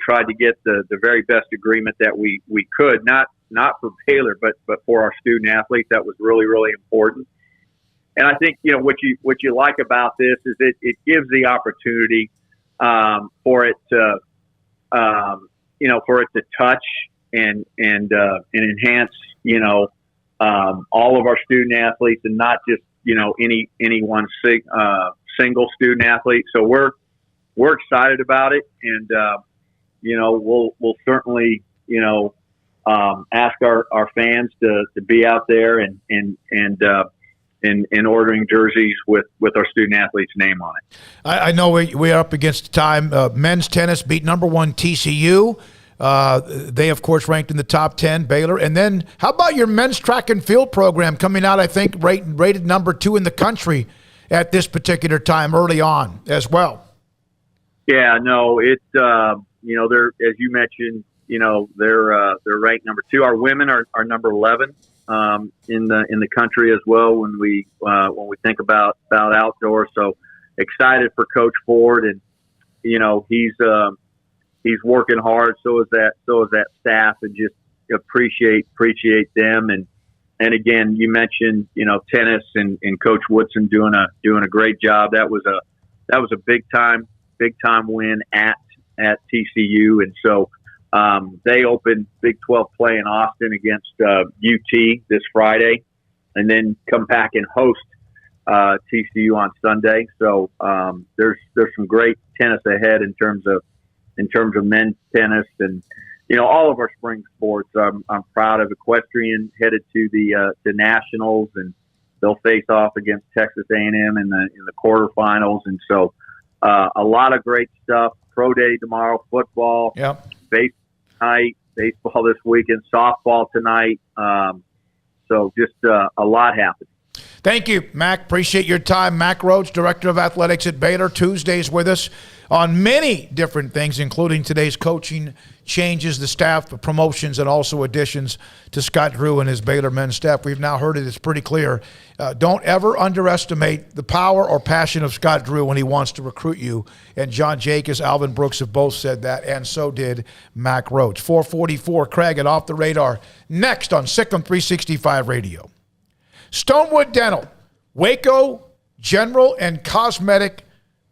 [SPEAKER 8] tried to get the very best agreement that we could, not for Baylor but for our student athletes. That was really, really important. And I think what you like about this is it gives the opportunity for it to touch and enhance all of our student athletes, and not just any one single student athlete. So we're excited about it, and we'll certainly ask our fans to be out there and ordering jerseys with our student athlete's name on it.
[SPEAKER 5] I know we're up against time. Men's tennis beat number 1 TCU. They, of course, ranked in the top 10, Baylor. And then how about your men's track and field program coming out, I think, rated number 2 in the country at this particular time early on as well? Yeah, no, they're, as you mentioned, they're ranked number 2. Our women are number 11. In the country as well when we think about outdoor. So excited for Coach Ford, and he's working hard. So is that staff, and just appreciate them. And again, you mentioned tennis and Coach Woodson doing a great job. That was a big time win at TCU, and so. They open Big 12 play in Austin against UT this Friday, and then come back and host TCU on Sunday. So there's some great tennis ahead in terms of men's tennis, and all of our spring sports. I'm proud of equestrian headed to the nationals, and they'll face off against Texas A&M in the quarterfinals. And so a lot of great stuff. Pro day tomorrow, football, baseball tonight, baseball this weekend, softball tonight. So just a lot happening. Thank you, Mac. Appreciate your time. Mac Rhodes, Director of Athletics at Baylor, Tuesdays with us on many different things, including today's coaching changes, the staff, the promotions, and also additions to Scott Drew and his Baylor men's staff. We've now heard it. It's pretty clear. Don't ever underestimate the power or passion of Scott Drew when he wants to recruit you. And John Jacobs, Alvin Brooks have both said that, and so did Mac Rhodes. 444, Craig and Off the Radar. Next on Sikkim 365 Radio. Stonewood Dental, Waco General and Cosmetic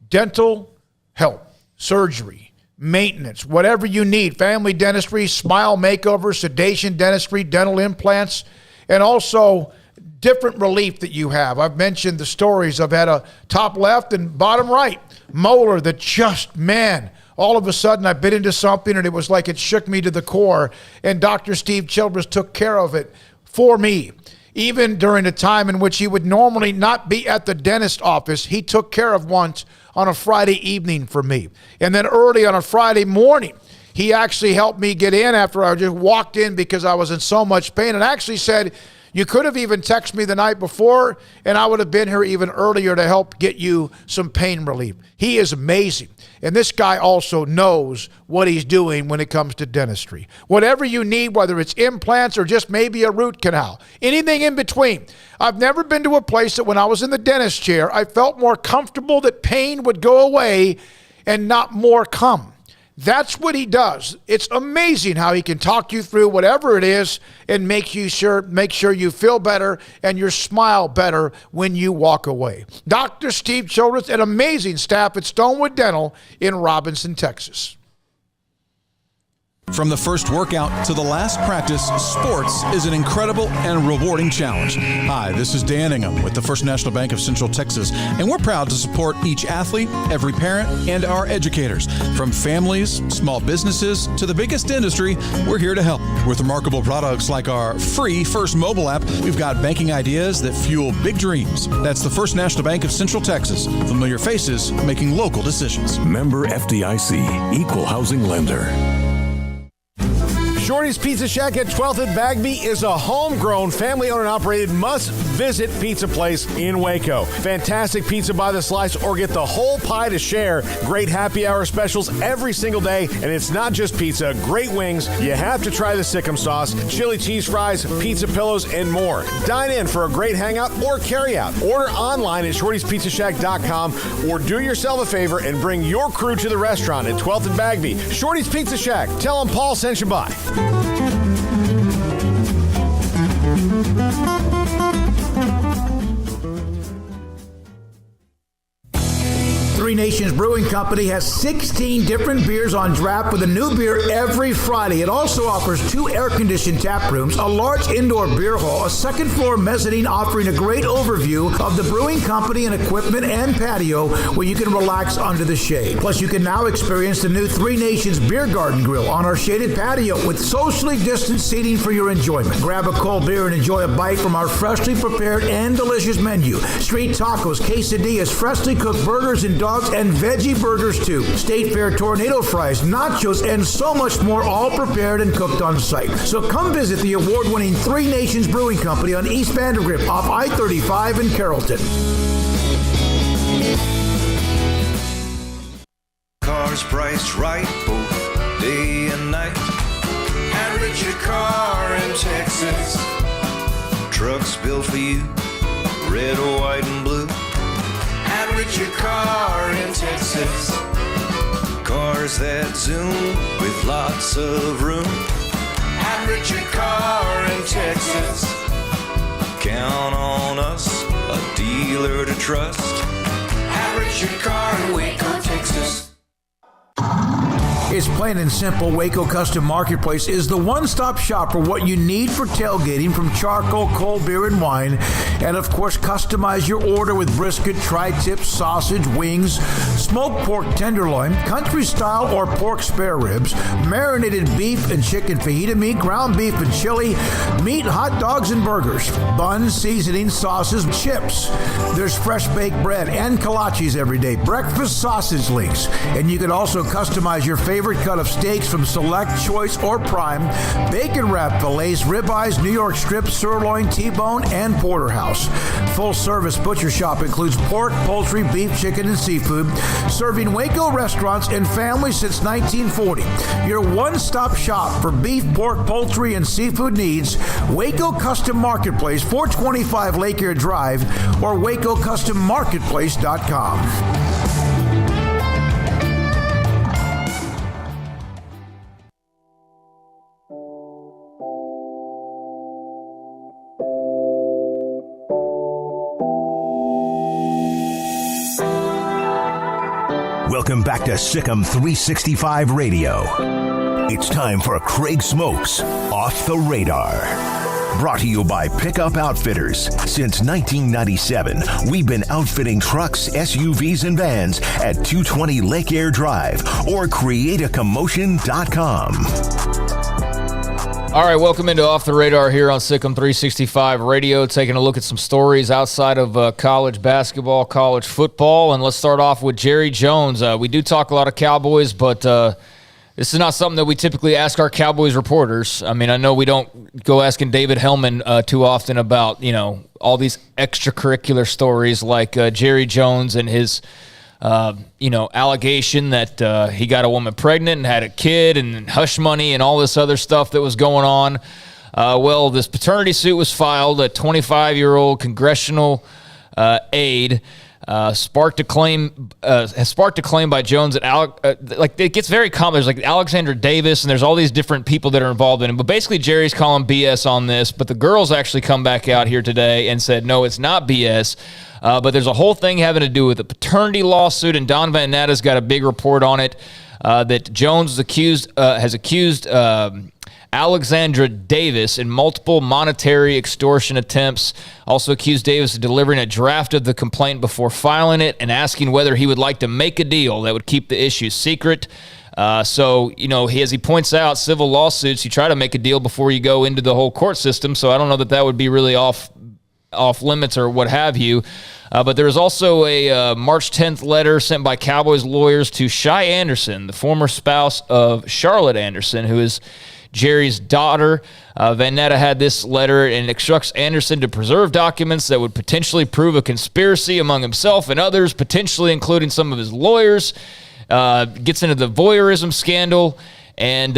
[SPEAKER 5] Dental Help, surgery, maintenance, whatever you need, family dentistry, smile makeover, sedation dentistry, dental implants, and also different relief that you have. I've mentioned the stories. I've had a top left and bottom right molar that just, man, all of a sudden I bit into something and it was like it shook me to the core, and Dr. Steve Childress took care of it for me. Even during a time in which he would normally not be at the dentist office, he took care of once on a Friday evening for me. And then early on a Friday morning, he actually helped me get in after I just walked in because I was in so much pain, and actually said, You could have even texted me the night before, and I would have been here even earlier to help get you some pain relief. He is amazing. And this guy also knows what he's doing when it comes to dentistry. Whatever you need, whether it's implants or just maybe a root canal, anything in between. I've never been to a place that when I was in the dentist chair, I felt more comfortable that pain would go away and not more come. That's what he does. It's amazing how he can talk you through whatever it is and make sure you feel better and your smile better when you walk away. Dr. Steve Childress and amazing staff at Stonewood Dental in Robinson, Texas.
[SPEAKER 14] From the first workout to the last practice, sports is an incredible and rewarding challenge. Hi, this is Dan Ingham with the First National Bank of Central Texas, and we're proud to support each athlete, every parent, and our educators. From families, small businesses, to the biggest industry, we're here to help. With remarkable products like our free First mobile app, we've got banking ideas that fuel big dreams. That's the First National Bank of Central Texas. Familiar faces making local decisions.
[SPEAKER 11] Member FDIC, Equal Housing Lender.
[SPEAKER 20] Shorty's Pizza Shack at 12th and Bagby is a homegrown, family-owned and operated must-visit pizza place in Waco. Fantastic pizza by the slice or get the whole pie to share. Great happy hour specials every single day, and it's not just pizza. Great wings. You have to try the Sikkim sauce, chili cheese fries, pizza pillows, and more. Dine in for a great hangout or carry-out. Order online at shortyspizzashack.com or do yourself a favor and bring your crew to the restaurant at 12th and Bagby. Shorty's Pizza Shack. Tell them Paul sent you by.
[SPEAKER 5] Three Nations Brewing Company has 16 different beers on draft with a new beer every Friday. It also offers 2 air-conditioned tap rooms, a large indoor beer hall, a second-floor mezzanine offering a great overview of the brewing company and equipment and patio where you can relax under the shade. Plus, you can now experience the new Three Nations Beer Garden Grill on our shaded patio with socially distanced seating for your enjoyment. Grab a cold beer and enjoy a bite from our freshly prepared and delicious menu. Street tacos, quesadillas, freshly cooked burgers and dogs and veggie burgers too. State Fair tornado fries, nachos, and so much more, all prepared and cooked on site. So come visit the award-winning Three Nations Brewing Company on East Vandergrift off I-35 in Carrollton.
[SPEAKER 9] Cars priced right both day and night at Richard Car in Texas. Trucks built for you, red, white, and blue. At Richard Car in Texas. Cars that zoom with lots of room. At Richard Car in Texas. Count on us, a dealer to trust. At Richard Car in Waco, Texas.
[SPEAKER 5] It's plain and simple. Waco Custom Marketplace is the one-stop shop for what you need for tailgating, from charcoal, cold beer, and wine. And, of course, customize your order with brisket, tri-tip, sausage, wings, smoked pork tenderloin, country-style or pork spare ribs, marinated beef and chicken fajita meat, ground beef and chili, meat, hot dogs, and burgers, buns, seasoning, sauces, chips. There's fresh baked bread and kolaches every day, breakfast sausage links. And you can also customize your favorite cut of steaks from select, choice, or prime, bacon wrap fillets, ribeyes, New York strips, sirloin, T-bone, and porterhouse. Full service butcher shop includes pork, poultry, beef, chicken, and seafood, serving Waco restaurants and families since 1940. Your one-stop shop for beef, pork, poultry, and seafood needs. Waco Custom Marketplace, 425 Lake Air Drive, or WacoCustomMarketplace.com.
[SPEAKER 4] Welcome back to Sikkim 365 Radio. It's time for Craig Smoak's Off the Radar. Brought to you by Pickup Outfitters. Since 1997, we've been outfitting trucks, SUVs, and vans at 220 Lake Air Drive or createacommotion.com.
[SPEAKER 7] All right, welcome into Off the Radar here on Sikkim 365 Radio, taking a look at some stories outside of college basketball, college football, and let's start off with Jerry Jones. We do talk a lot of Cowboys, but This is not something that we typically ask our Cowboys reporters. I mean, I know we don't go asking David Hellman too often about, all these extracurricular stories like Jerry Jones and his, allegation that he got a woman pregnant and had a kid and hush money and all this other stuff that was going on. Well, this paternity suit was filed. A 25-year-old congressional aide has sparked a claim by Jones that it gets very common. There's like Alexandra Davis, and there's all these different people that are involved in it. But basically, Jerry's calling BS on this. But the girls actually come back out here today and said, no, it's not BS. But there's a whole thing having to do with a paternity lawsuit, and Don Van Natta's got a big report on it that Jones has accused Alexandra Davis in multiple monetary extortion attempts. Also accused Davis of delivering a draft of the complaint before filing it and asking whether he would like to make a deal that would keep the issue secret. So, as he points out, civil lawsuits, you try to make a deal before you go into the whole court system. So I don't know that would be really off limits or what have you. But there was also a March 10th letter sent by Cowboys lawyers to Shy Anderson, the former spouse of Charlotte Anderson, who is Jerry's daughter. Van Natta had this letter and instructs Anderson to preserve documents that would potentially prove a conspiracy among himself and others, potentially including some of his lawyers. Gets into the voyeurism scandal. And,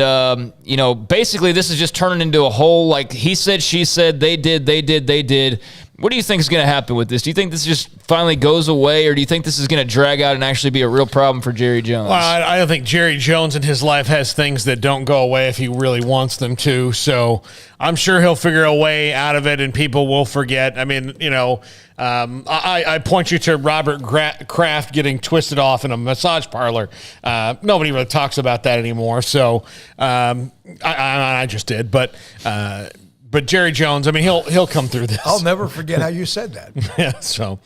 [SPEAKER 7] basically this is just turning into a whole, like, he said, she said, they did. What do you think is going to happen with this? Do you think this just finally goes away, or do you think this is going to drag out and actually be a real problem for Jerry Jones?
[SPEAKER 6] Well, I don't think Jerry Jones in his life has things that don't go away if he really wants them to. So I'm sure he'll figure a way out of it, and people will forget. I mean, I point you to Robert Kraft getting twisted off in a massage parlor. Nobody really talks about that anymore. So I just did, but Jerry Jones, I mean, he'll come through this.
[SPEAKER 5] I'll never forget how you said that.
[SPEAKER 6] Yeah. So.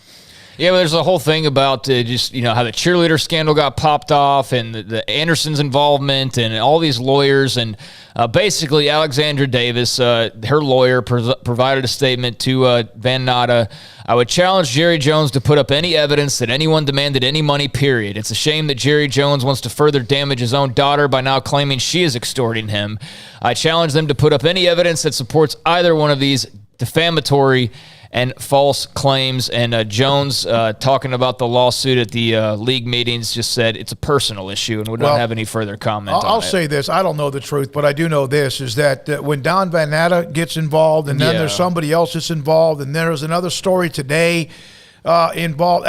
[SPEAKER 7] Yeah, but there's a whole thing about how the cheerleader scandal got popped off, and the Andersons' involvement, and all these lawyers, and basically Alexandra Davis, her lawyer, provided a statement to Van Natta. I would challenge Jerry Jones to put up any evidence that anyone demanded any money, period. It's a shame that Jerry Jones wants to further damage his own daughter by now claiming she is extorting him. I challenge them to put up any evidence that supports either one of these defamatory and false claims. And Jones, talking about the lawsuit at the league meetings, just said it's a personal issue and would not have any further comment on it.
[SPEAKER 5] I'll say this. I don't know the truth, but I do know this, is that when Don Van Natta gets involved, and then there's somebody else that's involved, and there's another story today involved,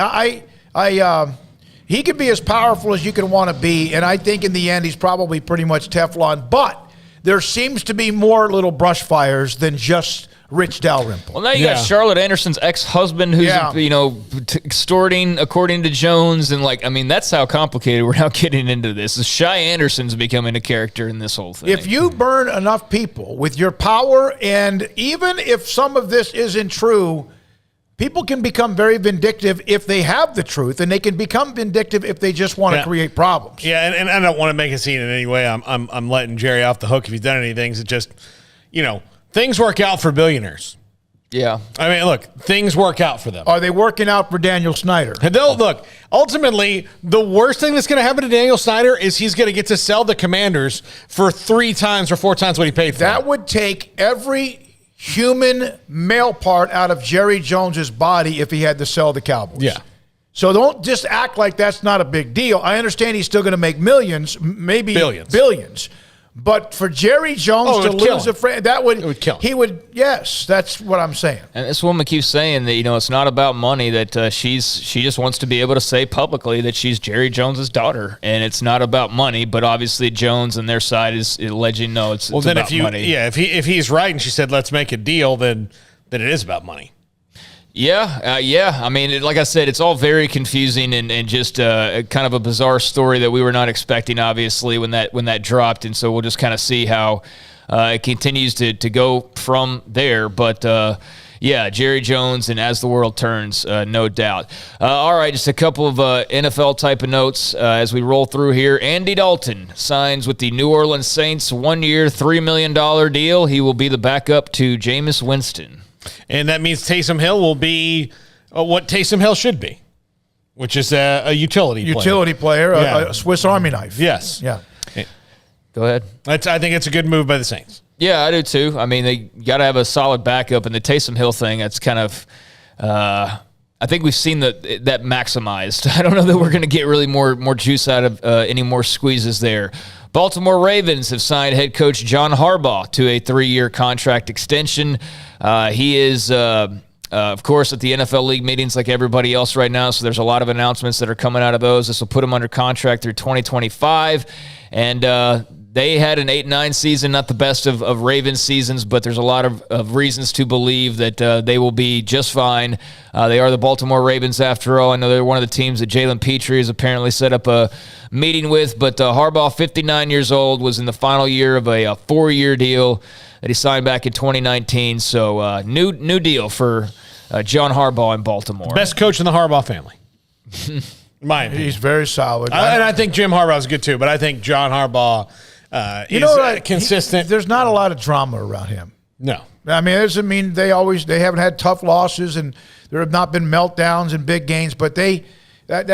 [SPEAKER 5] he could be as powerful as you can want to be, and I think in the end he's probably pretty much Teflon, but there seems to be more little brush fires than just Rich Dalrymple.
[SPEAKER 7] Well, now you got Charlotte Anderson's ex-husband who's, extorting, according to Jones. And, that's how complicated we're now getting into this. Shy Anderson's becoming a character in this whole thing.
[SPEAKER 5] If you burn enough people with your power, and even if some of this isn't true, people can become very vindictive if they have the truth, and they can become vindictive if they just want to create problems.
[SPEAKER 6] Yeah, and I don't want to make a scene in any way. I'm letting Jerry off the hook if he's done anything. It's just, things work out for billionaires.
[SPEAKER 7] Yeah.
[SPEAKER 6] I mean, look, things work out for them.
[SPEAKER 5] Are they working out for Daniel Snyder?
[SPEAKER 6] Look, ultimately, the worst thing that's going to happen to Daniel Snyder is he's going to get to sell the Commanders for 3 times or 4 times what he paid for.
[SPEAKER 5] That would take every human male part out of Jerry Jones's body if he had to sell the Cowboys.
[SPEAKER 6] Yeah.
[SPEAKER 5] So don't just act like that's not a big deal. I understand he's still going to make millions, maybe billions. But for Jerry Jones to lose a friend, it would kill him. He would, yes, that's what I'm saying.
[SPEAKER 7] And this woman keeps saying that, it's not about money, that she just wants to be able to say publicly that she's Jerry Jones's daughter, and it's not about money. But obviously Jones and their side is alleging, no, it's about money.
[SPEAKER 6] Yeah, if he's right and she said, let's make a deal, then it is about money.
[SPEAKER 7] Yeah. I mean, like I said, it's all very confusing and just kind of a bizarre story that we were not expecting, obviously, when that dropped. And so we'll just kind of see how it continues to go from there. But, Jerry Jones and As the World Turns, no doubt. All right, just a couple of NFL type of notes as we roll through here. Andy Dalton signs with the New Orleans Saints, 1-year, $3 million deal. He will be the backup to Jameis Winston.
[SPEAKER 6] And that means Taysom Hill will be what Taysom Hill should be, which is a utility player.
[SPEAKER 5] A Swiss Army knife.
[SPEAKER 6] Yes.
[SPEAKER 5] Yeah.
[SPEAKER 7] Go ahead.
[SPEAKER 6] I think it's a good move by the Saints.
[SPEAKER 7] Yeah, I do too. I mean, they got to have a solid backup, and the Taysom Hill thing, that's kind of I think we've seen that maximized. I don't know that we're going to get really more juice out of any more squeezes there. Baltimore Ravens have signed head coach John Harbaugh to a 3-year contract extension. He is, of course, at the NFL league meetings like everybody else right now, so there's a lot of announcements that are coming out of those. This will put him under contract through 2025, and they had an 8-9 season, not the best of Ravens seasons, but there's a lot of reasons to believe that they will be just fine. They are the Baltimore Ravens after all. I know they're one of the teams that Jalen Petrie has apparently set up a meeting with, but Harbaugh, 59 years old, was in the final year of a 4-year deal that he signed back in 2019. So new deal for John Harbaugh in Baltimore.
[SPEAKER 6] Best coach in the Harbaugh family. My opinion.
[SPEAKER 5] He's very solid.
[SPEAKER 6] And I think Jim Harbaugh is good too, but I think John Harbaugh consistent.
[SPEAKER 5] There's not a lot of drama around him.
[SPEAKER 6] No.
[SPEAKER 5] I mean, it doesn't mean they haven't had tough losses and there have not been meltdowns and big games, but that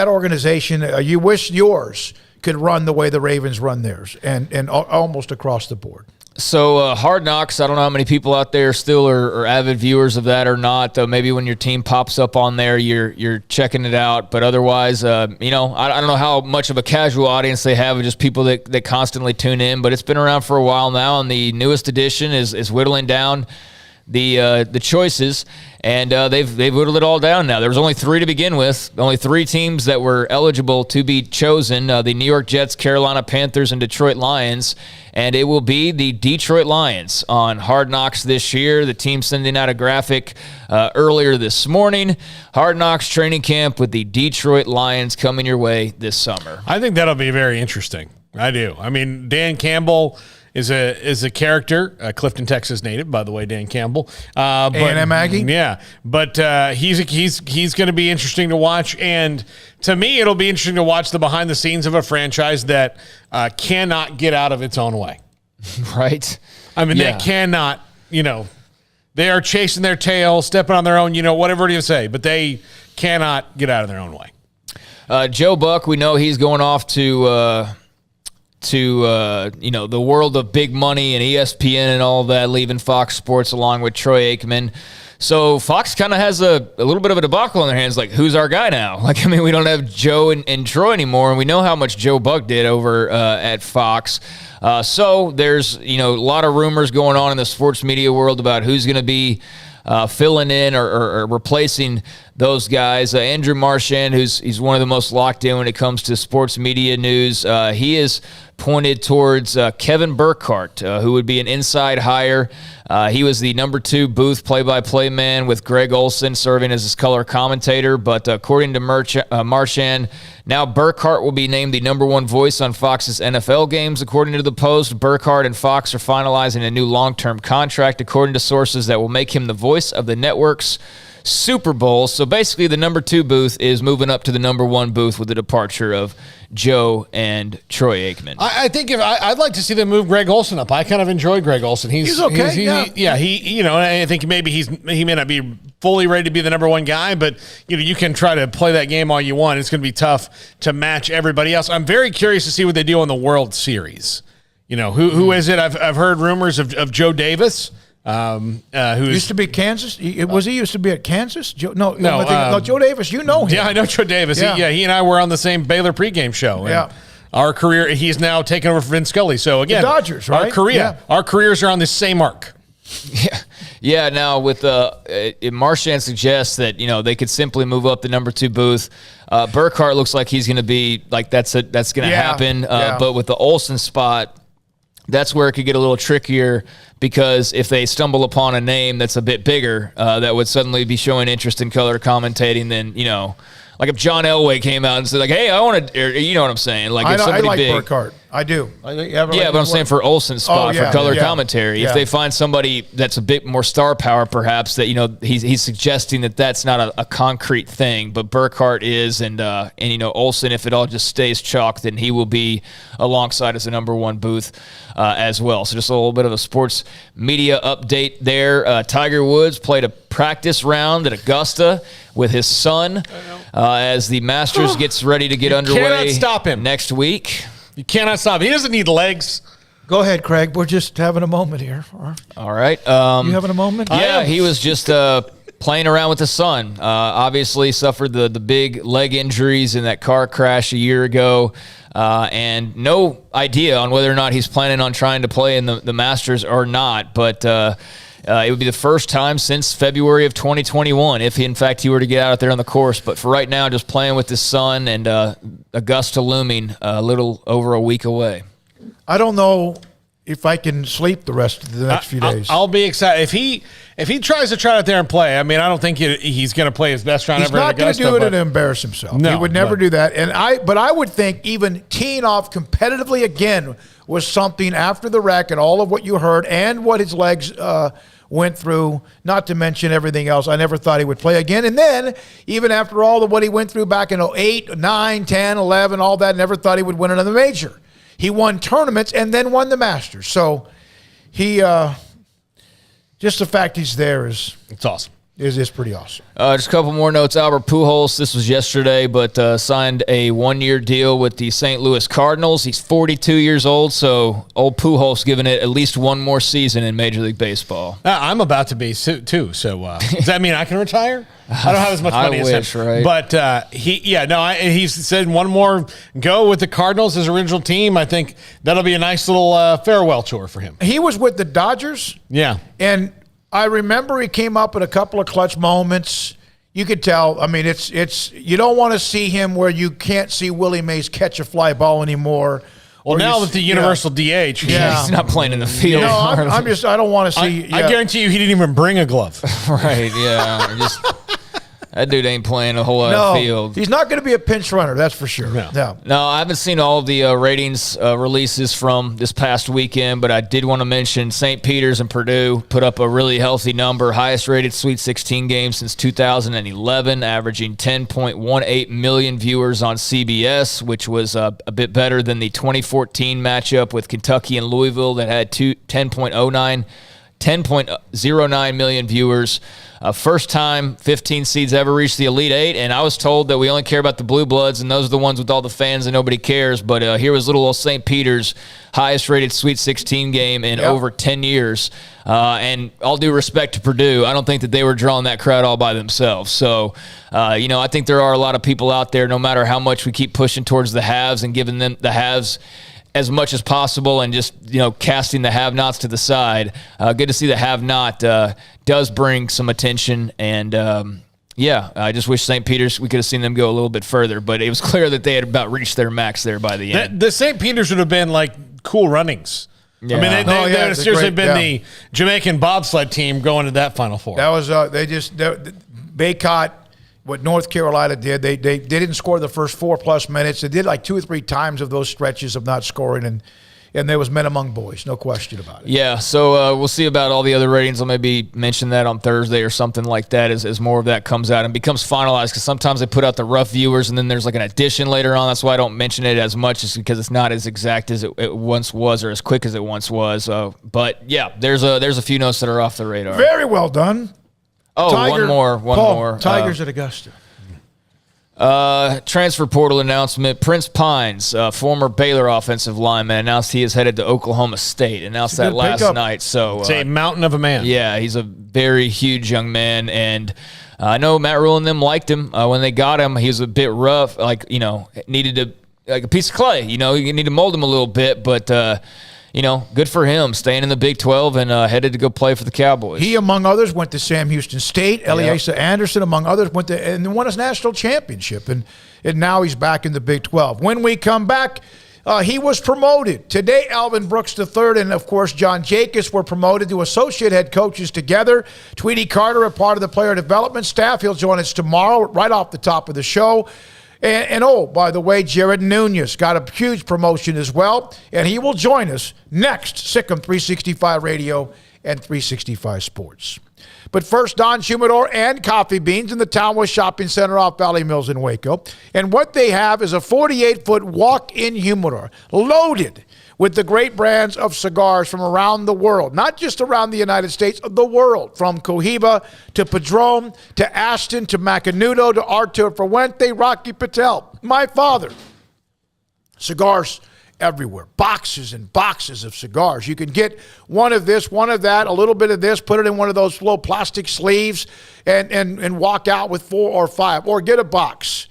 [SPEAKER 5] organization, you wish yours could run the way the Ravens run theirs and almost across the board.
[SPEAKER 7] So Hard Knocks, I don't know how many people out there still are avid viewers of that or not. Maybe when your team pops up on there, you're checking it out. But otherwise, I don't know how much of a casual audience they have of just people that constantly tune in. But it's been around for a while now, and the newest edition is whittling down the choices, and they've whittled it all down now. There was only 3 to begin with, only 3 teams that were eligible to be chosen, the New York Jets, Carolina Panthers, and Detroit Lions, and it will be the Detroit Lions on Hard Knocks this year. The team sending out a graphic earlier this morning. Hard Knocks training camp with the Detroit Lions coming your way this summer.
[SPEAKER 6] I think that'll be very interesting. I do. I mean, Dan Campbell is a character, Clifton, Texas native, by the way, Dan Campbell.
[SPEAKER 5] A&M Aggie?
[SPEAKER 6] Yeah, but he's going to be interesting to watch, and to me, it'll be interesting to watch the behind the scenes of a franchise that cannot get out of its own way.
[SPEAKER 7] Right?
[SPEAKER 6] I mean, they cannot, they are chasing their tail, stepping on their own, whatever you say, but they cannot get out of their own way.
[SPEAKER 7] Joe Buck, we know he's going off to the world of big money and ESPN and all that, leaving Fox Sports along with Troy Aikman. So Fox kind of has a little bit of a debacle on their hands. Like, who's our guy now? We don't have Joe and Troy anymore, and we know how much Joe Buck did over at Fox. So there's a lot of rumors going on in the sports media world about who's going to be filling in or replacing those guys. Andrew Marchand, he's one of the most locked in when it comes to sports media news. He is pointed towards Kevin Burkhardt, who would be an inside hire. He was the number 2 booth play-by-play man with Greg Olson serving as his color commentator. But according to Marchand, now Burkhardt will be named the number 1 voice on Fox's NFL games. According to the Post, Burkhardt and Fox are finalizing a new long-term contract, according to sources, that will make him the voice of the network's Super Bowl. So basically the number 2 booth is moving up to the number 1 booth with the departure of Joe and Troy Aikman.
[SPEAKER 6] I think I'd like to see them move Greg Olson up. I kind of enjoy Greg Olson. He's okay. I think maybe he may not be fully ready to be the number 1 guy, but you can try to play that game all you want. It's going to be tough to match everybody else. I'm very curious to see what they do on the World Series. Who is it? I've heard rumors of Joe Davis. Who
[SPEAKER 5] used to be at Kansas? He used to be at Kansas? Joe Davis, you know him.
[SPEAKER 6] Yeah, I know Joe Davis.
[SPEAKER 5] Yeah.
[SPEAKER 6] He and I were on the same Baylor pregame show.
[SPEAKER 5] Yeah.
[SPEAKER 6] Our career, he's now taken over for Vin Scully. So again,
[SPEAKER 5] the Dodgers, right?
[SPEAKER 6] Our careers are on the same arc.
[SPEAKER 7] Yeah. Now with Marchand suggests that they could simply move up the number 2 booth. Burkhardt looks like he's going to be like that's going to happen. But with the Olsen spot, that's where it could get a little trickier, because if they stumble upon a name that's a bit bigger, that would suddenly be showing interest in color commentating, then, like if John Elway came out and said, like, hey, I want to, you know what I'm saying? Like,
[SPEAKER 5] I like Burkhardt. I do.
[SPEAKER 7] But I'm saying for Olsen's spot, for color commentary, if they find somebody that's a bit more star power, perhaps, that, he's suggesting that that's not a concrete thing, but Burkhardt is, and Olsen, if it all just stays chalk, then he will be alongside as a number 1 booth as well. So just a little bit of a sports media update there. Tiger Woods played a practice round at Augusta with his son as the Masters gets ready to get underway.
[SPEAKER 6] Cannot stop him
[SPEAKER 7] next week.
[SPEAKER 6] You cannot stop him. He doesn't need legs.
[SPEAKER 5] Go ahead, Craig. We're just having a moment here.
[SPEAKER 7] All right.
[SPEAKER 5] You having a moment?
[SPEAKER 7] Yeah, he was just playing around with the sun. Obviously suffered the big leg injuries in that car crash a year ago. And no idea on whether or not he's planning on trying to play in the Masters or not. But it would be the first time since February of 2021 if, in fact, he were to get out there on the course. But for right now, just playing with the sun and Augusta looming a little over a week away.
[SPEAKER 5] I don't know if I can sleep the rest of the next few days.
[SPEAKER 6] I'll be excited. If he tries to try out there and play, I mean, I don't think he's going to play his best round ever.
[SPEAKER 5] He's not going to do it and embarrass himself.
[SPEAKER 6] No,
[SPEAKER 5] he would never do that. But I would think even teeing off competitively again was something after the wreck and all of what you heard and what his legs went through, not to mention everything else. I never thought he would play again. And then, even after all of what he went through back in 08, 9, 10, 11, all that, never thought he would win another major. He won tournaments and then won the Masters. So he, just the fact he's there it's
[SPEAKER 6] awesome.
[SPEAKER 5] Is pretty awesome.
[SPEAKER 7] Just a couple more notes. Albert Pujols, this was yesterday, but signed a one-year deal with the St. Louis Cardinals. He's 42 years old, so old Pujols giving it at least one more season in Major League Baseball.
[SPEAKER 6] I'm about to be too, so does that mean I can retire? I don't have as much money as him.
[SPEAKER 7] Right?
[SPEAKER 6] But he said one more go with the Cardinals, his original team. I think that'll be a nice little farewell tour for him.
[SPEAKER 5] He was with the Dodgers.
[SPEAKER 6] Yeah.
[SPEAKER 5] And I remember he came up in a couple of clutch moments. You could tell. I mean, it's you don't want to see him where you can't see Willie Mays catch a fly ball anymore.
[SPEAKER 6] Well, now with the universal DH,
[SPEAKER 7] he's not playing in the field.
[SPEAKER 5] No, I don't want to see.
[SPEAKER 6] I guarantee you, he didn't even bring a glove.
[SPEAKER 7] Right? Yeah. That dude ain't playing a whole lot of field.
[SPEAKER 5] He's not going to be a pinch runner, that's for sure. No,
[SPEAKER 7] I haven't seen all of the ratings releases from this past weekend, but I did want to mention St. Peter's and Purdue put up a really healthy number, highest rated Sweet 16 game since 2011, averaging 10.18 million viewers on CBS, which was a bit better than the 2014 matchup with Kentucky and Louisville that had 10.09 million viewers. First time 15 seeds ever reached the Elite Eight, and I was told that we only care about the Blue Bloods, and those are the ones with all the fans and nobody cares. But here was little old St. Peter's highest-rated Sweet 16 game in over 10 years. And all due respect to Purdue, I don't think that they were drawing that crowd all by themselves. So, I think there are a lot of people out there, no matter how much we keep pushing towards the haves and giving them the haves as much as possible and just, casting the have-nots to the side. Good to see the have-not does bring some attention. And, I just wish St. Peter's, we could have seen them go a little bit further. But it was clear that they had about reached their max there by the end.
[SPEAKER 6] The St. Peter's would have been like Cool Runnings.
[SPEAKER 7] Yeah.
[SPEAKER 6] I mean, they would have seriously been the Jamaican bobsled team going to that Final Four.
[SPEAKER 5] That was, Baycott, what North Carolina did, they didn't score the first 4+ minutes. They did like 2 or 3 times of those stretches of not scoring, and there was men among boys, no question about it.
[SPEAKER 7] Yeah, so we'll see about all the other ratings. I'll maybe mention that on Thursday or something like that as more of that comes out and becomes finalized, because sometimes they put out the rough viewers and then there's like an addition later on. That's why I don't mention it as much, is because it's not as exact as it once was or as quick as it once was. But, yeah, there's a few notes that are off the radar.
[SPEAKER 5] Very well done.
[SPEAKER 7] Oh,
[SPEAKER 5] Tiger,
[SPEAKER 7] one more.
[SPEAKER 5] Tigers at Augusta.
[SPEAKER 7] Transfer portal announcement. Prince Pines, former Baylor offensive lineman, announced he is headed to Oklahoma State. Announced that last night. So
[SPEAKER 6] it's a mountain of a man.
[SPEAKER 7] Yeah, he's a very huge young man, and I know Matt Rule and them liked him when they got him. He was a bit rough, needed to like a piece of clay. You need to mold him a little bit, but. Good for him, staying in the Big 12 and headed to go play for the Cowboys.
[SPEAKER 5] He, among others, went to Sam Houston State. Eliezer Anderson, among others, went to and won his national championship. And now he's back in the Big 12. When we come back, he was promoted. Today, Alvin Brooks III and, of course, John Jacobs were promoted to associate head coaches together. Tweety Carter, a part of the player development staff. He'll join us tomorrow right off the top of the show. And by the way, Jared Nunez got a huge promotion as well, and he will join us next, Sikkim 365 Radio and 365 Sports. But first, Don Humidor and Coffee Beans in the Townwest Shopping Center off Valley Mills in Waco. And what they have is a 48-foot walk-in humidor loaded with the great brands of cigars from around the world, not just around the United States, the world, from Cohiba to Padron to Ashton to Macanudo to Arturo Fuente, Rocky Patel, my father. Cigars everywhere. Boxes and boxes of cigars. You can get one of this, one of that, a little bit of this, put it in one of those little plastic sleeves and walk out with 4 or 5, or get a box.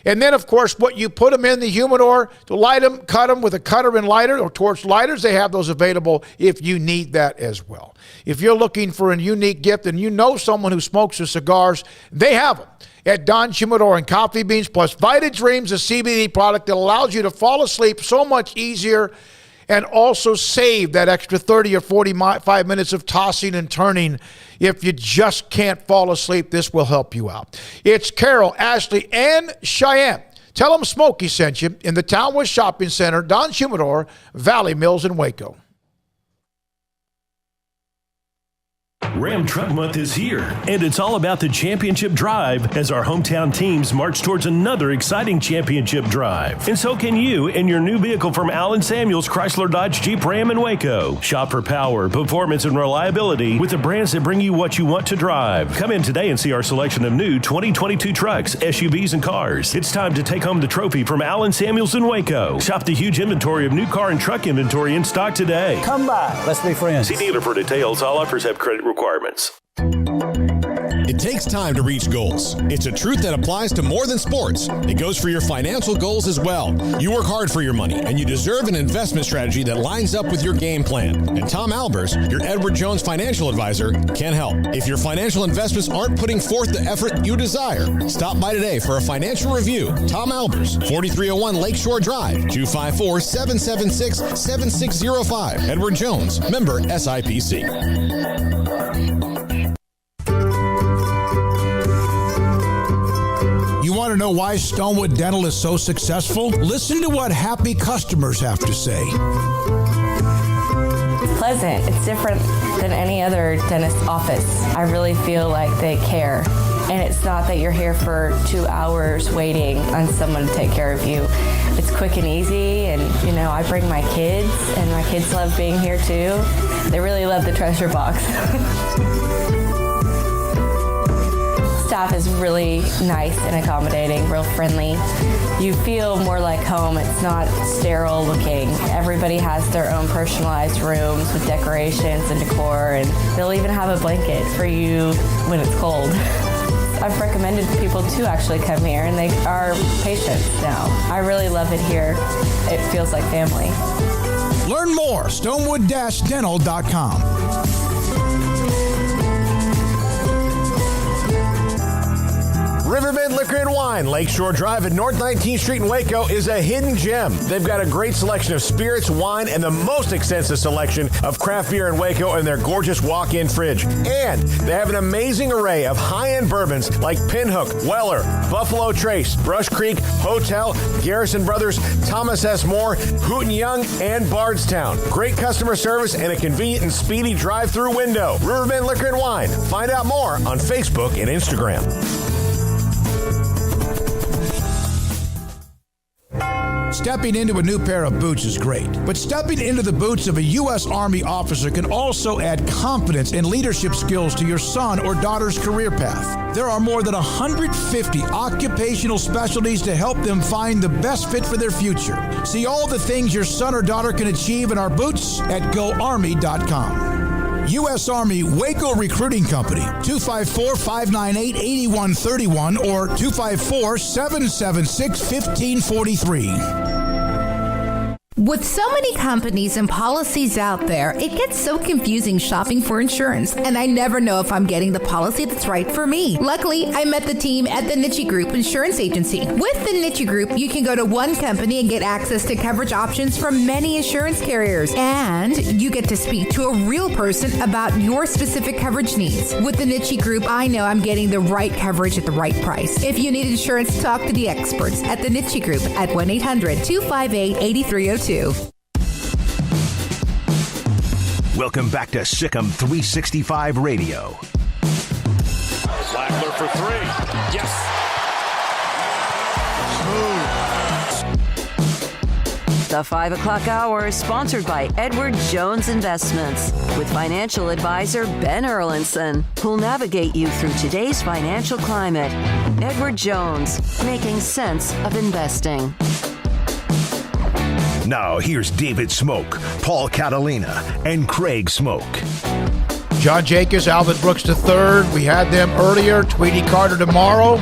[SPEAKER 5] And then, of course, what you put them in the humidor to light them, cut them with a cutter and lighter or torch lighters, they have those available if you need that as well. If you're looking for a unique gift and you know someone who smokes the cigars, they have them at Don's Humidor and Coffee Beans, plus Vita Dreams, a CBD product that allows you to fall asleep so much easier and also save that extra 30 or 45 minutes of tossing and turning. If you just can't fall asleep, this will help you out. It's Carol, Ashley, and Cheyenne. Tell them Smokey sent you in the Townwood Shopping Center, Don's Humidor, Valley Mills, in Waco.
[SPEAKER 17] Ram Truck Month is here, and it's all about the championship drive as our hometown teams march towards another exciting championship drive. And so can you in your new vehicle from Allen Samuels Chrysler Dodge Jeep Ram in Waco. Shop for power, performance, and reliability with the brands that bring you what you want to drive. Come in today and see our selection of new 2022 trucks, SUVs, and cars. It's time to take home the trophy from Allen Samuels in Waco. Shop the huge inventory of new car and truck inventory in stock today.
[SPEAKER 18] Come by. Let's be friends.
[SPEAKER 17] See dealer for details. All offers have credit requirements.
[SPEAKER 10] It takes time to reach goals. It's a truth that applies to more than sports. It goes for your financial goals as well. You work hard for your money, and you deserve an investment strategy that lines up with your game plan. And Tom Albers, your Edward Jones financial advisor, can help. If your financial investments aren't putting forth the effort you desire, stop by today for a financial review. Tom Albers, 4301 Lakeshore Drive, 254-776-7605. Edward Jones, member SIPC.
[SPEAKER 5] You want to know why Stonewood Dental is so successful? Listen to what happy customers have to say.
[SPEAKER 12] It's pleasant. It's different than any other dentist office. I really feel like they care. And it's not that you're here for 2 hours waiting on someone to take care of you. It's quick and easy, and I bring my kids, and my kids love being here too. They really love the treasure box. Staff is really nice and accommodating, real friendly. You feel more like home. It's not sterile looking. Everybody has their own personalized rooms with decorations and decor, and they'll even have a blanket for you when it's cold. I've recommended people to actually come here, and they are patients now. I really love it here. It feels like family.
[SPEAKER 5] Learn more, stonewood-dental.com.
[SPEAKER 20] Riverbend Liquor and Wine, Lakeshore Drive at North 19th Street in Waco is a hidden gem. They've got a great selection of spirits, wine, and the most extensive selection of craft beer in Waco in their gorgeous walk-in fridge. And they have an amazing array of high-end bourbons like Pinhook, Weller, Buffalo Trace, Brush Creek, Hotel, Garrison Brothers, Thomas S. Moore, Hooten Young, and Bardstown. Great customer service and a convenient and speedy drive-through window. Riverbend Liquor and Wine. Find out more on Facebook and Instagram.
[SPEAKER 5] Stepping into a new pair of boots is great, but stepping into the boots of a U.S. Army officer can also add confidence and leadership skills to your son or daughter's career path. There are more than 150 occupational specialties to help them find the best fit for their future. See all the things your son or daughter can achieve in our boots at GoArmy.com. U.S. Army Waco Recruiting Company, 254-598-8131 or 254-776-1543.
[SPEAKER 3] With so many companies and policies out there, it gets so confusing shopping for insurance, and I never know if I'm getting the policy that's right for me. Luckily, I met the team at the Niche Group Insurance Agency. With the Niche Group, you can go to one company and get access to coverage options from many insurance carriers, and you get to speak to a real person about your specific coverage needs. With the Niche Group, I know I'm getting the right coverage at the right price. If you need insurance, talk to the experts at the Niche Group at 1-800-258-8302.
[SPEAKER 4] Welcome back to Sikkim 365 Radio.
[SPEAKER 20] Flagler for three. Yes.
[SPEAKER 2] The 5 o'clock hour is sponsored by Edward Jones Investments with financial advisor Ben Erlinson, who'll navigate you through today's financial climate. Edward Jones, making sense of investing.
[SPEAKER 4] Now here's David Smoak, Paul Catalina, and Craig Smoak.
[SPEAKER 5] John Jacobs, Alvin Brooks III. We had them earlier. Tweety Carter tomorrow.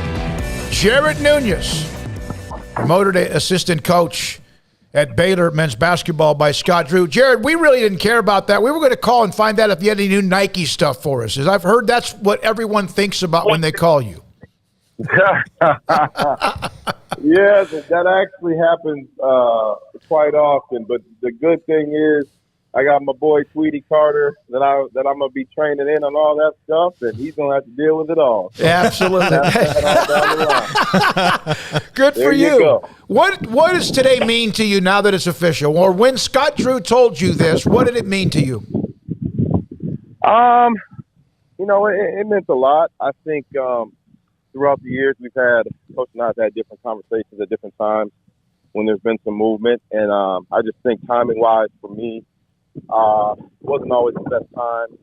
[SPEAKER 5] Jared Nunez, promoted to assistant coach at Baylor men's basketball by Scott Drew. Jared, we really didn't care about that. We were going to call and find out if you had any new Nike stuff for us, as I've heard that's what everyone thinks about when they call you.
[SPEAKER 13] Yeah, that actually happens quite often. But the good thing is, I got my boy Tweety Carter that I'm gonna be training in on all that stuff, and he's gonna have to deal with it all. So
[SPEAKER 5] absolutely. Good
[SPEAKER 13] there
[SPEAKER 5] for you.
[SPEAKER 13] Go.
[SPEAKER 5] What does today mean to you now that it's official? Or when Scott Drew told you this, what did it mean to you?
[SPEAKER 13] It meant a lot. I think throughout the years Coach and I have had different conversations at different times when there's been some movement, and I just think timing-wise for me, wasn't always the best time,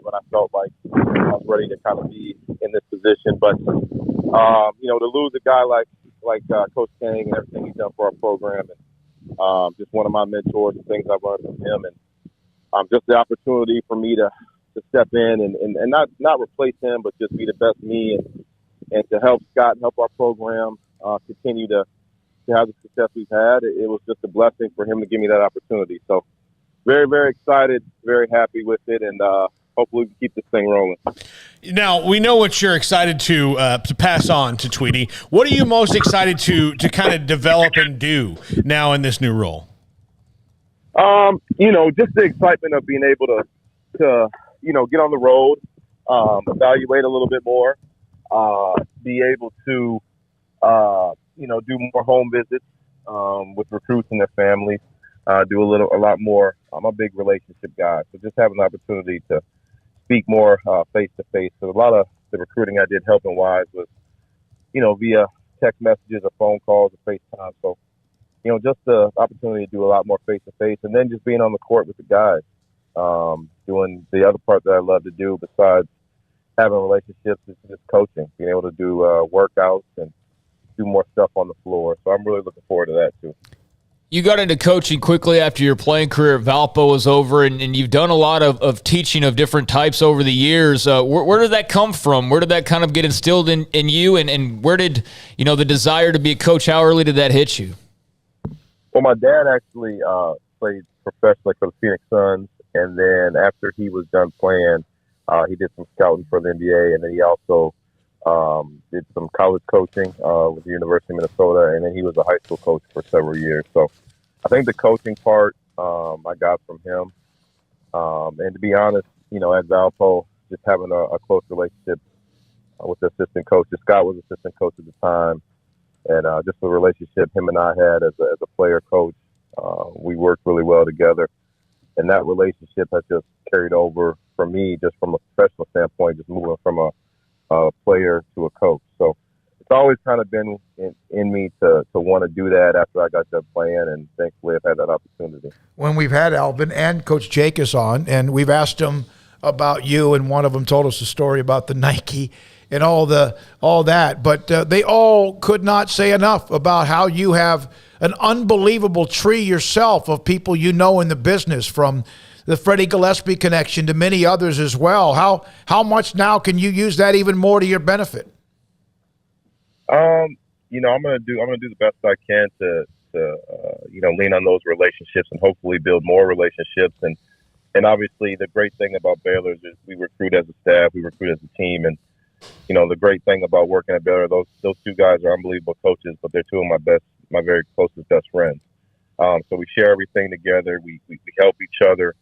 [SPEAKER 13] but I felt like I was ready to kind of be in this position. But to lose a guy like Coach Kang and everything he's done for our program, and just one of my mentors and things I've learned from him, and just the opportunity for me to step in and not replace him, but just be the best me and to help Scott and help our program continue to have the success we've had. It was just a blessing for him to give me that opportunity. So very, very excited, very happy with it, and hopefully we can keep this thing rolling.
[SPEAKER 6] Now, we know what you're excited to pass on to Tweety. What are you most excited to kind of develop and do now in this new role?
[SPEAKER 13] Just the excitement of being able to get on the road, evaluate a little bit more, be able to, do more home visits with recruits and their families, do a lot more. I'm a big relationship guy, so just having the opportunity to speak more face-to-face. So a lot of the recruiting I did helping wise was, via text messages or phone calls or FaceTime. So, just the opportunity to do a lot more face-to-face, and then just being on the court with the guys, doing the other part that I love to do besides having relationships is just coaching, being able to do workouts and do more stuff on the floor. So I'm really looking forward to that too.
[SPEAKER 7] You got into coaching quickly after your playing career at Valpo was over, and you've done a lot of teaching of different types over the years. Where did that come from? Where did that kind of get instilled in you, and where did, the desire to be a coach, how early did that hit you?
[SPEAKER 13] Well, my dad actually played professionally for the Phoenix Suns, and then after he was done playing, he did some scouting for the NBA, and then he also did some college coaching with the University of Minnesota, and then he was a high school coach for several years. So I think the coaching part I got from him. And to be honest, at Valpo, just having a close relationship with the assistant coach. Scott was assistant coach at the time, and just the relationship him and I had as a player coach, we worked really well together. And that relationship has just carried over for me, just from a professional standpoint, just moving from a player to a coach. So it's always kind of been in me to want to do that after I got done playing, and thankfully I've had that opportunity.
[SPEAKER 5] When we've had Alvin and Coach Jacobs on, and we've asked them about you, and one of them told us a story about the Nike and all that, but they all could not say enough about how you have an unbelievable tree yourself of people in the business, from the Freddie Gillespie connection to many others as well. How much now can you use that even more to your benefit?
[SPEAKER 13] I'm gonna do the best I can to lean on those relationships and hopefully build more relationships. And obviously the great thing about Baylor is we recruit as a staff, we recruit as a team, and the great thing about working at Baylor, those two guys are unbelievable coaches, but they're two of my very closest best friends. So we share everything together. We help each other.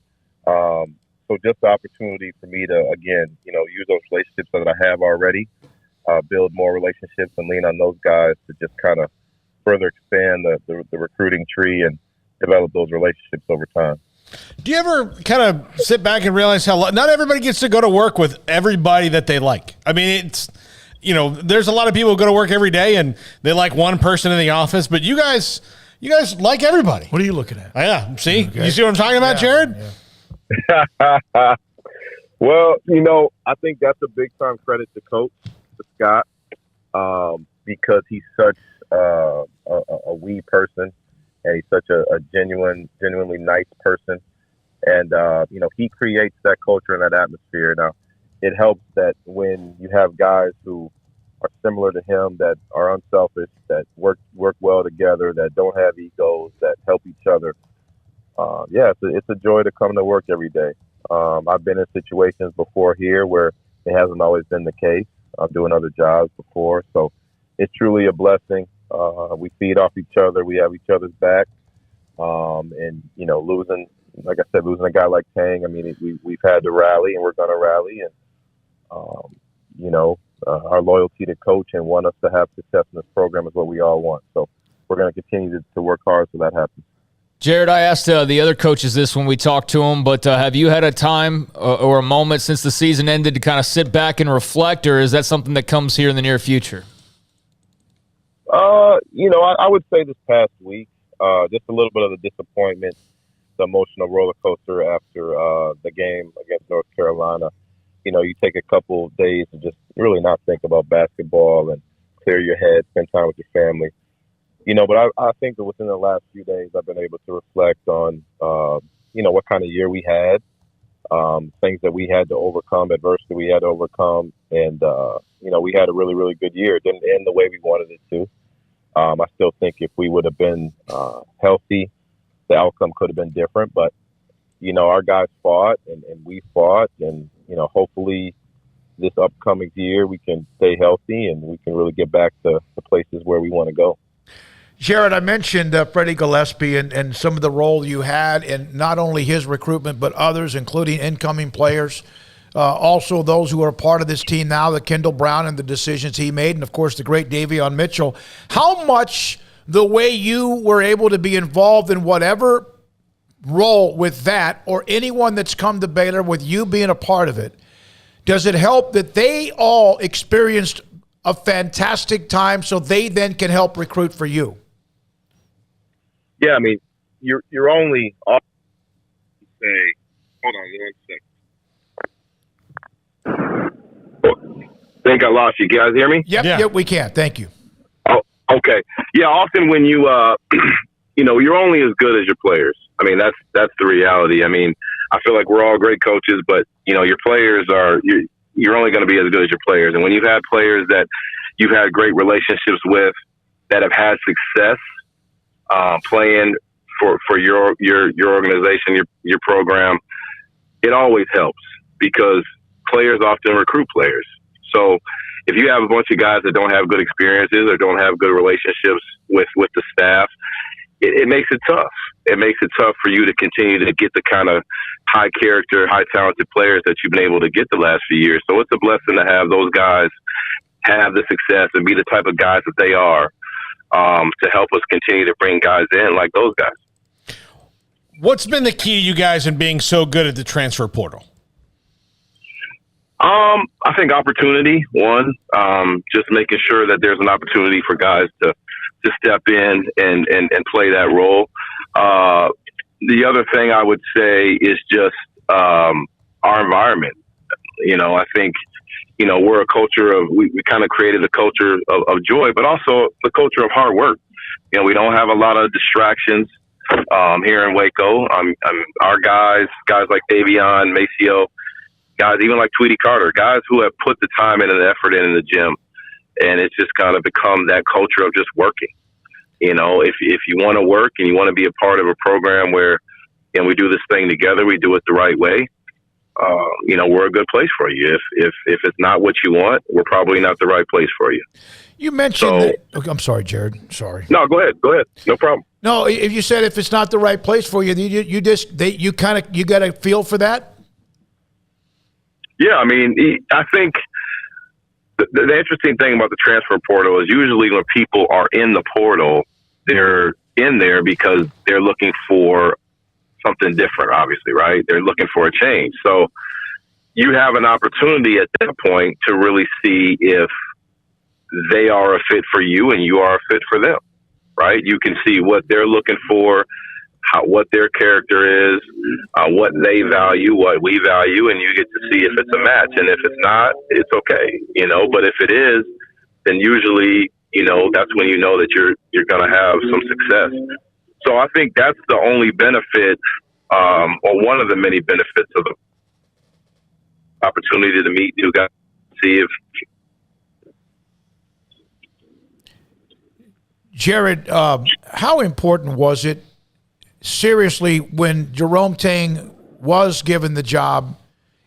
[SPEAKER 13] So just the opportunity for me to, again, use those relationships that I have already, build more relationships and lean on those guys to just kind of further expand the recruiting tree and develop those relationships over time.
[SPEAKER 6] Do you ever kind of sit back and realize how not everybody gets to go to work with everybody that they like? I mean, it's, there's a lot of people who go to work every day and they like one person in the office, but you guys like everybody.
[SPEAKER 5] What are you looking at?
[SPEAKER 6] Yeah. See, You see what I'm talking about, Jared?
[SPEAKER 13] Yeah. Well, I think that's a big time credit to Coach, to Scott, because he's such a we person. and he's such a genuinely nice person. And, he creates that culture and that atmosphere. Now, it helps that when you have guys who are similar to him, that are unselfish, that work well together, that don't have egos, that help each other. It's a joy to come to work every day. I've been in situations before here where it hasn't always been the case. I'm doing other jobs before, so it's truly a blessing. We feed off each other. We have each other's back. Losing a guy like Tang, I mean, we've had to rally, and we're going to rally. And, our loyalty to coach and want us to have success in this program is what we all want. So we're going to continue to work hard so that happens.
[SPEAKER 7] Jared, I asked the other coaches this when we talked to them, but have you had a time or a moment since the season ended to kind of sit back and reflect, or is that something that comes here in the near future?
[SPEAKER 13] I would say this past week, just a little bit of the disappointment, the emotional roller coaster after the game against North Carolina. You take a couple days to just really not think about basketball and clear your head, spend time with your family. But I think that within the last few days, I've been able to reflect on, what kind of year we had, things that we had to overcome, adversity we had to overcome. And, we had a really, really good year. It didn't end the way we wanted it to. I still think if we would have been healthy, the outcome could have been different. But, our guys fought and we fought. And, hopefully this upcoming year we can stay healthy and we can really get back to the places where we want to go.
[SPEAKER 5] Jared, I mentioned Freddie Gillespie and some of the role you had in not only his recruitment but others, including incoming players. Also those who are part of this team now, the Kendall Brown and the decisions he made, and, of course, the great Davion Mitchell. How much the way you were able to be involved in whatever role with that or anyone that's come to Baylor with you being a part of it, does it help that they all experienced a fantastic time so they then can help recruit for you?
[SPEAKER 13] Yeah, I mean, you're only off to say, hold on 1 second. I think I lost you. Can you guys hear me?
[SPEAKER 5] Yep, we can. Thank you.
[SPEAKER 13] Oh, okay. Yeah, often when you, you're only as good as your players. I mean, that's the reality. I mean, I feel like we're all great coaches, but, your players you're only going to be as good as your players. And when you've had players that you've had great relationships with that have had success, playing for your organization, your program, it always helps because players often recruit players. So if you have a bunch of guys that don't have good experiences or don't have good relationships with the staff, it makes it tough. It makes it tough for you to continue to get the kind of high character, high talented players that you've been able to get the last few years. So it's a blessing to have those guys have the success and be the type of guys that they are, to help us continue to bring guys in like those guys.
[SPEAKER 6] What's been the key to you guys in being so good at the transfer portal?
[SPEAKER 13] I think opportunity, one, just making sure that there's an opportunity for guys to step in and play that role. The other thing I would say is just our environment. I think, we're a culture of, we kind of created a culture of joy, but also the culture of hard work. We don't have a lot of distractions here in Waco. Our guys like Davion, Maceo, guys even like Tweety Carter, guys who have put the time and the effort in the gym. And it's just kind of become that culture of just working. If you want to work and you want to be a part of a program where, we do this thing together, we do it the right way, we're a good place for you. If it's not what you want, we're probably not the right place for you.
[SPEAKER 5] You mentioned I'm sorry, Jared. Sorry.
[SPEAKER 13] No, go ahead. No problem.
[SPEAKER 5] No, if you said if it's not the right place for you, you got a feel for that?
[SPEAKER 13] Yeah, I mean, I think the interesting thing about the transfer portal is usually when people are in the portal, they're in there because they're looking for something different, obviously, right? They're looking for a change. So you have an opportunity at that point to really see if they are a fit for you and you are a fit for them, right? You can see what they're looking for, what their character is, what they value, what we value, and you get to see if it's a match. And if it's not, it's okay, but if it is, then usually, that's when you know that you're going to have some success. So I think that's the only benefit, or one of the many benefits of the opportunity to meet new guys, see if.
[SPEAKER 5] Jared, how important was it, seriously, when Jerome Tang was given the job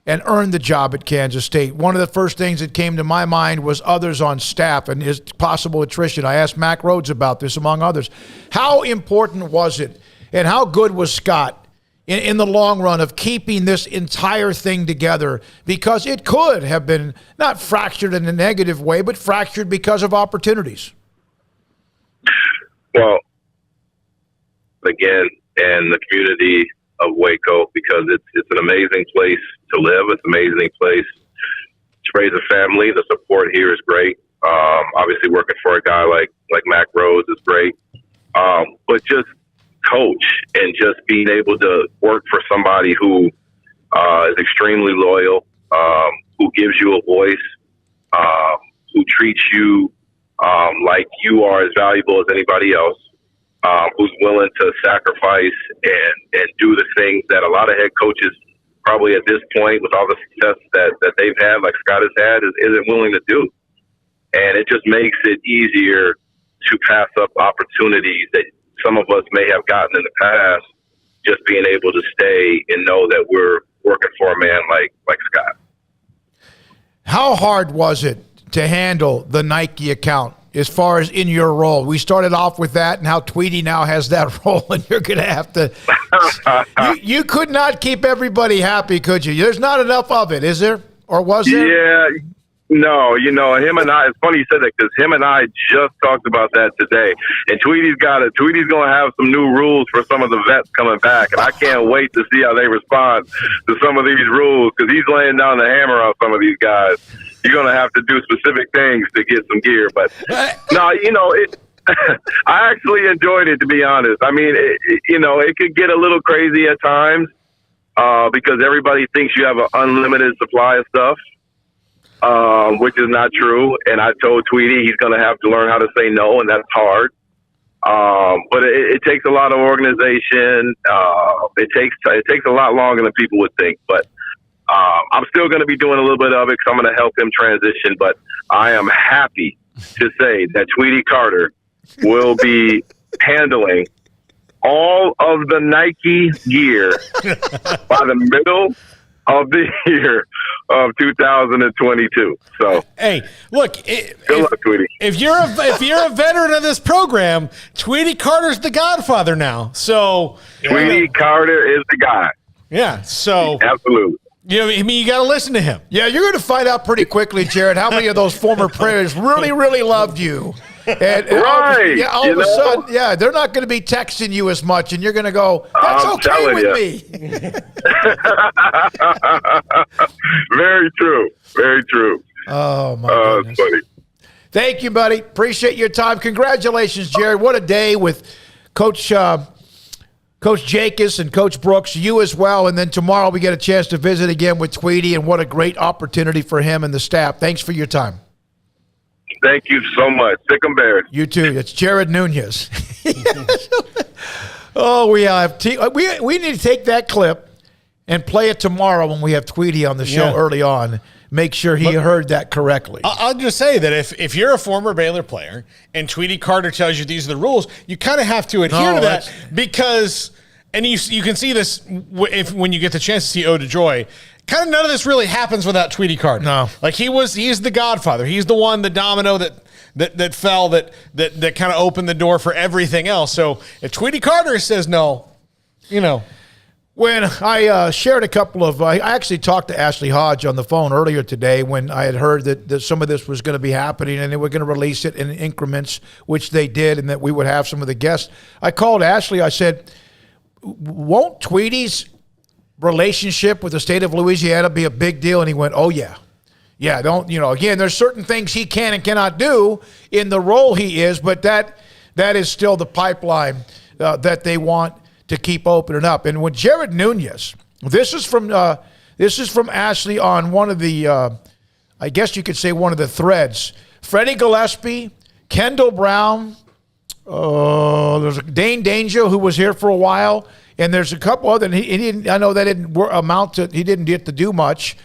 [SPEAKER 5] and earned the job at Kansas State? One of the first things that came to my mind was others on staff and his possible attrition. I asked Mac Rhodes about this, among others. How important was it, and how good was Scott in the long run of keeping this entire thing together? Because it could have been not fractured in a negative way, but fractured because of opportunities.
[SPEAKER 13] Well, again, and the community of Waco, because it's an amazing place to live. It's an amazing place to raise a family. The support here is great. Obviously, working for a guy like Mac Rhodes is great. But just coach and just being able to work for somebody who is extremely loyal, who gives you a voice, who treats you like you are as valuable as anybody else, who's willing to sacrifice and do the things that a lot of head coaches probably at this point, with all the success that they've had, like Scott has had, isn't willing to do. And it just makes it easier to pass up opportunities that some of us may have gotten in the past, just being able to stay and know that we're working for a man like Scott.
[SPEAKER 5] How hard was it to handle the Nike account as far as in your role? We started off with that, and how Tweety now has that role, and you're going to have to you could not keep everybody happy, could you? There's not enough of it, is there? Or was there?
[SPEAKER 13] Yeah. No, him and I, it's funny you said that, because him and I just talked about that today. And Tweety's going to have some new rules for some of the vets coming back. And I can't wait to see how they respond to some of these rules, because he's laying down the hammer on some of these guys. You're going to have to do specific things to get some gear. But no, I actually enjoyed it, to be honest. I mean, it could get a little crazy at times because everybody thinks you have an unlimited supply of stuff. Which is not true. And I told Tweety he's going to have to learn how to say no, and that's hard. But it takes a lot of organization. It takes a lot longer than people would think. But I'm still going to be doing a little bit of it, because I'm going to help him transition. But I am happy to say that Tweety Carter will be handling all of the Nike gear by the middle of the year of 2022. So
[SPEAKER 6] hey, look,
[SPEAKER 13] good luck, Tweety.
[SPEAKER 6] If you're a veteran of this program, Tweety Carter's the godfather now. So
[SPEAKER 13] Tweety Carter is the guy.
[SPEAKER 6] Yeah. So
[SPEAKER 13] absolutely.
[SPEAKER 6] You got to listen to him.
[SPEAKER 5] Yeah, you're going to find out pretty quickly, Jared, how many of those former players really, really loved you. And
[SPEAKER 13] right.
[SPEAKER 5] All of a sudden, they're not going to be texting you as much, and you're going to go, that's okay with me.
[SPEAKER 13] Very true. Very true.
[SPEAKER 5] Oh, my goodness.
[SPEAKER 13] Funny.
[SPEAKER 5] Thank you, buddy. Appreciate your time. Congratulations, Jared. What a day with Coach Jacobs and Coach Brooks, you as well. And then tomorrow we get a chance to visit again with Tweety, and what a great opportunity for him and the staff. Thanks for your time.
[SPEAKER 13] Thank you so much. Sick and Bears.
[SPEAKER 5] You too. It's Jared Nunez. Oh, we need to take that clip and play it tomorrow when we have Tweety on the show early on. Make sure he heard that correctly.
[SPEAKER 6] I'll just say that if you're a former Baylor player and Tweety Carter tells you these are the rules, you kind of have to adhere to that, because, and you can see this when you get the chance to see Ode Joy. Kind of none of this really happens without Tweety Carter.
[SPEAKER 5] No.
[SPEAKER 6] Like he's the godfather. He's the one, the domino that fell, that kind of opened the door for everything else. So if Tweety Carter says no,
[SPEAKER 5] When I shared I actually talked to Ashley Hodge on the phone earlier today when I had heard that some of this was going to be happening and they were going to release it in increments, which they did, and that we would have some of the guests. I called Ashley. I said, won't Tweety's relationship with the state of Louisiana be a big deal? And he went, oh, yeah. Yeah, again, there's certain things he can and cannot do in the role he is, but that is still the pipeline that they want to keep opening up. And when Jared Nunez, this is from Ashley on one of the, I guess you could say one of the threads. Freddie Gillespie, Kendall Brown, There's Dane Danger, who was here for a while, and there's a couple other. He didn't. I know that didn't amount to. He didn't get to do much.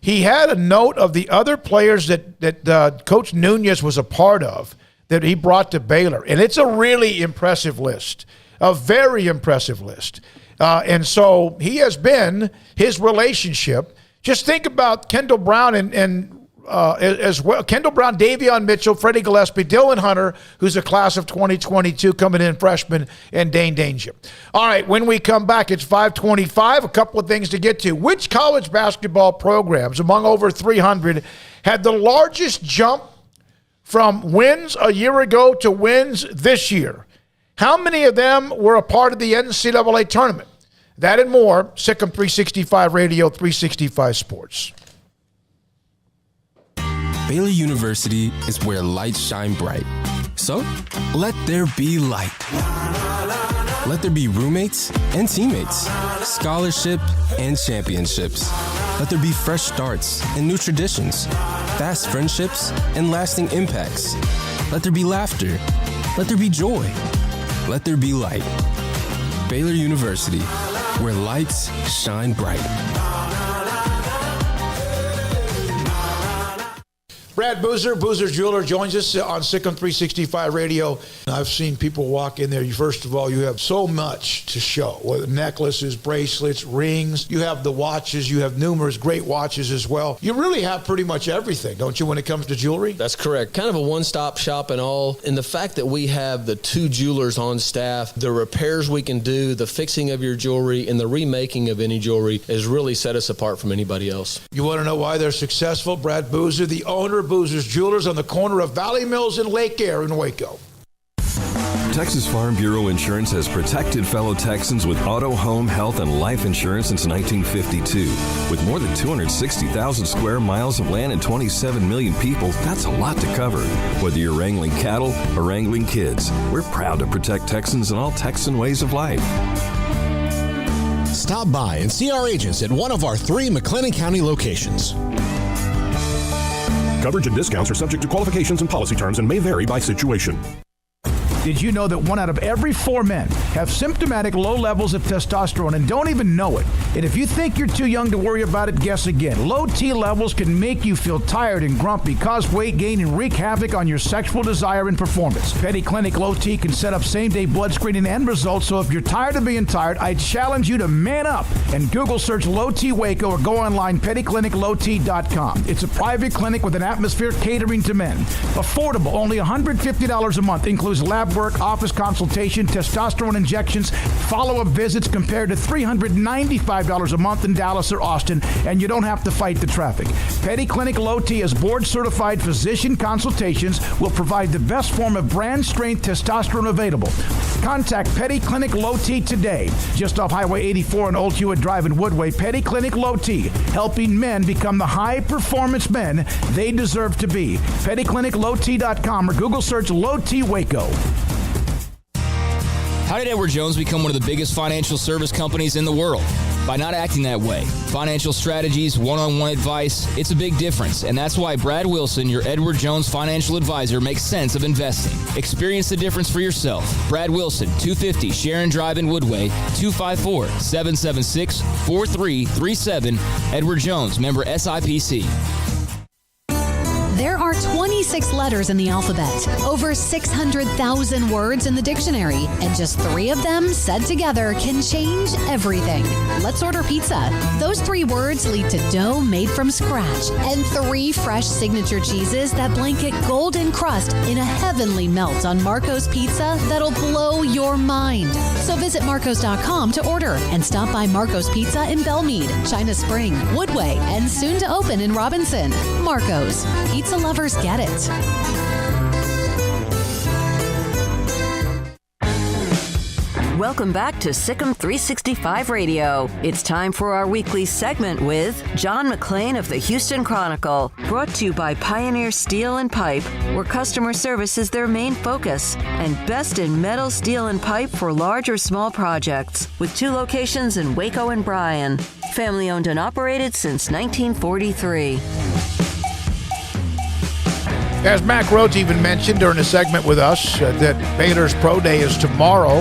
[SPEAKER 5] He had a note of the other players that Coach Nunez was a part of that he brought to Baylor, and it's a really impressive list, a very impressive list. And so he has been his relationship. Just think about Kendall Brown and as well. Kendall Brown, Davion Mitchell, Freddie Gillespie, Dylan Hunter, who's a class of 2022 coming in freshman, and Dane Danger. All right, when we come back, it's 5:25. A couple of things to get to. Which college basketball programs among over 300 had the largest jump from wins a year ago to wins this year? How many of them were a part of the NCAA tournament? That and more. Sikkim 365 Radio, 365 Sports.
[SPEAKER 15] Baylor University is where lights shine bright. So, let there be light. Let there be roommates and teammates, scholarship and championships. Let there be fresh starts and new traditions, fast friendships and lasting impacts. Let there be laughter. Let there be joy. Let there be light. Baylor University, where lights shine bright.
[SPEAKER 5] Brad Boozer, Boozer's Jeweler, joins us on Sikkim 365 Radio. I've seen people walk in there. First of all, you have so much to show. Whether necklaces, bracelets, rings. You have the watches. You have numerous great watches as well. You really have pretty much everything, don't you, when it comes to jewelry?
[SPEAKER 23] That's correct. Kind of a one-stop shop and all. And the fact that we have the 2 jewelers on staff, the repairs we can do, the fixing of your jewelry, and the remaking of any jewelry has really set us apart from anybody else.
[SPEAKER 5] You want to know why they're successful? Brad Boozer, the owner of Boozer's Jewelers on the corner of Valley Mills and Lake Air in Waco.
[SPEAKER 11] Texas Farm Bureau Insurance has protected fellow Texans with auto, home, health, and life insurance since 1952. With more than 260,000 square miles of land and 27 million people, that's a lot to cover. Whether you're wrangling cattle or wrangling kids, we're proud to protect Texans in all Texan ways of life.
[SPEAKER 10] Stop by and see our agents at one of our 3 McLennan County locations.
[SPEAKER 11] Coverage and discounts are subject to qualifications and policy terms and may vary by situation.
[SPEAKER 16] Did you know that 1 out of every 4 men have symptomatic low levels of testosterone and don't even know it? And if you think you're too young to worry about it, guess again. Low T levels can make you feel tired and grumpy, cause weight gain, and wreak havoc on your sexual desire and performance. Petty Clinic Low T can set up same-day blood screening and results, so if you're tired of being tired, I challenge you to man up and Google search Low T Waco or go online pettycliniclowt.com. It's a private clinic with an atmosphere catering to men. Affordable, only $150 a month, includes lab work, office consultation, testosterone injections, follow-up visits compared to $395 a month in Dallas or Austin, and you don't have to fight the traffic. Petty Clinic Low T as board-certified physician consultations will provide the best form of brand-strength testosterone available. Contact Petty Clinic Low T today, just off Highway 84 and Old Hewitt Drive in Woodway. Petty Clinic Low T, helping men become the high-performance men they deserve to be. PettyClinicLowT.com or Google search Low T Waco.
[SPEAKER 7] How did Edward Jones become one of the biggest financial service companies in the world? By not acting that way. Financial strategies, one-on-one advice, it's a big difference. And that's why Brad Wilson, your Edward Jones financial advisor, makes sense of investing. Experience the difference for yourself. Brad Wilson, 250 Sharon Drive in Woodway, 254-776-4337. Edward Jones, member SIPC.
[SPEAKER 19] There are 26 letters in the alphabet, over 600,000 words in the dictionary, and just 3 of them said together can change everything. Let's order pizza. Those 3 words lead to dough made from scratch and 3 fresh signature cheeses that blanket golden crust in a heavenly melt on Marco's Pizza that'll blow your mind. So visit Marcos.com to order and stop by Marco's Pizza in Belmead, China Spring, Woodway, and soon to open in Robinson. Marco's. Pizza lovers get it.
[SPEAKER 2] Welcome back to Sikkim 365 Radio. It's time for our weekly segment with John McClain of the Houston Chronicle, brought to you by Pioneer Steel and Pipe, where customer service is their main focus, and best in metal, steel, and pipe for large or small projects, with 2 locations in Waco and Bryan. Family owned and operated since 1943.
[SPEAKER 5] As Mac Rhodes even mentioned during a segment with us, that Baylor's Pro Day is tomorrow.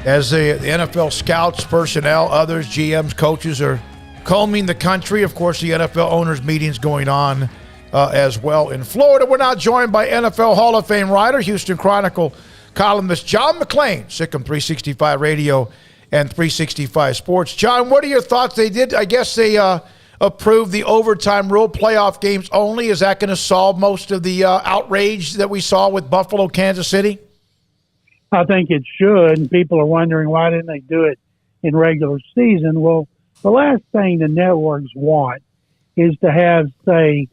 [SPEAKER 5] As the NFL scouts, personnel, others, GMs, coaches are combing the country. Of course, the NFL owners' meetings going on as well in Florida. We're now joined by NFL Hall of Fame writer, Houston Chronicle columnist John McClain, Sikkim 365 Radio and 365 Sports. John, what are your thoughts? They did, I guess they approved the overtime rule, playoff games only. Is that going to solve most of the outrage that we saw with Buffalo, Kansas City?
[SPEAKER 1] I think it should, and people are wondering why didn't they do it in regular season. Well, the last thing the networks want is to have, say,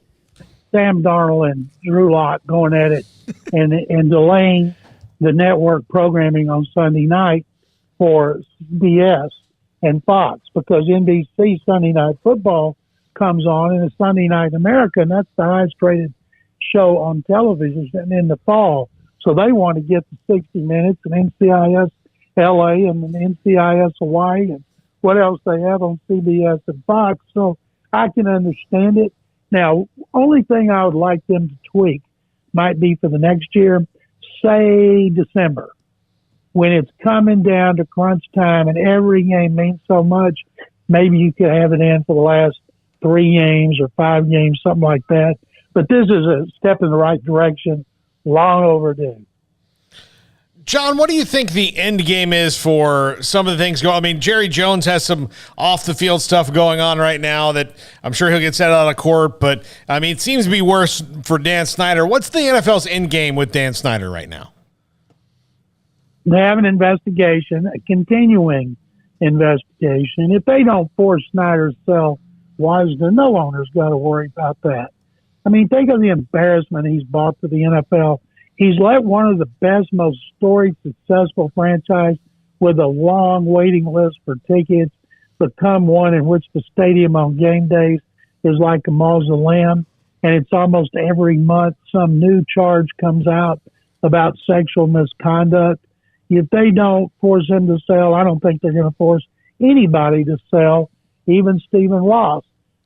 [SPEAKER 1] Sam Darnold and Drew Lock going at it and delaying the network programming on Sunday night for CBS and Fox, because NBC Sunday Night Football comes on and it's Sunday Night America, and that's the highest rated show on television in the fall. So they want to get the 60 Minutes and NCIS LA and NCIS Hawaii and what else they have on CBS and Fox. So I can understand it. Now, only thing I would like them to tweak might be for the next year, say December, when it's coming down to crunch time and every game means so much. Maybe you could have it in for the last 3 games or 5 games, something like that. But this is a step in the right direction. Long overdue.
[SPEAKER 6] John, what do you think the end game is for some of the things going? I mean, Jerry Jones has some off-the-field stuff going on right now that I'm sure he'll get set out of court, but, I mean, it seems to be worse for Dan Snyder. What's the NFL's end game with Dan Snyder right now?
[SPEAKER 1] They have an investigation, a continuing investigation. If they don't force Snyder to sell Washington, no owner's got to worry about that. I mean, think of the embarrassment he's brought to the NFL. He's let one of the best, most storied, successful franchise with a long waiting list for tickets become one in which the stadium on game days is like a mausoleum, and it's almost every month some new charge comes out about sexual misconduct. If they don't force him to sell, I don't think they're going to force anybody to sell, even Stephen Ross.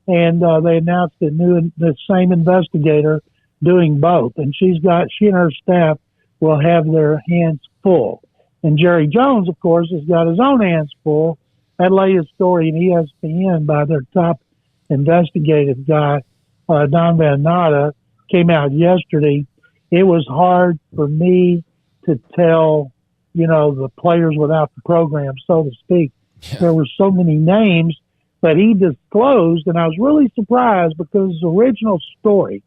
[SPEAKER 1] And they announced the same investigator doing both. And she and her staff will have their hands full. And Jerry Jones, of course, has got his own hands full. That latest story in ESPN by their top investigative guy, Don Van Natta, came out yesterday. It was hard for me to tell, the players without the program, so to speak. Yeah. There were so many names that he disclosed, and I was really surprised because the original story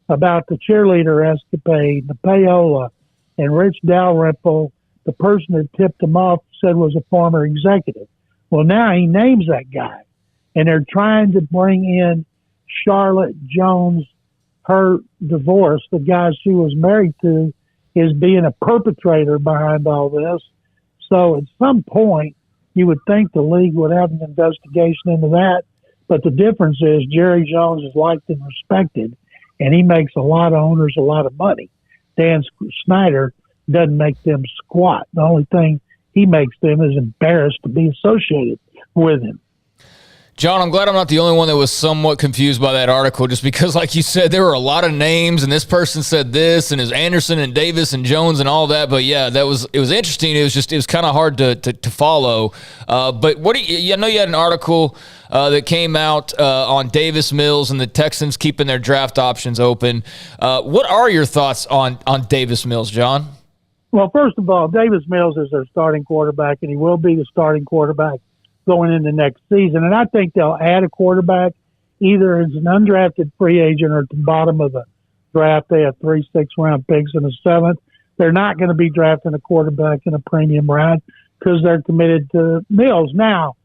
[SPEAKER 1] about the cheerleader escapade, the payola, and Rich Dalrymple, the person that tipped him off, said was a former executive. Well, now he names that guy, and they're trying to bring in Charlotte Jones. Her divorce, the guy she was married to, is being a perpetrator behind all this. So at some point, you would think the league would have an investigation into that. But the difference is Jerry Jones is liked and respected, and he makes a lot of owners a lot of money. Dan Snyder doesn't make them squat. The only thing he makes them is embarrassed to be associated with him.
[SPEAKER 7] John, I'm glad I'm not the only one that was somewhat confused by that article, just because, like you said, there were a lot of names, and this person said this, and it's Anderson and Davis and Jones and all that. But yeah, it was interesting. It was kind of hard to follow. But I know you had an article that came out on Davis Mills and the Texans keeping their draft options open. What are your thoughts on Davis Mills, John?
[SPEAKER 1] Well, first of all, Davis Mills is their starting quarterback, and he will be the starting quarterback going into next season. And I think they'll add a quarterback either as an undrafted free agent or at the bottom of the draft. They have 3 6th-round picks in the 7th. They're not going to be drafting a quarterback in a premium round because they're committed to Mills. Now,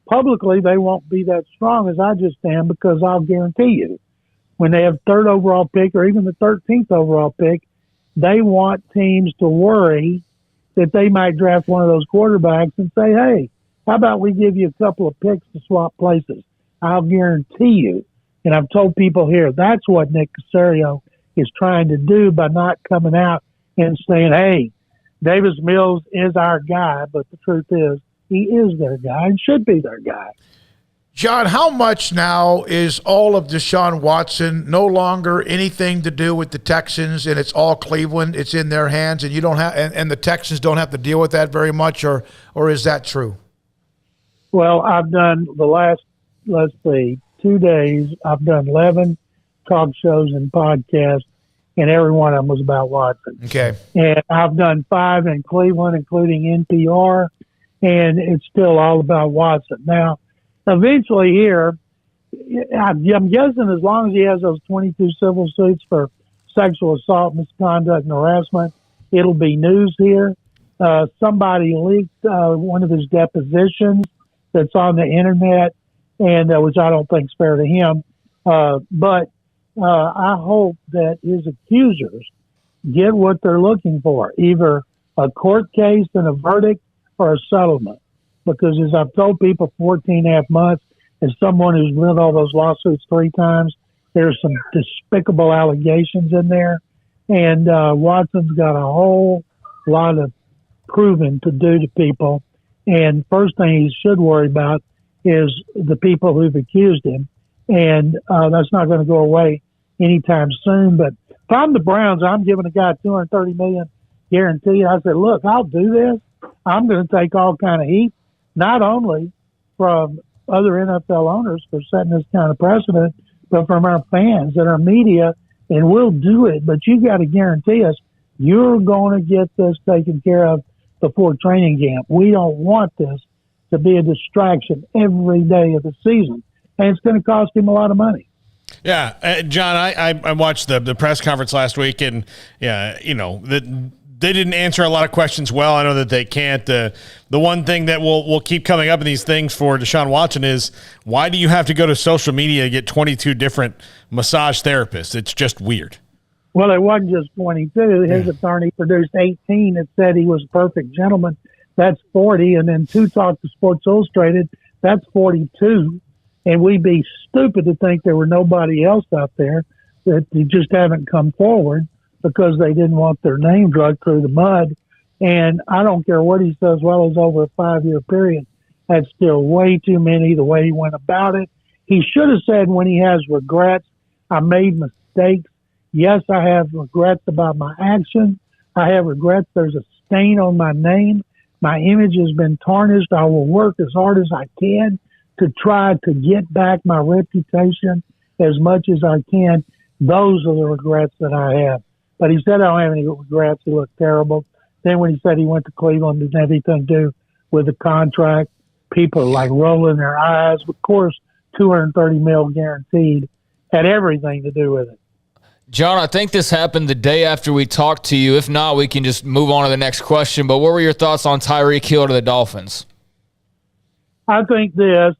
[SPEAKER 1] publicly, they won't be that strong as I just am, because I'll guarantee you, when they have 3rd overall pick or even the 13th overall pick, they want teams to worry that they might draft one of those quarterbacks and say, hey, how about we give you a couple of picks to swap places? I'll guarantee you, and I've told people here, that's what Nick Caserio is trying to do by not coming out and saying, hey, Davis Mills is our guy, but the truth is he is their guy and should be their guy.
[SPEAKER 5] John, how much now is all of Deshaun Watson no longer anything to do with the Texans, and it's all Cleveland? It's in their hands, and you don't have, and the Texans don't have to deal with that very much, or is that true?
[SPEAKER 1] Well, I've done the last, 2 days. I've done 11 talk shows and podcasts, and every one of them was about Watson.
[SPEAKER 5] Okay.
[SPEAKER 1] And I've done 5 in Cleveland, including NPR, and it's still all about Watson. Now, eventually here, I'm guessing as long as he has those 22 civil suits for sexual assault, misconduct, and harassment, it'll be news here. Somebody leaked one of his depositions that's on the internet, and which I don't think is fair to him. But I hope that his accusers get what they're looking for, either a court case and a verdict or a settlement. Because as I've told people, 14 and a half months, as someone who's won all those lawsuits 3 times, there's some despicable allegations in there. And Watson's got a whole lot of proving to do to people. And first thing he should worry about is the people who've accused him. And that's not going to go away anytime soon. But if I'm the Browns, I'm giving a guy $230 million guarantee. I said, look, I'll do this. I'm going to take all kind of heat, not only from other NFL owners for setting this kind of precedent, but from our fans and our media, and we'll do it. But you got to guarantee us you're going to get this taken care of before training camp. We don't want this to be a distraction every day of the season, and it's going to cost him a lot of money.
[SPEAKER 6] Yeah, John, I watched the press conference last week, and they didn't answer a lot of questions well. I know that they can't. The one thing that will keep coming up in these things for Deshaun Watson is, why do you have to go to social media to get 22 different massage therapists? It's just weird.
[SPEAKER 1] Well, it wasn't just 22. His attorney produced 18 that said he was a perfect gentleman. That's 40. And then 2 talked to Sports Illustrated. That's 42. And we'd be stupid to think there were nobody else out there that just haven't come forward because they didn't want their name dragged through the mud. And I don't care what he says, well, it's over a 5-year period. That's still way too many the way he went about it. He should have said when he has regrets, I made mistakes. Yes, I have regrets about my actions. I have regrets. There's a stain on my name. My image has been tarnished. I will work as hard as I can to try to get back my reputation as much as I can. Those are the regrets that I have. But he said I don't have any regrets. He looked terrible. Then when he said he went to Cleveland, didn't have anything to do with the contract, people are like rolling their eyes. Of course, $230 million guaranteed had everything to do with it.
[SPEAKER 7] John, I think this happened the day after we talked to you. If not, we can just move on to the next question. But what were your thoughts on Tyreek Hill to the Dolphins?
[SPEAKER 1] I think that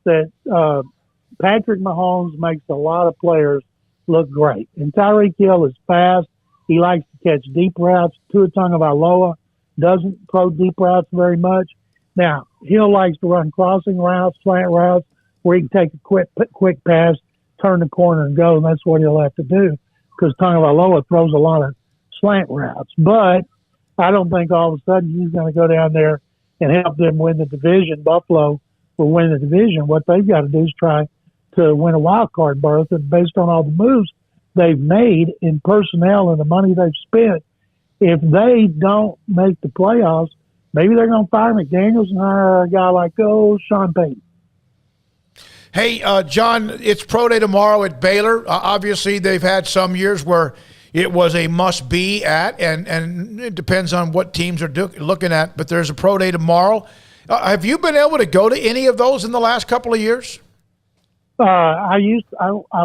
[SPEAKER 1] Patrick Mahomes makes a lot of players look great. And Tyreek Hill is fast. He likes to catch deep routes. Tua Tagovailoa doesn't throw deep routes very much. Now, Hill likes to run crossing routes, slant routes, where he can take a quick pass, turn the corner, and go. And that's what he'll have to do, because Tagovailoa throws a lot of slant routes. But I don't think all of a sudden he's going to go down there and help them win the division. Buffalo will win the division. What they've got to do is try to win a wild card berth. And based on all the moves they've made in personnel and the money they've spent, if they don't make the playoffs, maybe they're going to fire McDaniels and hire a guy like Sean Payton.
[SPEAKER 5] Hey, John, it's pro day tomorrow at Baylor. Obviously, they've had some years where it was a must-be at, and it depends on what teams are looking at, but there's a pro day tomorrow. Have you been able to go to any of those in the last couple of years?
[SPEAKER 1] I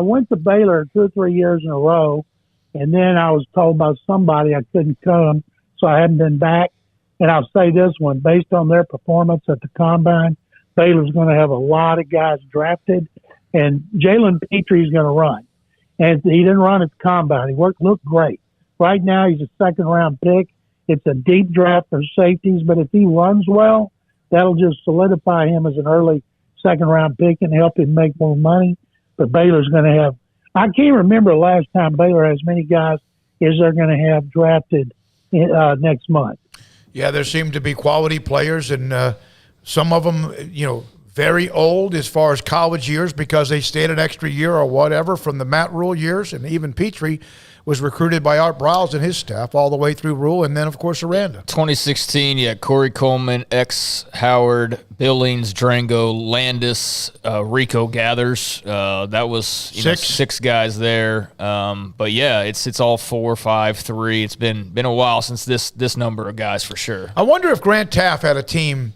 [SPEAKER 1] went to Baylor 2 or 3 years in a row, and then I was told by somebody I couldn't come, so I haven't been back. And I'll say this one, based on their performance at the Combine, Baylor's going to have a lot of guys drafted, and Jalen Petrie's going to run. And he didn't run at the Combine. He looked great. Right now, he's a second-round pick. It's a deep draft for safeties, but if he runs well, that'll just solidify him as an early second-round pick and help him make more money. But Baylor's going to have – I can't remember the last time Baylor has as many guys as they're going to have drafted next month.
[SPEAKER 5] Yeah, there seem to be quality players, and some of them, very old as far as college years because they stayed an extra year or whatever from the Matt Rule years, and even Petrie was recruited by Art Briles and his staff all the way through Rule, and then, of course, Aranda.
[SPEAKER 7] 2016, Corey Coleman, Howard, Billings, Drango, Landis, Rico Gathers. That was six guys there. But, it's all 4, 5, 3. It's been a while since this number of guys for sure.
[SPEAKER 5] I wonder if Grant Taft had a team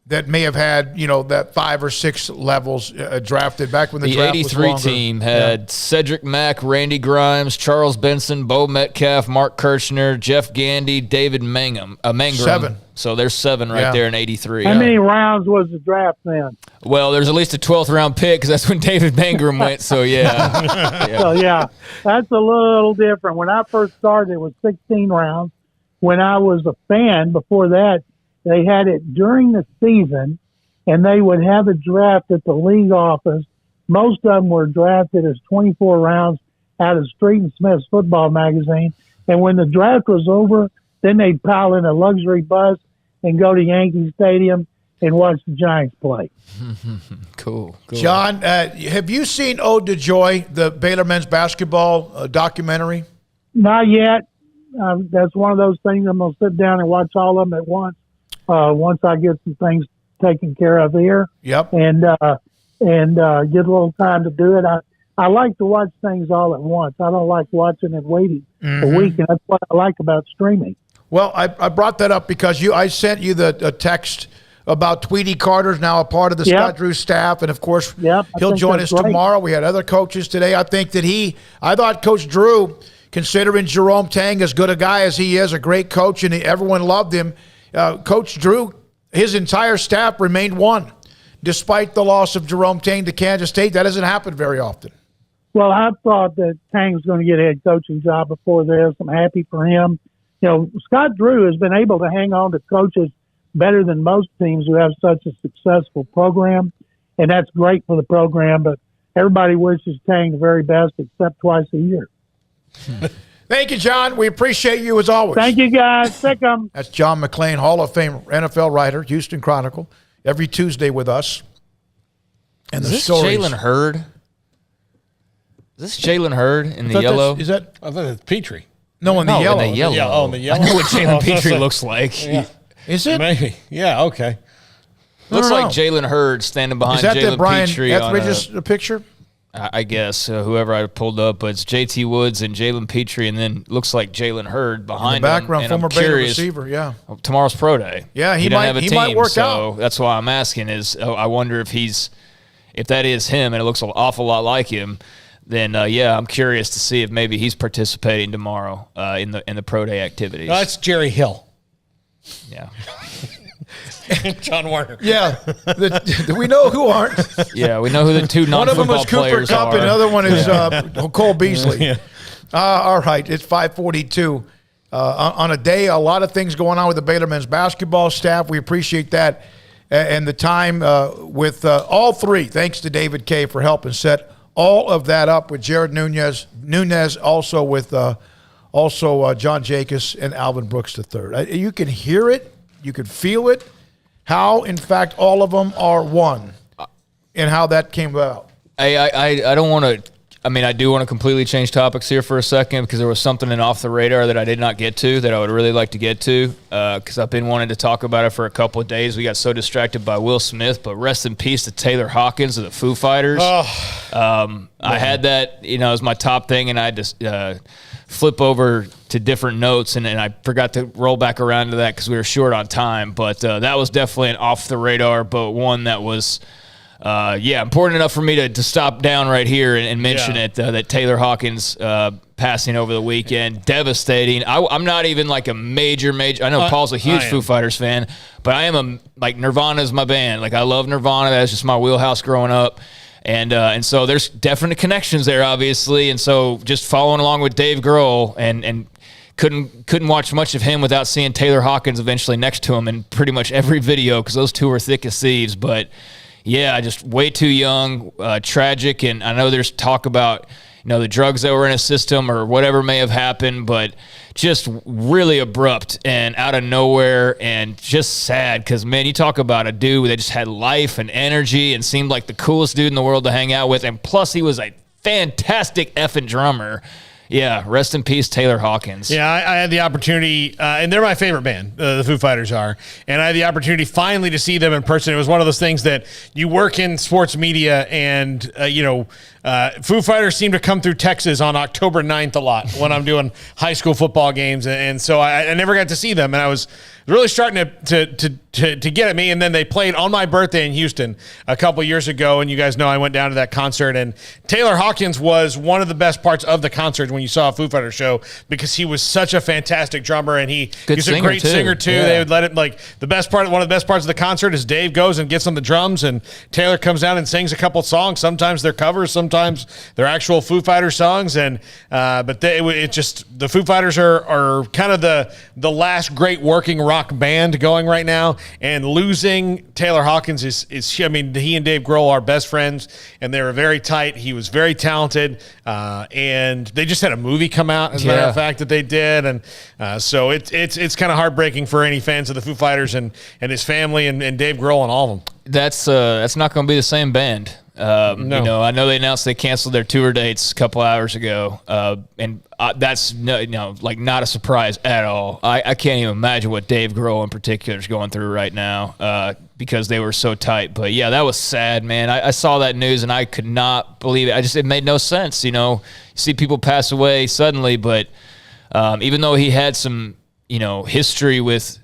[SPEAKER 5] that may have had, that 5 or 6 levels drafted back when the draft was longer.
[SPEAKER 7] The 83 team had Cedric Mack, Randy Grimes, Charles Benson, Bo Metcalf, Mark Kirchner, Jeff Gandy, David Mangum.
[SPEAKER 5] 7.
[SPEAKER 7] So there's 7 right there in 83.
[SPEAKER 1] How many rounds was the draft then?
[SPEAKER 7] Well, there's at least a 12th round pick because that's when David Mangum went. So,
[SPEAKER 1] So, that's a little different. When I first started, it was 16 rounds. When I was a fan before that, they had it during the season, and they would have a draft at the league office. Most of them were drafted as 24 rounds out of Street and Smith's football magazine. And when the draft was over, then they'd pile in a luxury bus and go to Yankee Stadium and watch the Giants play.
[SPEAKER 7] Cool.
[SPEAKER 5] John, have you seen Ode to Joy, the Baylor men's basketball documentary?
[SPEAKER 1] Not yet. That's one of those things I'm going to sit down and watch all of them at once. Once I get some things taken care of here.
[SPEAKER 5] Yep.
[SPEAKER 1] And get a little time to do it. I like to watch things all at once. I don't like watching and waiting a week, and that's what I like about streaming.
[SPEAKER 5] Well, I brought that up because I sent you a text about Tweety Carter's now a part of the Scott Drew staff, and of course he'll join us tomorrow. We had other coaches today. I think that I thought Coach Drew, considering Jerome Tang as good a guy as he is, a great coach, and everyone loved him, Coach Drew, his entire staff remained one, despite the loss of Jerome Tang to Kansas State. That doesn't happen very often.
[SPEAKER 1] Well, I thought that Tang was going to get a head coaching job before this. I'm happy for him. Scott Drew has been able to hang on to coaches better than most teams who have such a successful program, and that's great for the program, but everybody wishes Tang the very best except twice a year.
[SPEAKER 5] Thank you, John. We appreciate you as always.
[SPEAKER 1] Thank you, guys. Sick 'em.
[SPEAKER 5] That's John McClain, Hall of Fame NFL writer, Houston Chronicle, every Tuesday with us. And
[SPEAKER 7] is this Jalen Hurd? Is this Jalen Hurd in the yellow?
[SPEAKER 5] Is that?
[SPEAKER 6] I thought it's Petrie.
[SPEAKER 5] No, in the yellow.
[SPEAKER 7] In the yellow.
[SPEAKER 6] Yeah, in the yellow.
[SPEAKER 7] I know what Jalen Petrie looks like.
[SPEAKER 6] Yeah.
[SPEAKER 5] Is it?
[SPEAKER 6] Maybe. Yeah, okay.
[SPEAKER 7] Looks like Jalen Hurd standing behind Jalen Petrie.
[SPEAKER 5] Is that the Brian Etheridge's picture?
[SPEAKER 7] I guess, whoever I pulled up, but it's JT Woods and Jalen Petrie, and then looks like JalenUrd behind
[SPEAKER 5] in the background,
[SPEAKER 7] him.
[SPEAKER 5] former Baylor receiver,
[SPEAKER 7] Tomorrow's pro day.
[SPEAKER 5] Yeah, he
[SPEAKER 7] doesn't
[SPEAKER 5] might,
[SPEAKER 7] have a
[SPEAKER 5] he
[SPEAKER 7] team,
[SPEAKER 5] might work
[SPEAKER 7] so
[SPEAKER 5] out.
[SPEAKER 7] That's why I'm asking I wonder if that is him, and it looks an awful lot like him, then I'm curious to see if maybe he's participating tomorrow in the pro day activities.
[SPEAKER 6] That's Jerry Hill.
[SPEAKER 7] Yeah.
[SPEAKER 6] John Warner.
[SPEAKER 5] Yeah. We know who aren't.
[SPEAKER 7] Yeah, we know who the two non-football players are.
[SPEAKER 5] One of them is Cooper Kupp, and the other one is Cole Beasley. All right, it's 5:42. On a day, a lot of things going on with the Baylor men's basketball staff. We appreciate that and the time with all three. Thanks to David Kay for helping set all of that up with Jared Nunez, also with John Jacobs and Alvin Brooks III. You can hear it. You can feel it. How, in fact, all of them are one, and how that came about.
[SPEAKER 7] I don't want to. I do want to completely change topics here for a second because there was something in Off the Radar that I did not get to that I would really like to get to because I've been wanting to talk about it for a couple of days. We got so distracted by Will Smith, but rest in peace to Taylor Hawkins of the Foo Fighters. I had that, as my top thing, and I just flip over to different notes, and I forgot to roll back around to that because we were short on time. But that was definitely an Off the Radar, but one that was important enough for me to stop down right here and mention it, that Taylor Hawkins passing over the weekend. Devastating. I'm not even like a major, I know Paul's a huge Foo Fighters fan, but I am Nirvana's my band. I love Nirvana. That's just my wheelhouse growing up. And so there's definite connections there, obviously. And so just following along with Dave Grohl and couldn't watch much of him without seeing Taylor Hawkins eventually next to him in pretty much every video because those two were thick as thieves. But, yeah, just way too young, tragic. And I know there's talk about, the drugs that were in his system or whatever may have happened, but just really abrupt and out of nowhere and just sad because, man, you talk about a dude that just had life and energy and seemed like the coolest dude in the world to hang out with, and plus he was a fantastic effing drummer. Yeah, rest in peace, Taylor Hawkins.
[SPEAKER 6] Yeah, I had the opportunity, and they're my favorite band, the Foo Fighters are, and I had the opportunity finally to see them in person. It was one of those things that you work in sports media, and, Foo Fighters seem to come through Texas on October 9th a lot when I'm doing high school football games, and so I never got to see them, and I was really starting to get at me, and then they played on my birthday in Houston a couple years ago, and you guys know I went down to that concert, and Taylor Hawkins was one of the best parts of the concert when you saw a Foo Fighters show because he was such a fantastic drummer, and he's a great singer too. Yeah. They would let him, one of the best parts of the concert is Dave goes and gets on the drums, and Taylor comes down and sings a couple songs. Sometimes they're covers, sometimes they're actual Foo Fighters songs, and but the Foo Fighters are kind of the last great working rock band going right now, and losing Taylor Hawkins is he and Dave Grohl are best friends, and they were very tight. He was very talented, and they just had a movie come out, as a matter of fact, that they did, and so it's kind of heartbreaking for any fans of the Foo Fighters and his family and Dave Grohl and all of them.
[SPEAKER 7] That's not going to be the same band. No. I know they announced they canceled their tour dates a couple hours ago, and that's not a surprise at all. I can't even imagine what Dave Grohl in particular is going through right now because they were so tight. But yeah, that was sad, man. I saw that news and I could not believe it. It made no sense. You see people pass away suddenly, but even though he had some history with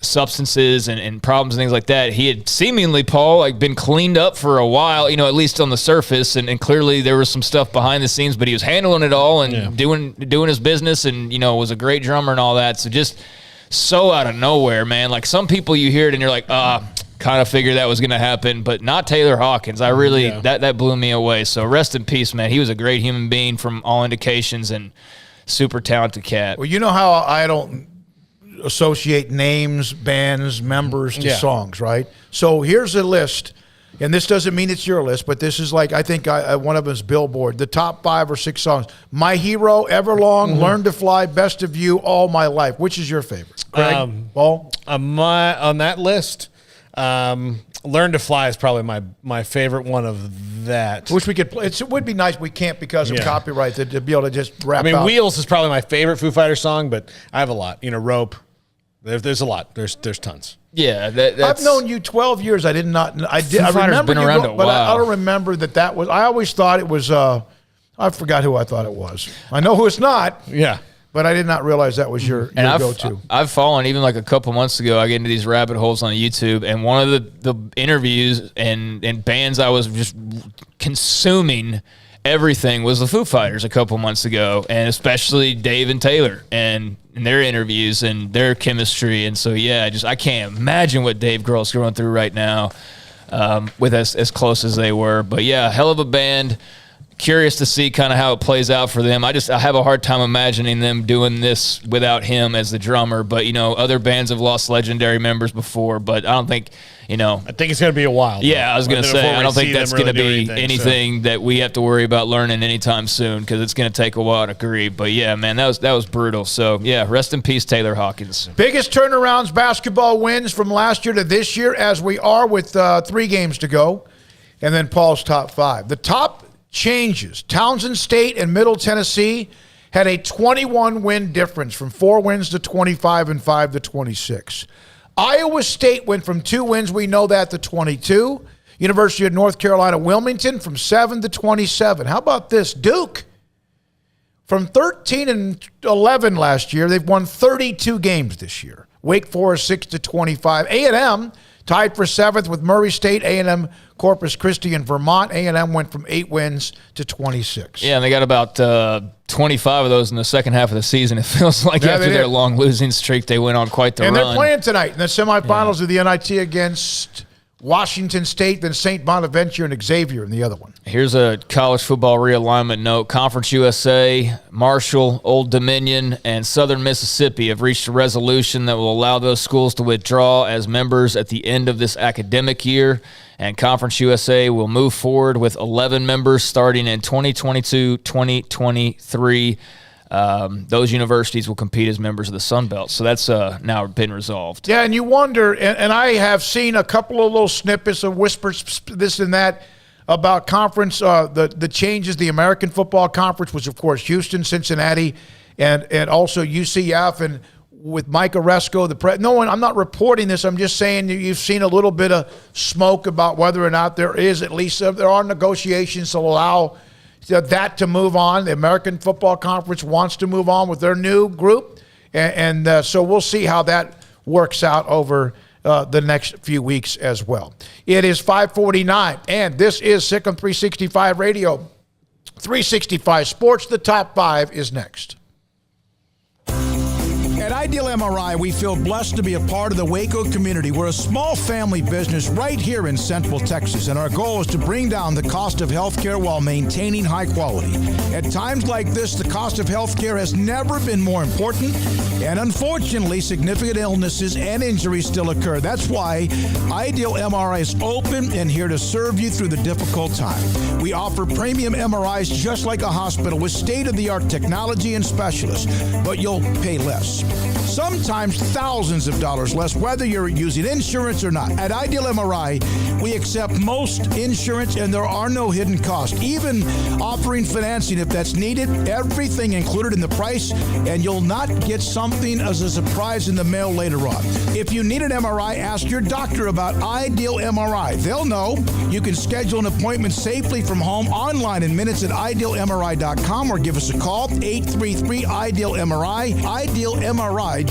[SPEAKER 7] substances and problems and things like that, he had seemingly, Paul, been cleaned up for a while, at least on the surface, and clearly there was some stuff behind the scenes, but he was handling it all and doing his business, and was a great drummer and all that. So just so out of nowhere, man. Like, some people, you hear it and you're like, kind of figured that was going to happen, but not Taylor Hawkins. I really that blew me away. So rest in peace, man. He was a great human being from all indications and super talented cat.
[SPEAKER 5] Well, you know how I don't associate names, bands, members to songs, right? So here's a list, and this doesn't mean it's your list, but this is I think one of them is Billboard, the top 5 or 6 songs. My Hero, Everlong, Learn to Fly, Best of You, All My Life. Which is your favorite? Craig? Paul?
[SPEAKER 6] On that list, Learn to Fly is probably my favorite one of that.
[SPEAKER 5] Which we could play. It would be nice. We can't because of copyright to be able to just wrap out.
[SPEAKER 6] Wheels is probably my favorite Foo Fighters song, but I have a lot. Rope. There's a lot. There's tons.
[SPEAKER 7] Yeah,
[SPEAKER 5] I've known you 12 years. I remember
[SPEAKER 7] been around a while.
[SPEAKER 5] But I don't remember that was. I always thought it was. I forgot who I thought it was. I know who it's not.
[SPEAKER 6] Yeah.
[SPEAKER 5] But I did not realize that was your go-to.
[SPEAKER 7] I've fallen, even a couple months ago, I get into these rabbit holes on YouTube, and one of the interviews and bands I was just consuming everything was the Foo Fighters a couple months ago, and especially Dave and Taylor and their interviews and their chemistry. And so, I can't imagine what Dave Grohl's going through right now with us as close as they were. But, hell of a band. Curious to see kind of how it plays out for them. I have a hard time imagining them doing this without him as the drummer. But, other bands have lost legendary members before, but I don't think, I
[SPEAKER 6] think it's going to be a while.
[SPEAKER 7] Yeah, I was going to say, I don't think that's going to be anything that we have to worry about learning anytime soon because it's going to take a while to grieve. But, yeah, man, that was brutal. So, rest in peace, Taylor Hawkins.
[SPEAKER 5] Biggest turnarounds basketball wins from last year to this year, as we are with 3 games to go. And then Paul's top 5. The top changes. Townsend State and Middle Tennessee had a 21-win difference from 4 wins to 25 and 5 to 26. Iowa State went from 2 wins, we know that, to 22. University of North Carolina Wilmington from 7 to 27. How about this? Duke from 13 and 11 last year, they've won 32 games this year. Wake Forest 6 to 25. A&M tied for 7th with Murray State, A&M, Corpus Christi, and Vermont. A&M went from 8 wins to 26.
[SPEAKER 7] Yeah, and they got about 25 of those in the second half of the season. It feels like after their long losing streak, they went on quite the run.
[SPEAKER 5] And they're playing tonight in the semifinals of the NIT against Washington State, then St. Bonaventure and Xavier in the other one.
[SPEAKER 7] Here's a college football realignment note. Conference USA, Marshall, Old Dominion, and Southern Mississippi have reached a resolution that will allow those schools to withdraw as members at the end of this academic year. And Conference USA will move forward with 11 members starting in 2022-2023. Those universities will compete as members of the Sun Belt. So that's now been resolved.
[SPEAKER 5] Yeah, and you wonder, and I have seen a couple of little snippets of whispers, this and that, about conference, the changes, the American Football Conference, which, of course, Houston, Cincinnati, and also UCF, and with Mike Oresco, I'm not reporting this. I'm just saying you've seen a little bit of smoke about whether or not there are negotiations to allow that to move on. The American Football Conference wants to move on with their new group, and so we'll see how that works out over the next few weeks as well. It is 5:49, and this is Sikkim 365 Radio. 365 Sports, the top 5 is next.
[SPEAKER 16] At Ideal MRI, we feel blessed to be a part of the Waco community. We're a small family business right here in Central Texas, and our goal is to bring down the cost of healthcare while maintaining high quality. At times like this, the cost of healthcare has never been more important, and unfortunately, significant illnesses and injuries still occur. That's why Ideal MRI is open and here to serve you through the difficult time. We offer premium MRIs just like a hospital with state-of-the-art technology and specialists, but you'll pay less. Sometimes thousands of dollars less, whether you're using insurance or not. At Ideal MRI, we accept most insurance, and there are no hidden costs, even offering financing if that's needed. Everything included in the price, and you'll not get something as a surprise in the mail later on. If you need an MRI, ask your doctor about Ideal MRI. They'll know. You can schedule an appointment safely from home online in minutes at idealmri.com or give us a call, 833-IDEAL-MRI, idealmri.com.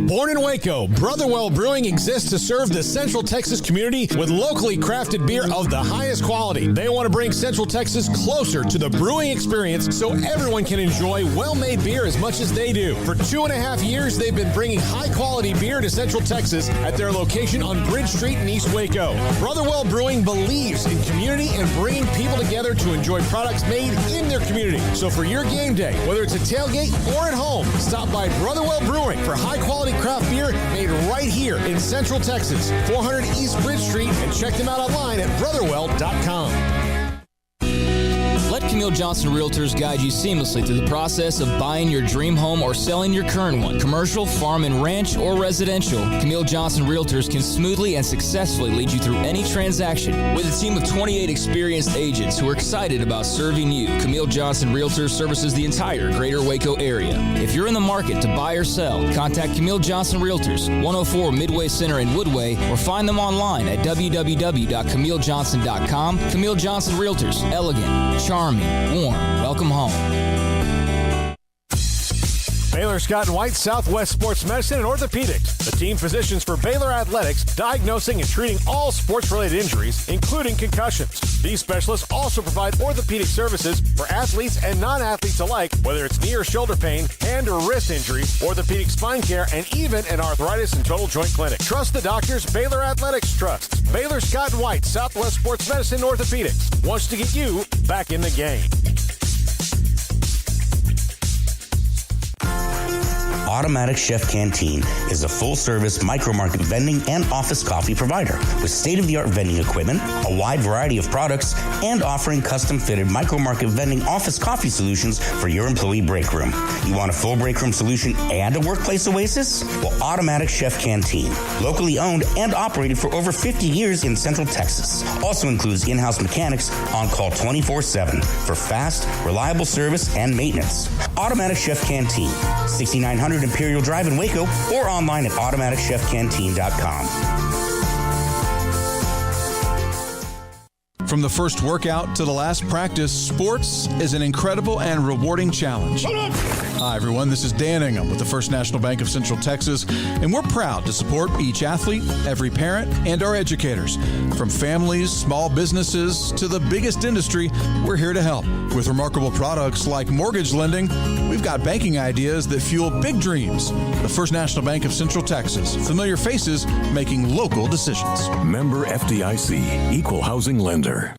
[SPEAKER 10] Born in Waco, Brotherwell Brewing exists to serve the Central Texas community with locally crafted beer of the highest quality. They want to bring Central Texas closer to the brewing experience so everyone can enjoy well-made beer as much as they do. For 2.5 years, they've been bringing high-quality beer to Central Texas at their location on Bridge Street in East Waco. Brotherwell Brewing believes in community and bringing people together to enjoy products made in their community. So for your game day, whether it's a tailgate or at home, stop by Brotherwell Brewing for high-quality craft beer made right here in Central Texas, 400 East Bridge Street, and check them out online at brotherwell.com.
[SPEAKER 7] Let Camille Johnson Realtors guide you seamlessly through the process of buying your dream home or selling your current one. Commercial, farm and ranch, or residential, Camille Johnson Realtors can smoothly and successfully lead you through any transaction. With a team of 28 experienced agents who are excited about serving you, Camille Johnson Realtors services the entire greater Waco area. If you're in the market to buy or sell, contact Camille Johnson Realtors, 104 Midway Center in Woodway, or find them online at www.camillejohnson.com. Camille Johnson Realtors, elegant, charming, warm. Welcome home.
[SPEAKER 20] Baylor Scott and White Southwest Sports Medicine and Orthopedics, the team physicians for Baylor Athletics, diagnosing and treating all sports-related injuries, including concussions. These specialists also provide orthopedic services for athletes and non-athletes alike, whether it's knee or shoulder pain, hand or wrist injury, orthopedic spine care, and even an arthritis and total joint clinic. Trust the doctors Baylor Athletics trusts. Baylor Scott and White Southwest Sports Medicine and Orthopedics wants to get you back in the game.
[SPEAKER 8] Automatic Chef Canteen is a full-service micro-market vending and office coffee provider with state-of-the-art vending equipment, a wide variety of products, and offering custom-fitted micro-market vending office coffee solutions for your employee break room. You want a full break room solution and a workplace oasis? Well, Automatic Chef Canteen, locally owned and operated for over 50 years in Central Texas, also includes in-house mechanics on call 24/7 for fast, reliable service and maintenance. Automatic Chef Canteen, 6900 Imperial Drive in Waco, or online at automaticchefcanteen.com.
[SPEAKER 14] From the first workout to the last practice, sports is an incredible and rewarding challenge. Hi, everyone. This is Dan Ingham with the First National Bank of Central Texas, and we're proud to support each athlete, every parent, and our educators. From families, small businesses, to the biggest industry, we're here to help. With remarkable products like mortgage lending, we've got banking ideas that fuel big dreams. The First National Bank of Central Texas. Familiar faces making local decisions.
[SPEAKER 9] Member FDIC, Equal Housing Lender.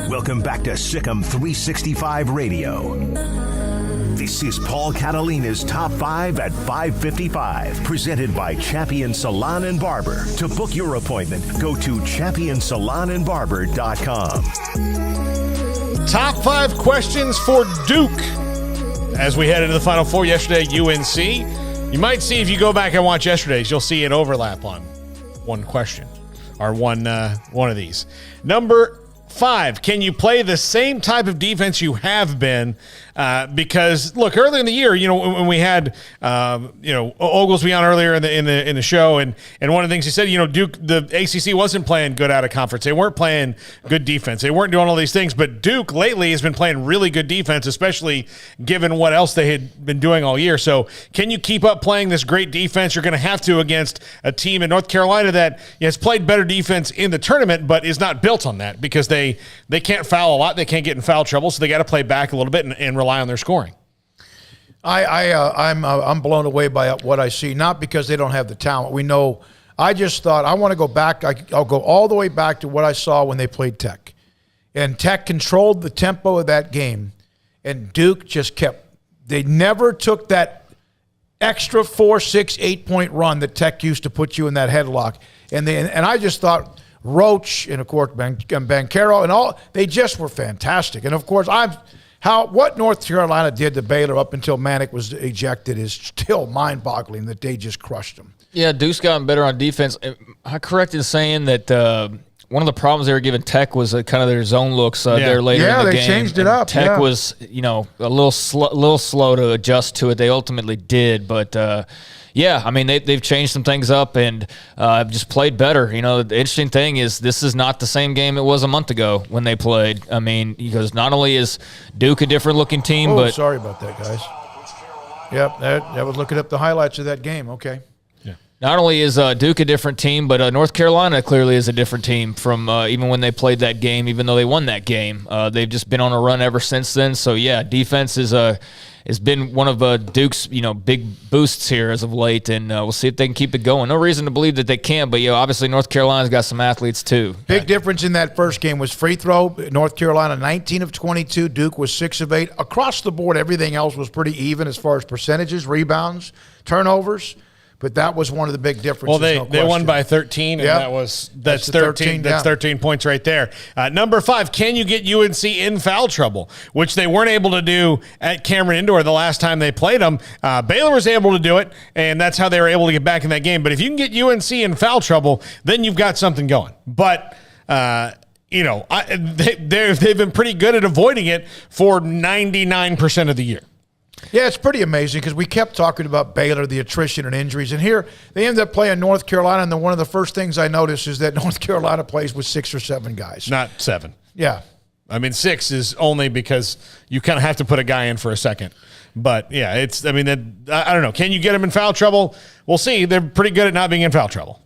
[SPEAKER 4] Welcome back to Sikkim 365 Radio. This is Paul Catalina's Top 5 at 5:55, presented by Champion Salon and Barber. To book your appointment, go to championsalonandbarber.com.
[SPEAKER 6] Top 5 questions for Duke as we head into the Final Four. Yesterday, UNC. You might see, if you go back and watch yesterday's, you'll see an overlap on one question or one of these. Number 5, can you play the same type of defense you have been? Because look, earlier in the year, when we had Oglesby on earlier in the show, and one of the things he said, Duke, the ACC wasn't playing good out of conference. They weren't playing good defense. They weren't doing all these things. But Duke lately has been playing really good defense, especially given what else they had been doing all year. So can you keep up playing this great defense? You're going to have to against a team in North Carolina that has played better defense in the tournament, but is not built on that because they can't foul a lot. They can't get in foul trouble, so they got to play back a little bit and rely on their scoring.
[SPEAKER 5] I'm blown away by what I see, not because they don't have the talent. We know. I just thought I want to go back. I'll go all the way back to what I saw when they played Tech, and Tech controlled the tempo of that game, and Duke just kept. They never took that extra 4, 6, 8 point run that Tech used to put you in that headlock, and I just thought Roach and of course Banchero and all, they just were fantastic. And of course what North Carolina did to Baylor up until Manick was ejected is still mind-boggling that they just crushed them.
[SPEAKER 7] Yeah, Duke's gotten better on defense. Am I correct in saying that one of the problems they were giving Tech was kind of their zone looks there later in the game? Yeah, they
[SPEAKER 5] changed it up.
[SPEAKER 7] Tech was, a little slow to adjust to it. They ultimately did, but yeah, I mean, they've changed some things up and just played better. The interesting thing is this is not the same game it was a month ago when they played. I mean, because not only is Duke a different-looking team, but...
[SPEAKER 5] sorry about that, guys. Yep, I was looking up the highlights of that game. Okay.
[SPEAKER 7] Yeah. Not only is Duke a different team, but North Carolina clearly is a different team from even when they played that game, even though they won that game. They've just been on a run ever since then. So, yeah, defense has been one of Duke's, big boosts here as of late, and we'll see if they can keep it going. No reason to believe that they can, but, obviously North Carolina's got some athletes too.
[SPEAKER 5] Big difference in that first game was free throw. North Carolina 19 of 22. Duke was 6 of 8. Across the board, everything else was pretty even as far as percentages, rebounds, turnovers. But that was one of the big differences.
[SPEAKER 6] Well, they won by 13, and that's 13. That's 13 points right there. Number 5, can you get UNC in foul trouble, which they weren't able to do at Cameron Indoor the last time they played them. Baylor was able to do it, and that's how they were able to get back in that game. But if you can get UNC in foul trouble, then you've got something going. But they've been pretty good at avoiding it for 99% of the year.
[SPEAKER 5] Yeah, it's pretty amazing because we kept talking about Baylor, the attrition and injuries. And here they ended up playing North Carolina, and one of the first things I noticed is that North Carolina plays with 6 or 7 guys.
[SPEAKER 6] Not 7.
[SPEAKER 5] Yeah.
[SPEAKER 6] I mean, 6 is only because you kind of have to put a guy in for a second. But, yeah, I don't know. Can you get them in foul trouble? We'll see. They're pretty good at not being in foul trouble.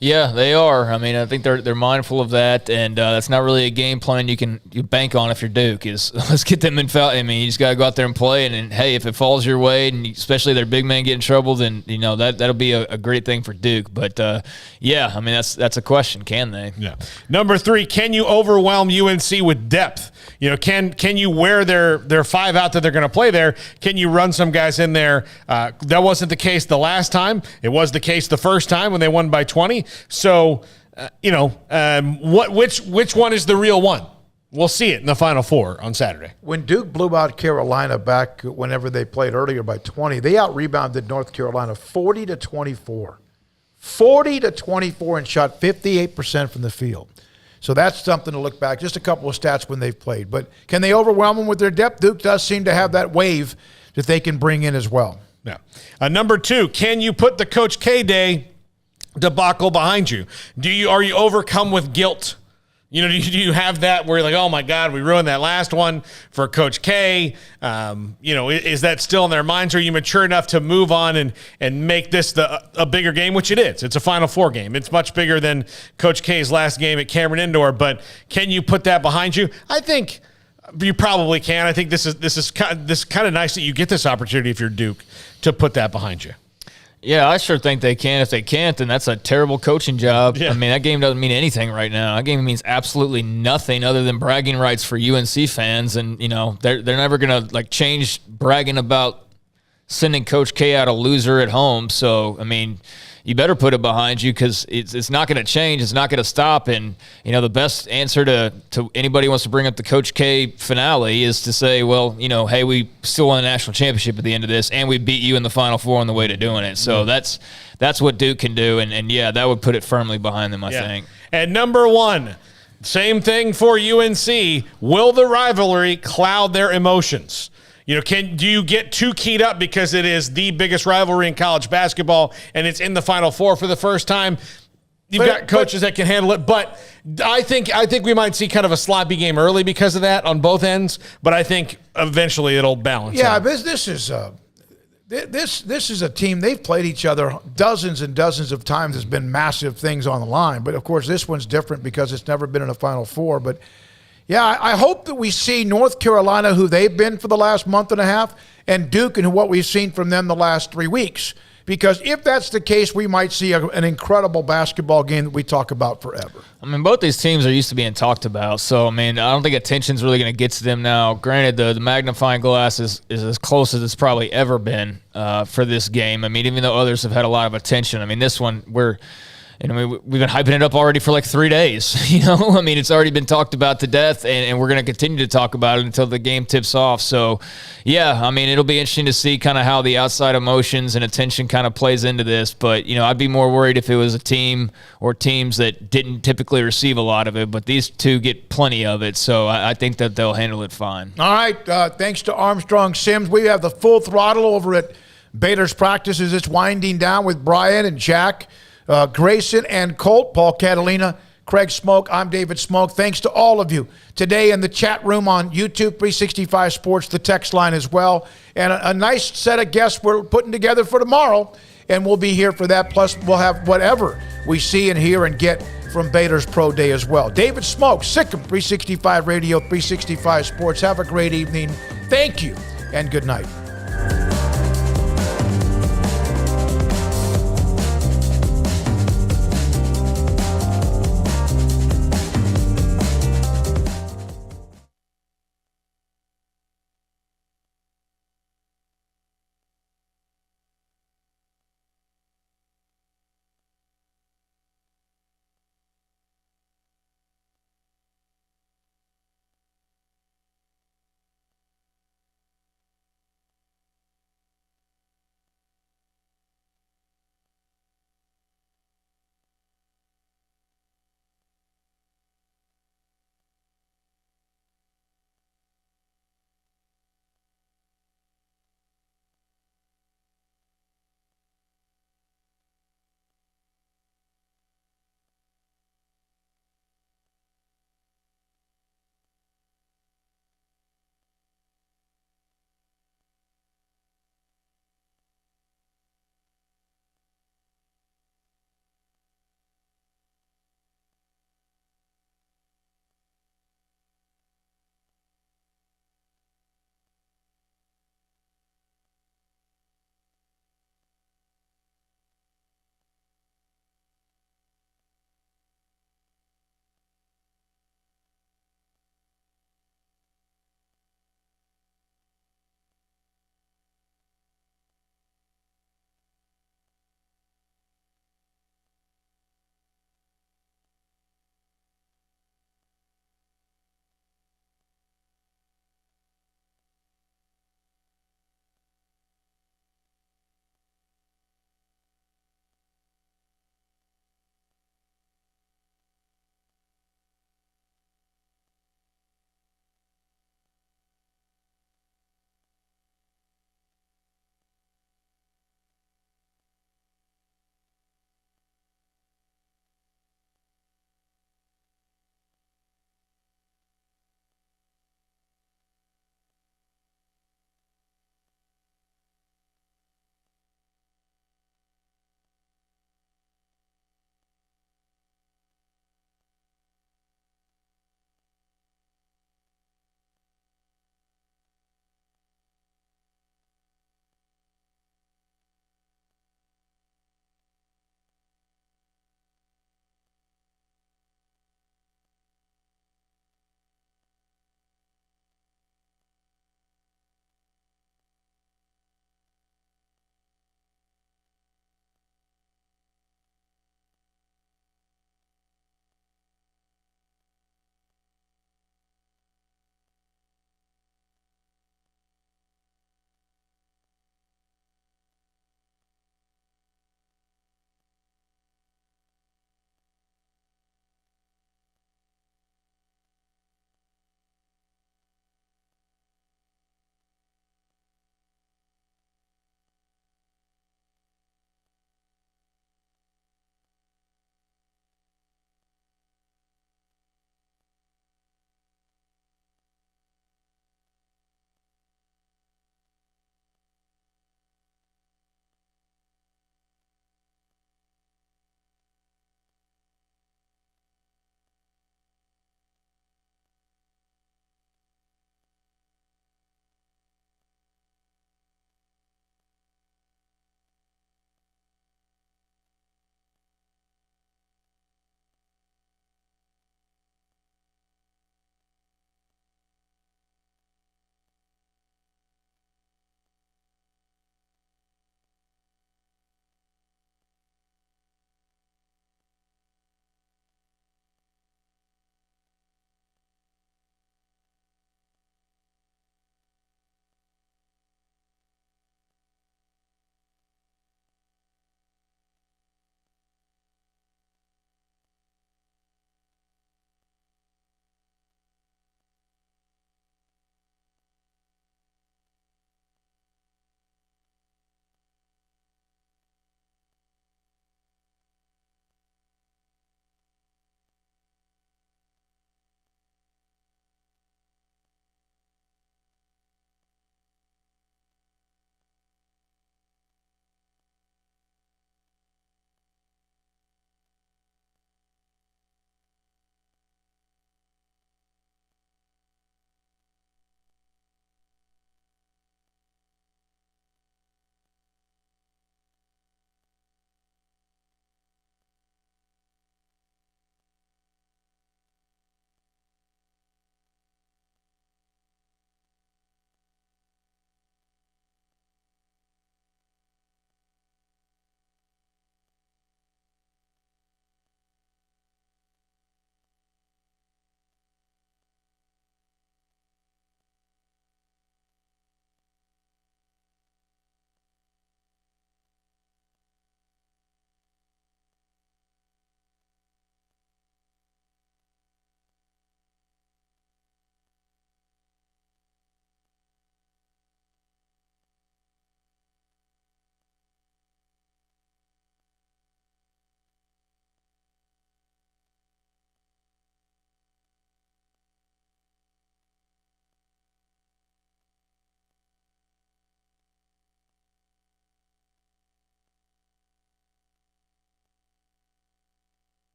[SPEAKER 7] Yeah, they are. I mean, I think they're mindful of that, and that's not really a game plan you bank on if you're Duke. Is let's get them in foul. I mean, you just got to go out there and play, and hey, if it falls your way, and especially their big man get in trouble, then that'll be a great thing for Duke. But yeah, I mean that's a question. Can they?
[SPEAKER 6] Yeah. Number 3, can you overwhelm UNC with depth? Can you wear their 5 out that they're going to play there? Can you run some guys in there? That wasn't the case the last time. It was the case the first time when they won by 20. So, which one is the real one? We'll see it in the Final Four on Saturday.
[SPEAKER 5] When Duke blew out Carolina back whenever they played earlier by 20, they out-rebounded North Carolina 40-24. 40-24 and shot 58% from the field. So that's something to look back. Just a couple of stats when they've played. But can they overwhelm them with their depth? Duke does seem to have that wave that they can bring in as well.
[SPEAKER 6] Yeah. Number 2, can you put the Coach K Day debacle behind you? Are you overcome with guilt? You know, do you have that where you're like, oh my God, we ruined that last one for Coach K? You know, is that still in their minds? Are you mature enough to move on and make this a bigger game, which it is? It's a Final Four game. It's much bigger than Coach K's last game at Cameron Indoor. But can you put that behind you? I think you probably can. I think this is kind of nice that you get this opportunity if you're Duke to put that behind you.
[SPEAKER 7] Yeah, I sure think they can. If they can't, then that's a terrible coaching job. Yeah. I mean, that game doesn't mean anything right now. That game means absolutely nothing other than bragging rights for UNC fans. And, you know, they're never going to, like, change bragging about sending Coach K out a loser at home. So, I mean, you better put it behind you because it's not going to change. It's not going to stop. And, you know, the best answer to anybody who wants to bring up the Coach K finale is to say, well, you know, hey, we still won a national championship at the end of this, and we beat you in the Final Four on the way to doing it. So that's what Duke can do. And yeah, that would put it firmly behind them, I think.
[SPEAKER 6] And number one, same thing for UNC. Will the rivalry cloud their emotions? You know, do you get too keyed up because it is the biggest rivalry in college basketball and it's in the Final Four for the first time? You've got coaches that can handle it, but I think we might see kind of a sloppy game early because of that on both ends. But I think eventually it'll balance.
[SPEAKER 5] Yeah,
[SPEAKER 6] out.
[SPEAKER 5] this is a team. They've played each other dozens and dozens of times. There's been massive things on the line, but of course this one's different because it's never been in a Final Four. But yeah, I hope that we see North Carolina, who they've been for the last month and a half, and Duke and what we've seen from them the last 3 weeks. Because if that's the case, we might see an incredible basketball game that we talk about forever.
[SPEAKER 7] I mean, both these teams are used to being talked about. So, I mean, I don't think attention's really going to get to them now. Granted, the magnifying glass is as close as it's probably ever been for this game. I mean, even though others have had a lot of attention. I mean, this one, we've been hyping it up already for like 3 days. You know, I mean, it's already been talked about to death, and we're going to continue to talk about it until the game tips off. So, yeah, I mean, it'll be interesting to see kind of how the outside emotions and attention kind of plays into this. But, you know, I'd be more worried if it was a team or teams that didn't typically receive a lot of it. But these two get plenty of it, so I think that they'll handle it fine.
[SPEAKER 5] All right, thanks to Armstrong Sims. We have the full throttle over at Baylor's practices. It's winding down with Brian and Jack, Grayson and Colt, Paul Catalina, Craig Smoak. I'm David Smoak. Thanks to all of you today in the chat room on YouTube, 365 Sports, the text line as well. And a nice set of guests we're putting together for tomorrow, and we'll be here for that. Plus, we'll have whatever we see and hear and get from Baylor's Pro Day as well. David Smoak, Sikkim, 365 Radio, 365 Sports. Have a great evening. Thank you, and good night.